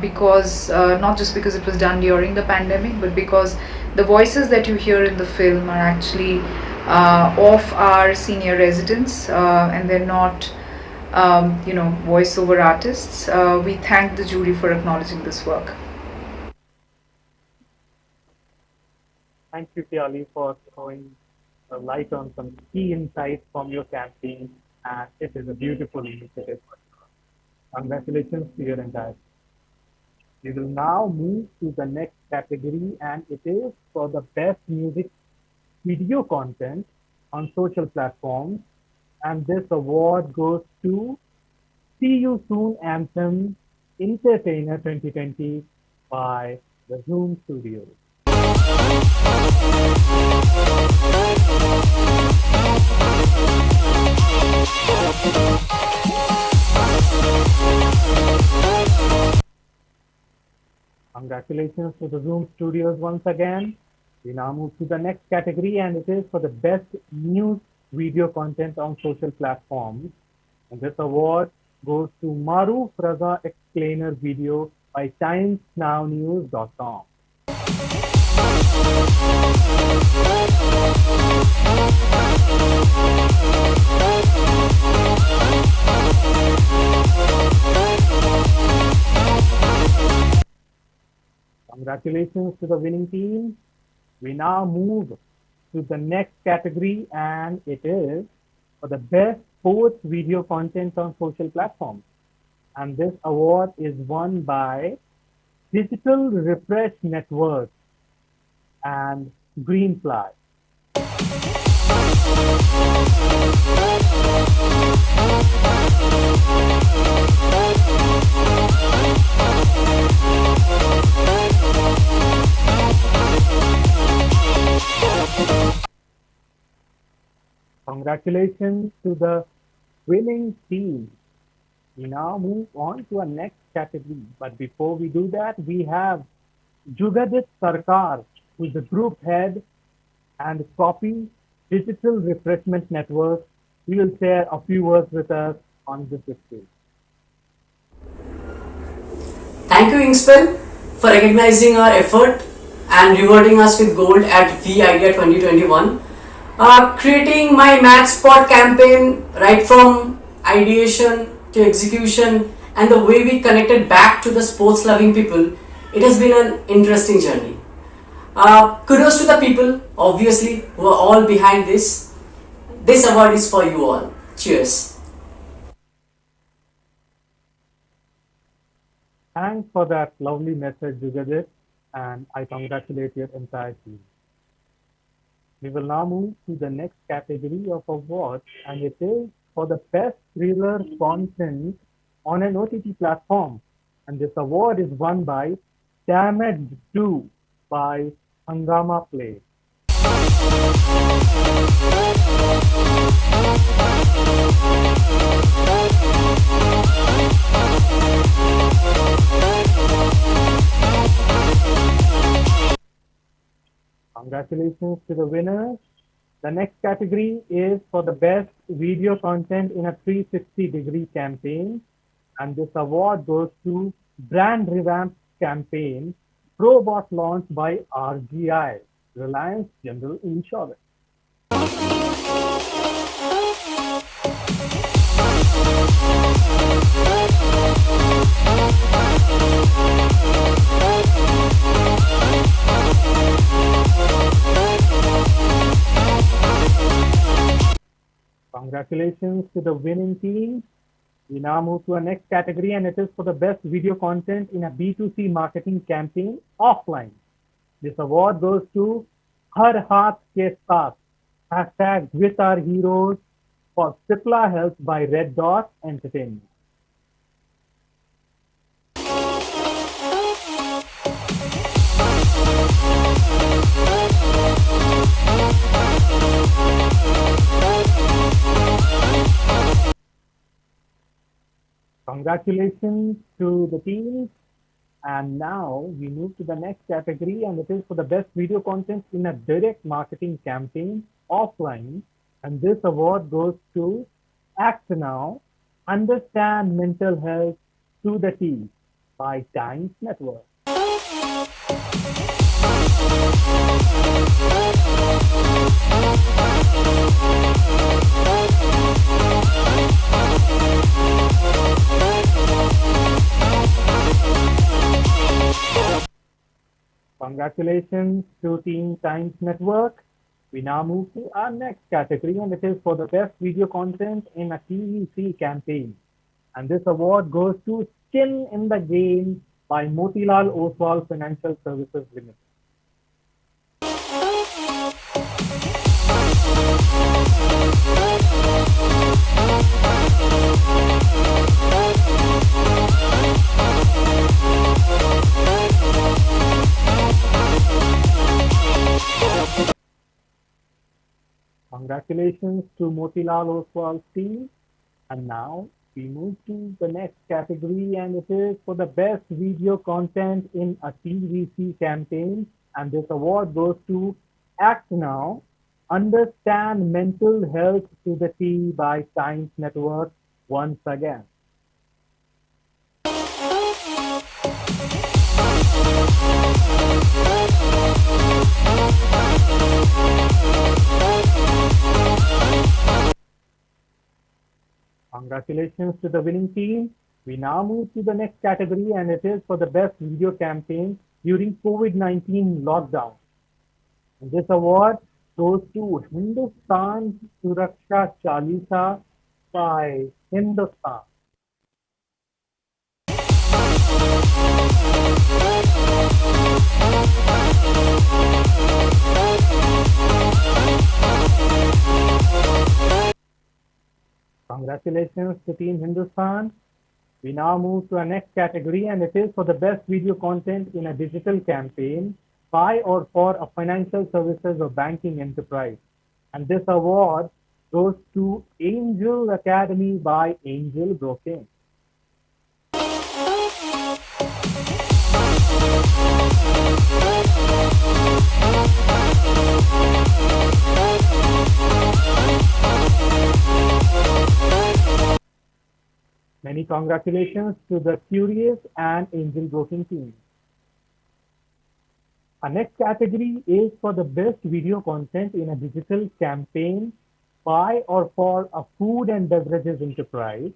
because not just because it was done during the pandemic, but because the voices that you hear in the film are actually of our senior residents, and they're not voiceover artists. We thank the jury for acknowledging this work. Thank you, Piali, for throwing a light on some key insights from your campaign, and it is a beautiful initiative. Congratulations to your entire team. We will now move to the next category, and it is for the best music video content on social platforms, and this award goes to See You Soon Anthem Entertainer 2020 by the Zoom Studios. Congratulations to the Zoom Studios once again. We now move to the next category, and it is for the best news video content on social platforms. And this award goes to Maru Fraza Explainer video by timesnownews.com. Congratulations to the winning team. We now move to the next category, and it is for the best sports video content on social platforms. And this award is won by Digital Refresh Network and Greenfly. Congratulations to the winning team. We now move on to our next category. But before we do that, we have Jugadit Sarkar, who is the group head and Copy Digital Refreshment Network. He will share a few words with us on this issue. Thank you, Inkspell, for recognizing our effort and rewarding us with gold at vIDEA 2021. Creating my Match Spot campaign, right from ideation to execution, and the way we connected back to the sports loving people, it has been an interesting journey. Kudos to the people, obviously, who are all behind this. This award is for you all. Cheers. Thanks for that lovely message, Jugadit, and I congratulate your entire team. We will now move to the next category of awards, and it is for the best thriller content on an OTT platform. And this award is won by Damaged 2 by Hangama Play. Congratulations to the winners. The next category is for the best video content in a 360-degree campaign. And this award goes to Brand Revamp Campaign, Probot launched by RGI, Reliance General Insurance. Congratulations to the winning team. We now move to our next category, and it is for the best video content in a B2C marketing campaign offline. This award goes to Har Haath Ke Saath, hashtag with our heroes for Cipla Health by Red Dot Entertainment. Congratulations to the team. And now we move to the next category, and it is for the best video content in a direct marketing campaign offline. And this award goes to Act Now, Understand Mental Health to the T by Times Network. Congratulations to Team Times Network. We now move to our next category, and it is for the best video content in a TVC campaign. And this award goes to Skin in the Game by Motilal Oswal Financial Services Limited. Congratulations to Motilal Oswal's team. And now we move to the next category, and it is for the best video content in a TVC campaign. And this award goes to Act Now, Understand Mental Health to the T by Times Network once again. Congratulations to the winning team. We now move to the next category, and it is for the best video campaign during COVID-19 lockdown. And this award goes to Hindustan Suraksha Chalisa by Hindustan. Congratulations to Team Hindustan. We now move to our next category, and it is for the best video content in a digital campaign by or for a financial services or banking enterprise. And this award goes to Angel Academy by Angel Broking. Many congratulations to the Curious and Angel Broking team. Our next category is for the best video content in a digital campaign by or for a food and beverages enterprise.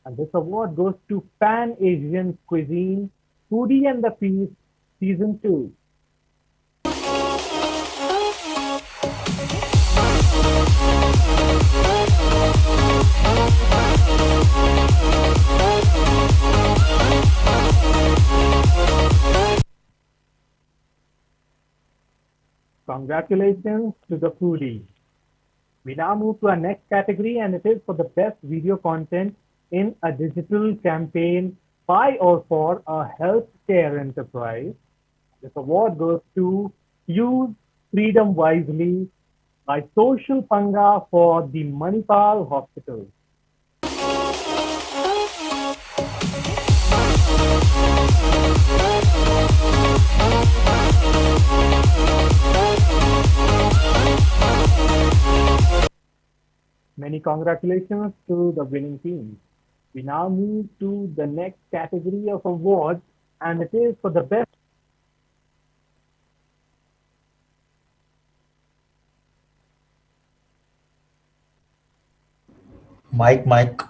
And this award goes to Pan Asian Cuisine, Foodie and the Feast, Season 2. Congratulations to the foodie. We now move to our next category, and it is for the best video content in a digital campaign by or for a healthcare enterprise. This award goes to Use Freedom Wisely by Social Panga for the Manipal Hospital. Many congratulations to the winning team. We now move to the next category of awards, and it is for the best. Mike.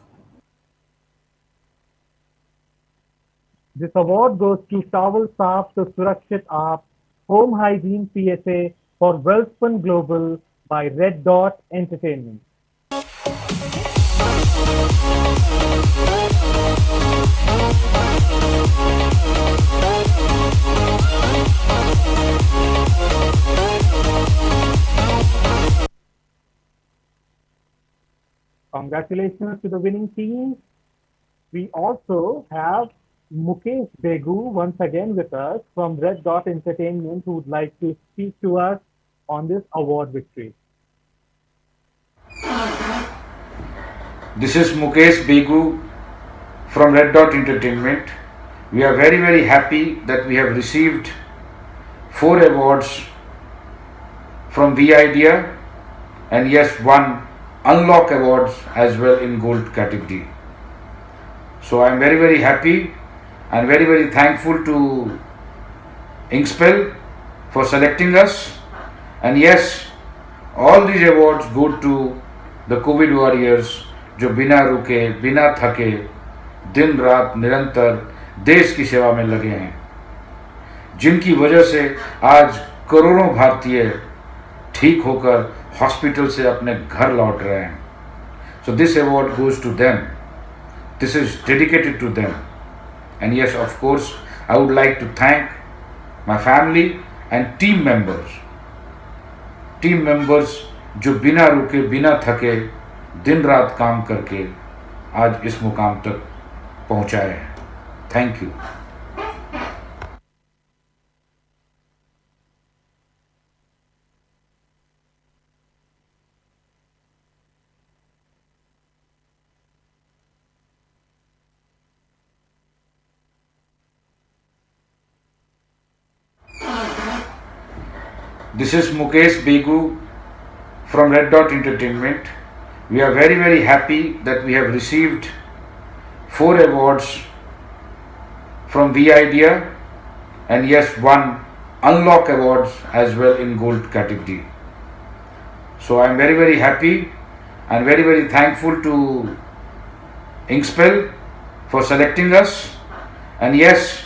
This award goes to Towel Saaf to Surakshit Aap, Home Hygiene PSA for Wellspun Global by Red Dot Entertainment. Congratulations to the winning team. We also have Mukesh Begu once again with us from Red Dot Entertainment, who would like to speak to us on this award victory. This is Mukesh Begu from Red Dot Entertainment. We are very, very happy that we have received 4 awards from vIDEA and yes, 1 Unlock Awards as well in Gold category. So I am very, very happy and very, very thankful to Inkspell for selecting us. And yes, all these awards go to the COVID warriors जो बिना रुके बिना थके दिन रात निरंतर देश की सेवा में लगे हैं, जिनकी वजह से आज करोड़ों भारतीय ठीक होकर हॉस्पिटल से अपने घर लौट रहे हैं. So this award goes to them. This is dedicated to them. And yes, of course, I would like to thank my family and team members. Team members जो बिना रुके बिना थके दिन रात काम करके आज इस मुकाम तक पहुंचाए हैं. Thank you. This is Mukesh Begu from Red Dot Entertainment. We are very, very happy that we have received 4 awards from vIDEA and yes, 1 Unlock Awards as well in Gold category. So I am very, very happy and very, very thankful to Inkspell for selecting us. And yes,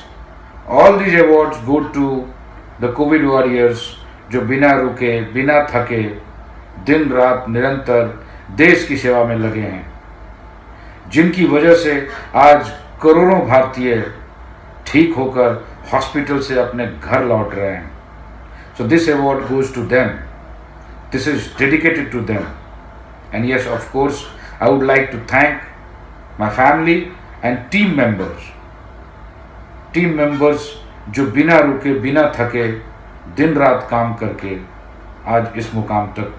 all these awards go to the COVID warriors जो बिना रुके बिना थके दिन रात निरंतर देश की सेवा में लगे हैं, जिनकी वजह से आज करोड़ों भारतीय ठीक होकर हॉस्पिटल से अपने घर लौट रहे हैं. So this award goes to them. This is dedicated to them. And yes, of course, I would like to thank my family and team members. Team members जो बिना रुके बिना थके दिन रात काम करके आज इस मुकाम तक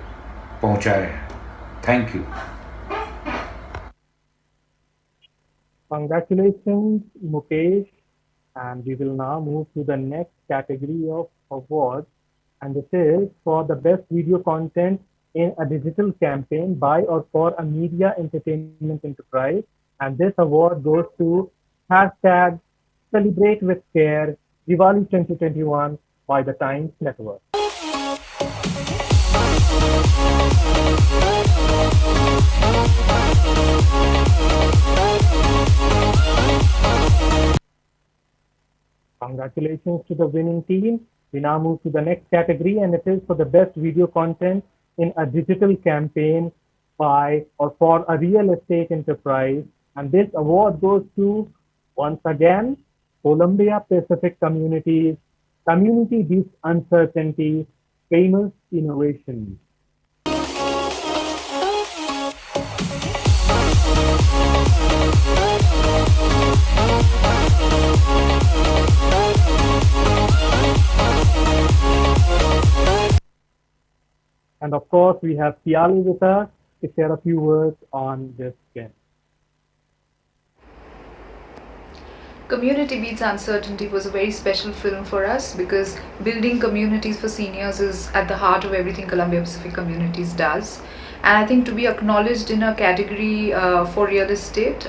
पहुंचाए हैं. Thank you. Congratulations, Mukesh. And we will now move to the next category of awards. And this is for the best video content in a digital campaign by or for a media entertainment enterprise. And this award goes to hashtag Celebrate with Care Diwali 2021 by the Times Network. Congratulations to the winning team. We now move to the next category, and it is for the best video content in a digital campaign by or for a real estate enterprise. And this award goes to, once again, Columbia Pacific Communities, Community Beats Uncertainty, Famous Innovation. And of course, we have Piali with us to share a few words on this game. Community Beats Uncertainty was a very special film for us because building communities for seniors is at the heart of everything Columbia Pacific Communities does. And I think to be acknowledged in a category for real estate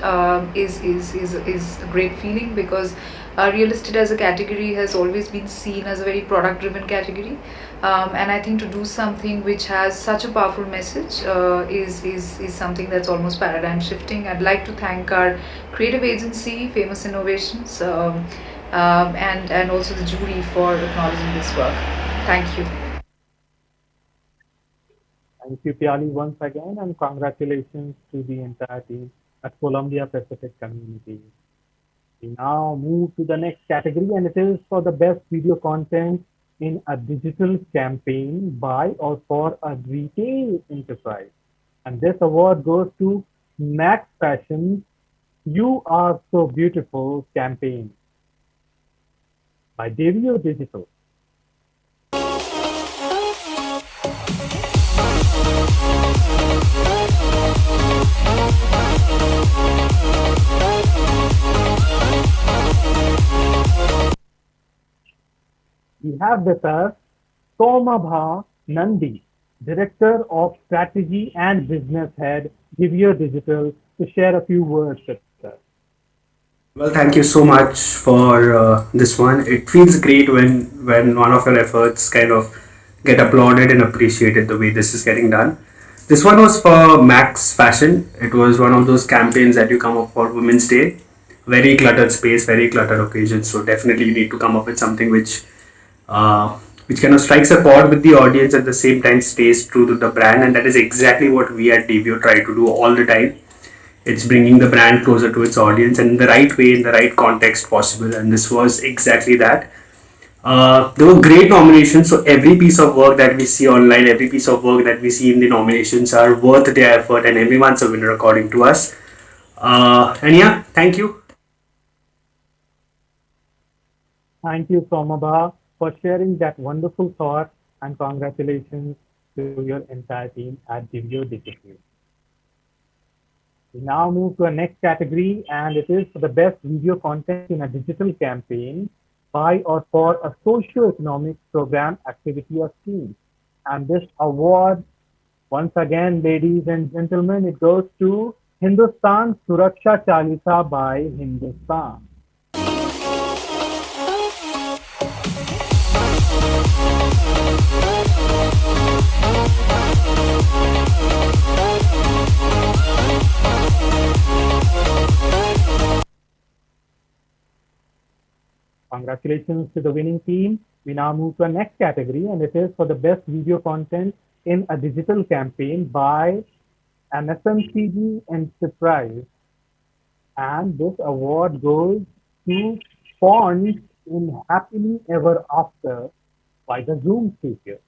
is a great feeling because real estate as a category has always been seen as a very product driven category. And I think to do something which has such a powerful message is something that's almost paradigm shifting. I'd like to thank our creative agency, Famous Innovations, and also the jury for acknowledging this work. Thank you. Thank you, Piali, once again, and congratulations to the entire team at Columbia Pacific Community. We now move to the next category, and it is for the best video content in a digital campaign by or for a retail enterprise. And this award goes to Max Fashion You Are So Beautiful campaign by Devio Digital. We have with us Somabha Nandi, Director of Strategy and Business Head, Divya Digital, to share a few words with us. Well, thank you so much for this one. It feels great when one of your efforts kind of get applauded and appreciated the way this is getting done. This one was for Max Fashion. It was one of those campaigns that you come up for Women's Day. Very cluttered space, very cluttered occasion. So definitely you need to come up with something which kind of strikes a chord with the audience at the same time stays true to the brand, and that is exactly what we at DBO try to do all the time. It's bringing the brand closer to its audience and in the right way, in the right context possible, and this was exactly that. There were great nominations, so every piece of work that we see online, every piece of work that we see in the nominations are worth their effort, and everyone's a winner according to us. And yeah, thank you. Thank you, Somabha, for sharing that wonderful thought, and congratulations to your entire team at Divyo Digital. We now move to our next category, and it is for the best video content in a digital campaign by or for a socio-economic program, activity, or scheme. And this award, once again, ladies and gentlemen, it goes to Hindustan Suraksha Chalisa by Hindustan. Congratulations to the winning team. We now move to our next category, and it is for the best video content in a digital campaign by an FMCG enterprise. And this award goes to Fonts in Happily Ever After by the Zoom Studio.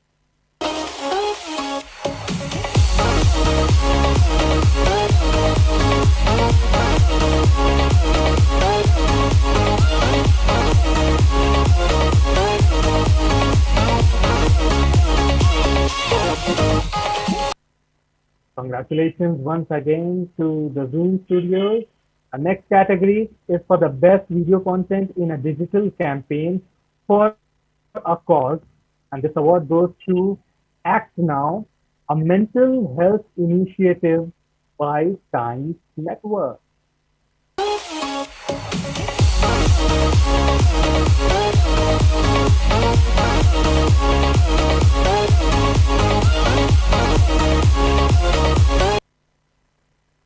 Congratulations once again to the Zoom Studios. Our next category is for the best video content in a digital campaign for a cause, and this award goes to Act Now, a mental health initiative by Times Network.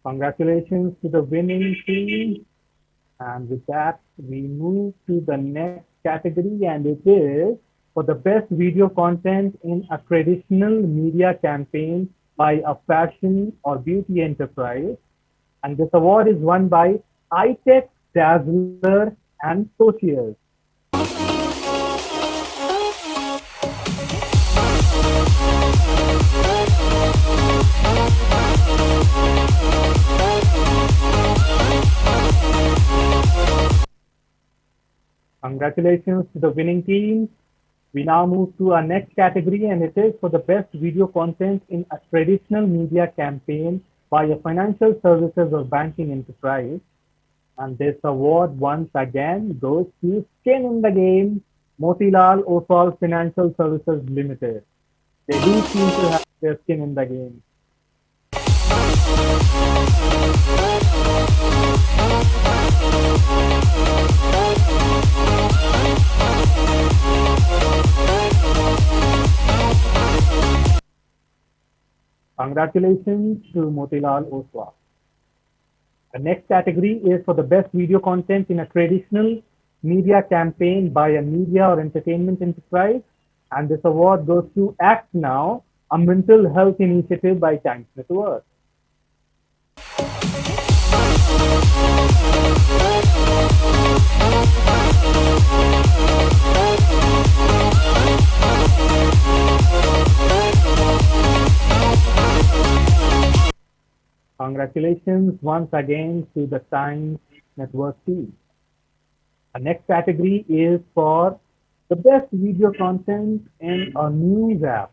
Congratulations to the winning team. And with that, we move to the next category, and it is for the best video content in a traditional media campaign by a fashion or beauty enterprise. And this award is won by iTech, Dazzler, and Socios. Congratulations to the winning team. We now move to our next category, and it is for the best video content in a traditional media campaign by a financial services or banking enterprise. And this award once again goes to Skin in the Game, Motilal Oswal Financial Services Limited. They do seem to have their skin in the game. Congratulations to Motilal Oswal. The next category is for the best video content in a traditional media campaign by a media or entertainment enterprise. And this award goes to Act Now, a mental health initiative by Times Network. Congratulations once again to the Times Network team. The next category is for the best video content in a news app.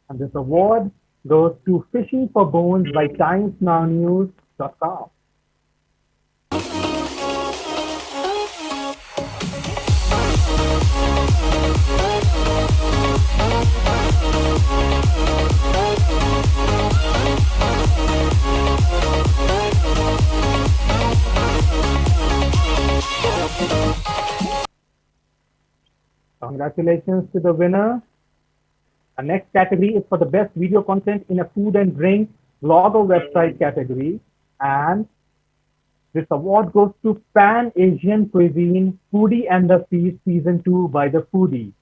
And this award goes to Fishing for Bones by TimesNowNews.com. Congratulations to the winner. The next category is for the best video content in a food and drink blog or website category. And this award goes to Pan Asian Cuisine Foodie and the Feast Season 2 by the Foodie.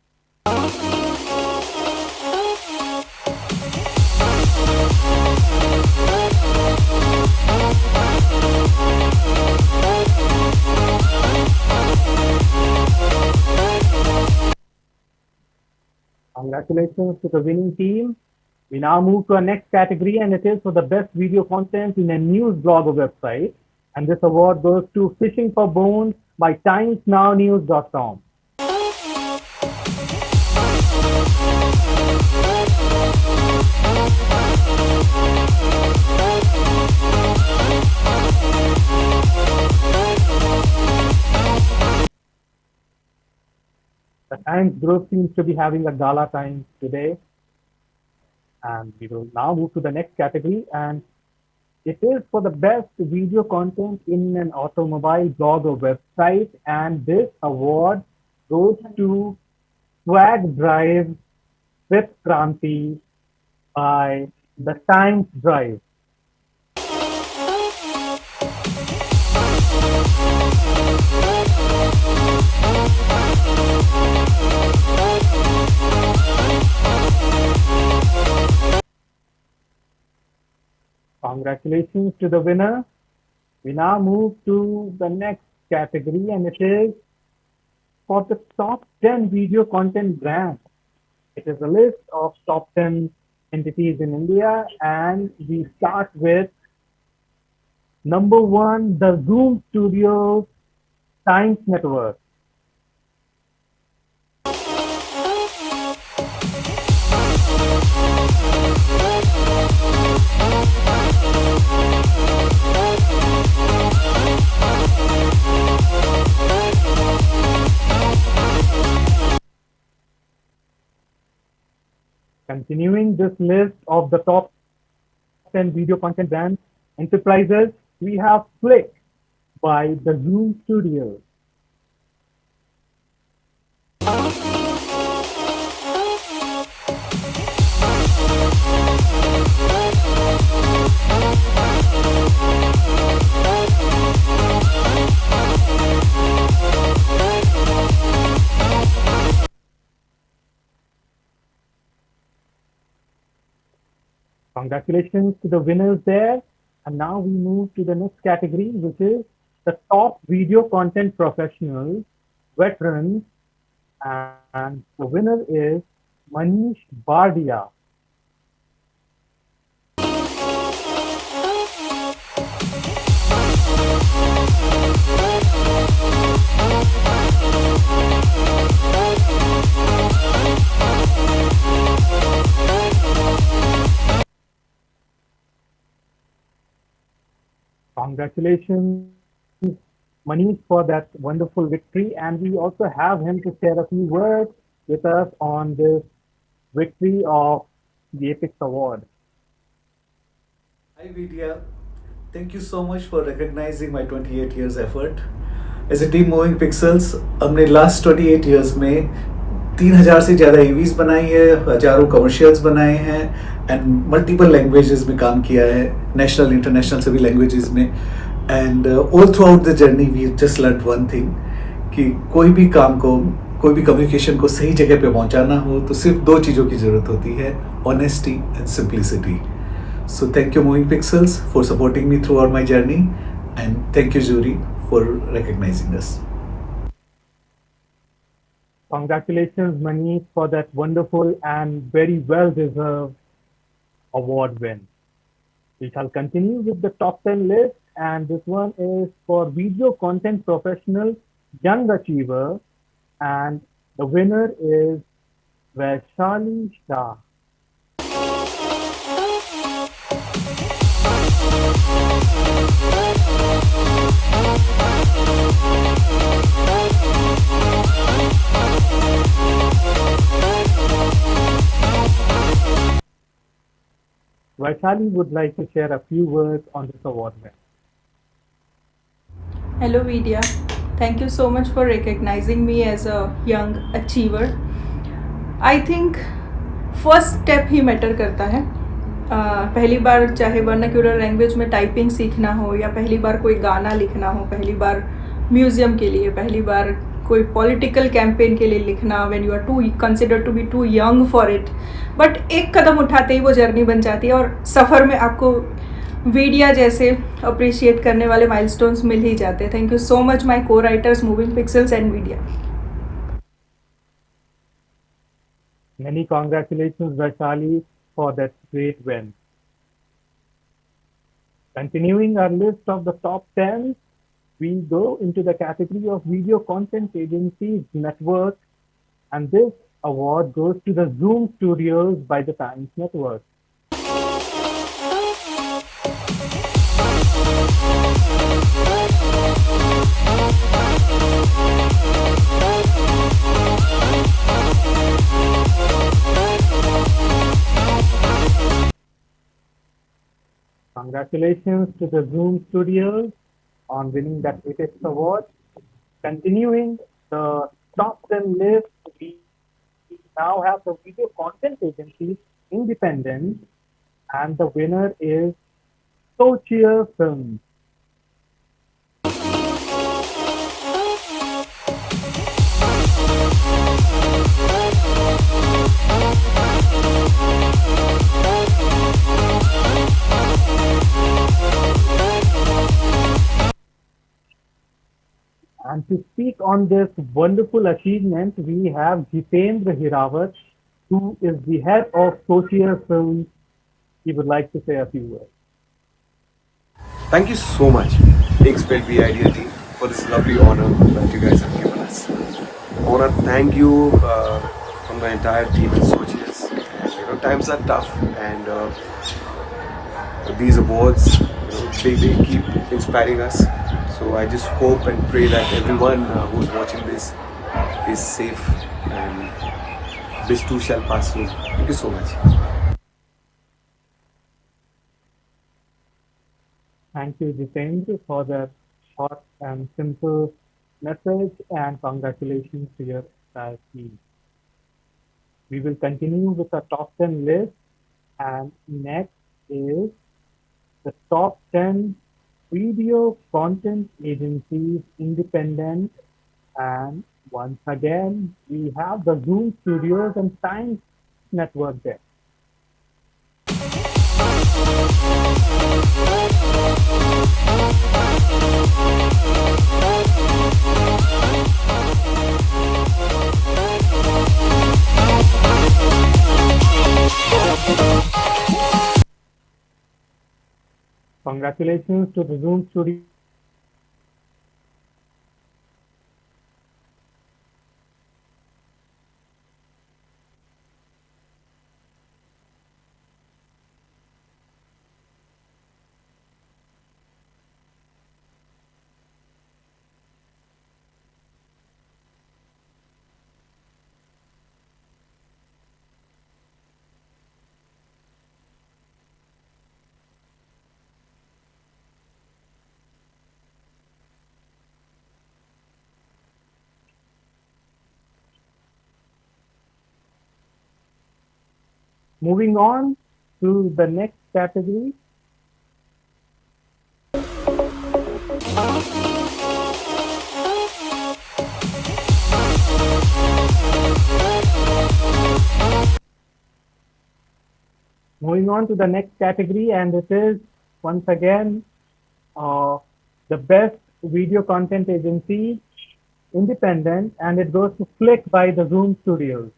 Congratulations to the winning team. We now move to our next category, and it is for the best video content in a news blog or website. And this award goes to Fishing for Bones by TimesNowNews.com. The Times Group seems to be having a gala time today. And we will now move to the next category, and it is for the best video content in an automobile blog or website. And this award goes to Swag Drive with Kranti by the Times Drive. Congratulations to the winner. We now move to the next category, and it is for the top 10 video content brands. It is a list of top 10 entities in India, and we start with number 1, the Zoom Studios Times Network. Continuing this list of the top 10 video content brands enterprises, we have Flick by the Zoom Studios. Congratulations to the winners there. And now we move to the next category, which is the top video content professionals, veterans, and the winner is Manish Bardia. Congratulations, Manish, for that wonderful victory. And we also have him to share a few words with us on this victory of the Apex Award. Hi vIDEA, thank you so much for recognizing my 28 years effort. As a team Moving Pixels, हमने last 28 years में 3000 से ज़्यादा EVs बनाई है, हजारों commercials बनाए हैं and multiple languages में काम किया है, national, international सभी languages में. And all throughout the journey we just learned one thing कि कोई भी काम को कोई भी कम्युनिकेशन को सही जगह पे पहुंचाना हो तो सिर्फ दो चीज़ों की ज़रूरत होती है, honesty and simplicity. So thank you Moving Pixels for supporting me throughout my journey, and thank you jury for recognizing us. Congratulations, Manish, for that wonderful and very well-deserved award win. We shall continue with the top 10 list, and this one is for video content professional young achiever, and the winner is Vaishali Shah. Vaishali would like to share a few words on this award win. Hello Vidya, thank you so much for recognizing me as a young achiever. I think first step he matter करता है. पहली बार चाहे vernacular language में typing सीखना हो, या पहली बार कोई गाना लिखना हो, पहली बार म्यूजियम के लिए, पहली बार कोई पॉलिटिकल कैंपेन के लिए लिखना, when you are to consider to be too young for it, but एक कदम उठाते ही वो जर्नी बन जाती है और सफ़र में आपको वीडिया जैसे अप्रिशिएट करने वाले माइलस्टोन्स मिल ही जाते हैं. Thank you so much my co writers moving pixels and वीडिया. Many congratulations, Vaishali, for that great win. Continuing our list of the top 10, we go into the category of video content agencies network, and this award goes to the Zoom Studios by the Times Network. Congratulations to the Zoom Studios on winning that latest award. Continuing the top 10 list, we now have the video content agencies independent, and the winner is Sochia Films. And to speak on this wonderful achievement, we have Jitendra Hirawat, who is the head of Sochia Films. He would like to say a few words. Thank you so much, Inkspell vIDEA team, for this lovely honor that you guys have given us. I want to thank you from the entire team at Sochias. Times are tough, and these awards, they keep inspiring us. So I just hope and pray that everyone who's watching this is safe, and this too shall pass soon. Thank you so much. Thank you, Jitendra, for that short and simple message, and congratulations to your entire team. We will continue with the top 10 list, and next is the top 10 video content agencies independent, and once again we have the Zoom Studios and Times Network there. Congratulations to the Zoom Studio. Moving on to the next category. Moving on to the next category, and it is once again the best video content agency, independent, and it goes to Flick by the Zoom Studios.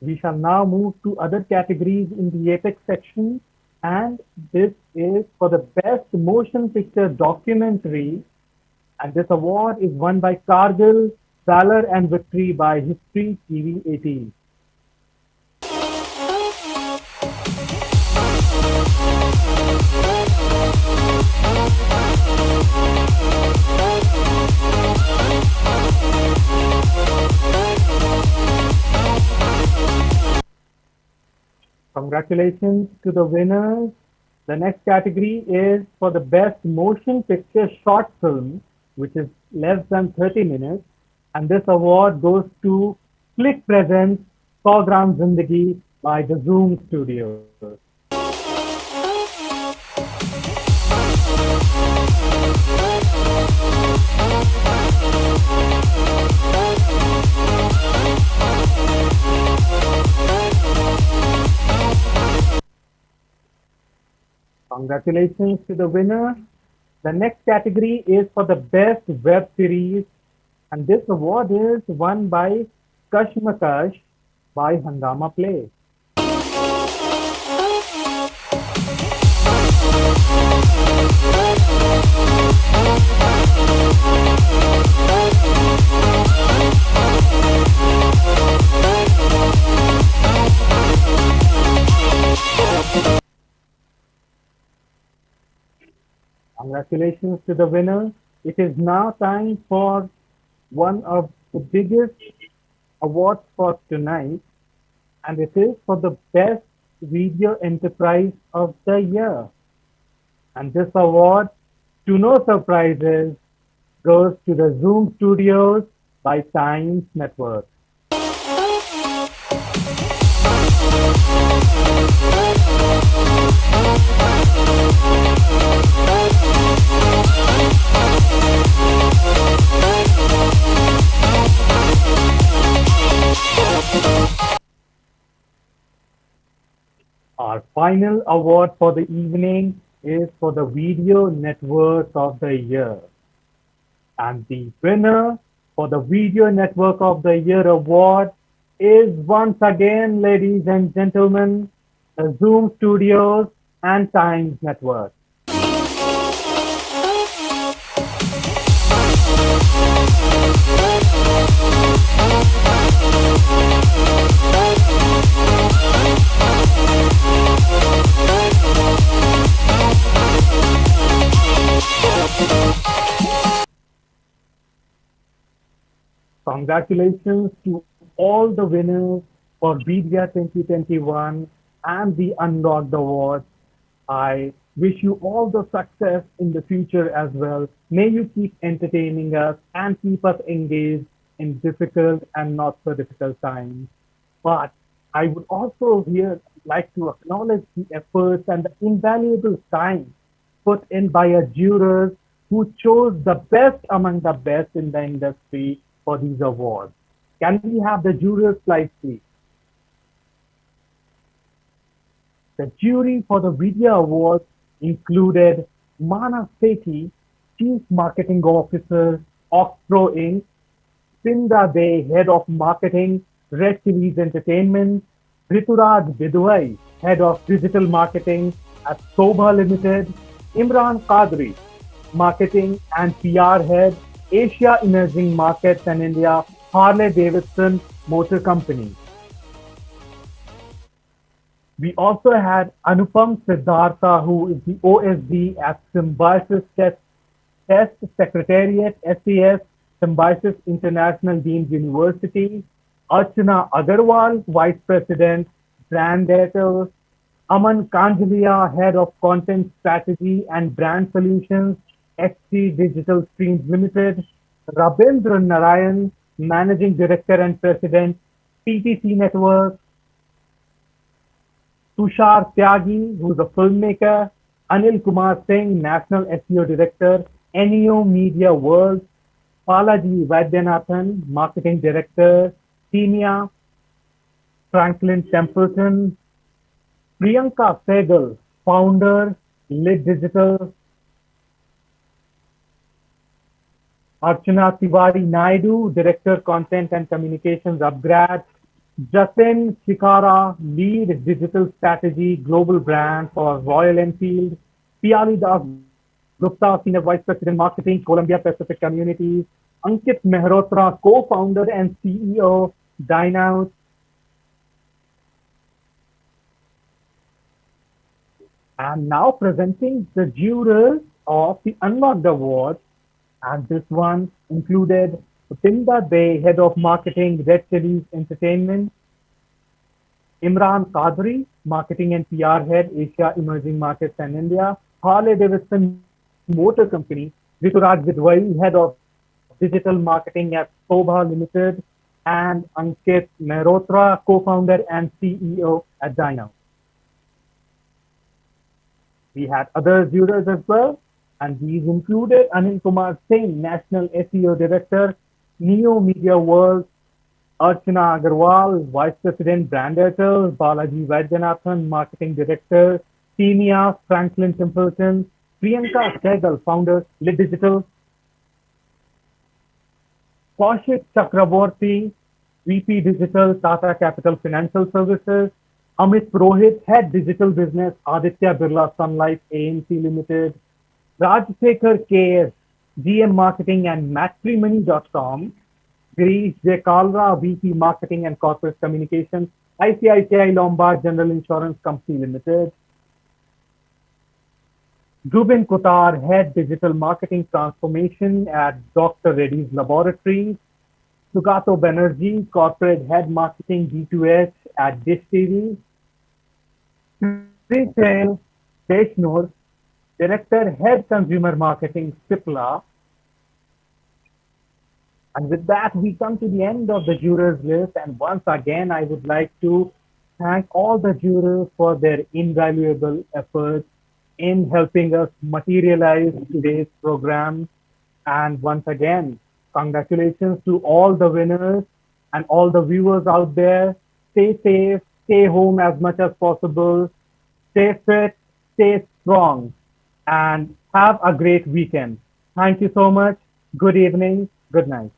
We shall now move to other categories in the Apex section, and this is for the best motion picture documentary, and this award is won by Cargill, Valor and Victory by History TV 18. Congratulations to the winners. The next category is for the best motion picture short film, which is less than 30 minutes. And this award goes to Flick Presents 100 Gram Zindagi by the Zoom Studios. Congratulations to the winner. The next category is for the best web series, and this award is won by Kashmakash by Hangama Play. Congratulations to the winner. It is now time for one of the biggest awards for tonight, and it is for the best video enterprise of the year. And this award, to no surprises, goes to the Zoom Studios by Times Network. Our final award for the evening is for the Video Network of the Year. And the winner for the Video Network of the Year award is once again, ladies and gentlemen, the Zoom Studios and Times Network. Congratulations to all the winners for vIDEA 2021 and the Unlocked Awards. I wish you all the success in the future as well. May you keep entertaining us and keep us engaged in difficult and not so difficult times. But I would also here like to acknowledge the efforts and the invaluable time put in by our jurors who chose the best among the best in the industry for these awards. Can we have the jurors slide, please? The jury for the Vidya Awards included Mana Sethi, Chief Marketing Officer, Oxpro Inc., Sindra Dey, Head of Marketing, Red Series Entertainment, Rituraj Bidwai, Head of Digital Marketing at Sobha Limited, Imran Qadri, Marketing and PR Head, Asia Emerging Markets and India, Harley Davidson Motor Company. We also had Anupam Siddhartha, who is the OSD at Symbiosis Test Secretariat, SAS, Symbiosis International Deemed University, Archana Agarwal, Vice President, Brand Data, Aman Kanjalia, Head of Content Strategy and Brand Solutions, HT Digital Streams Limited, Rabindra Narayan, Managing Director and President, PTC Network, Tushar Tyagi, who's a filmmaker, Anil Kumar Singh, National SEO Director, Neo Media World, Balaji Vaidyanathan, Marketing Director, Timia, Franklin Templeton, Priyanka Sehgal, Founder, Lit Digital, Archana Tiwari Naidu, Director Content and Communications Upgrad, Jatin Shikara, Lead Digital Strategy Global Brand for Royal Enfield, Piali Das Gupta, Senior Vice President Marketing, Columbia Pacific Communities, Ankit Mehrotra, Co-Founder and CEO, Dineout, and now presenting the jurors of the Unlocked Award. And this one included Pinda Day, Head of Marketing, Red Chillies Entertainment, Imran Qadri, Marketing and PR Head, Asia Emerging Markets and India, Harley Davidson Motor Company, Rituraj Vidwai, Head of Digital Marketing at Sobha Limited, and Ankit Mehrotra, Co-Founder and CEO at Dineout. We had other jurors as well, and these included Anil Kumar Singh, National SEO Director, Neo Media World, Archana Agarwal, Vice President Brand Airtel, Balaji Vaidyanathan, Marketing Director, Timia, Franklin Templeton, Priyanka Sehgal, Founder, Lit Digital, Kaushik Chakraborty, VP Digital, Tata Capital Financial Services, Amit Purohit, Head Digital Business, Aditya Birla Sun Life AMC Limited, Rajsekhar KS, GM Marketing and Matrimony.com, Girish J. Kalra, VP Marketing and Corporate Communications, ICICI Lombard General Insurance Company Limited, Zubin Kotar, Head Digital Marketing Transformation at Dr. Reddy's Laboratories, Sugato Banerjee, Corporate Head Marketing D2H at Dish TV, Retail Deshnur, Director Head Consumer Marketing Cipla. And with that, we come to the end of the jurors list. And once again, I would like to thank all the jurors for their invaluable efforts in helping us materialize today's program. And once again, congratulations to all the winners and all the viewers out there. Stay safe, stay home as much as possible, stay fit, stay strong, and have a great weekend. Thank you so much. Good evening. Good night.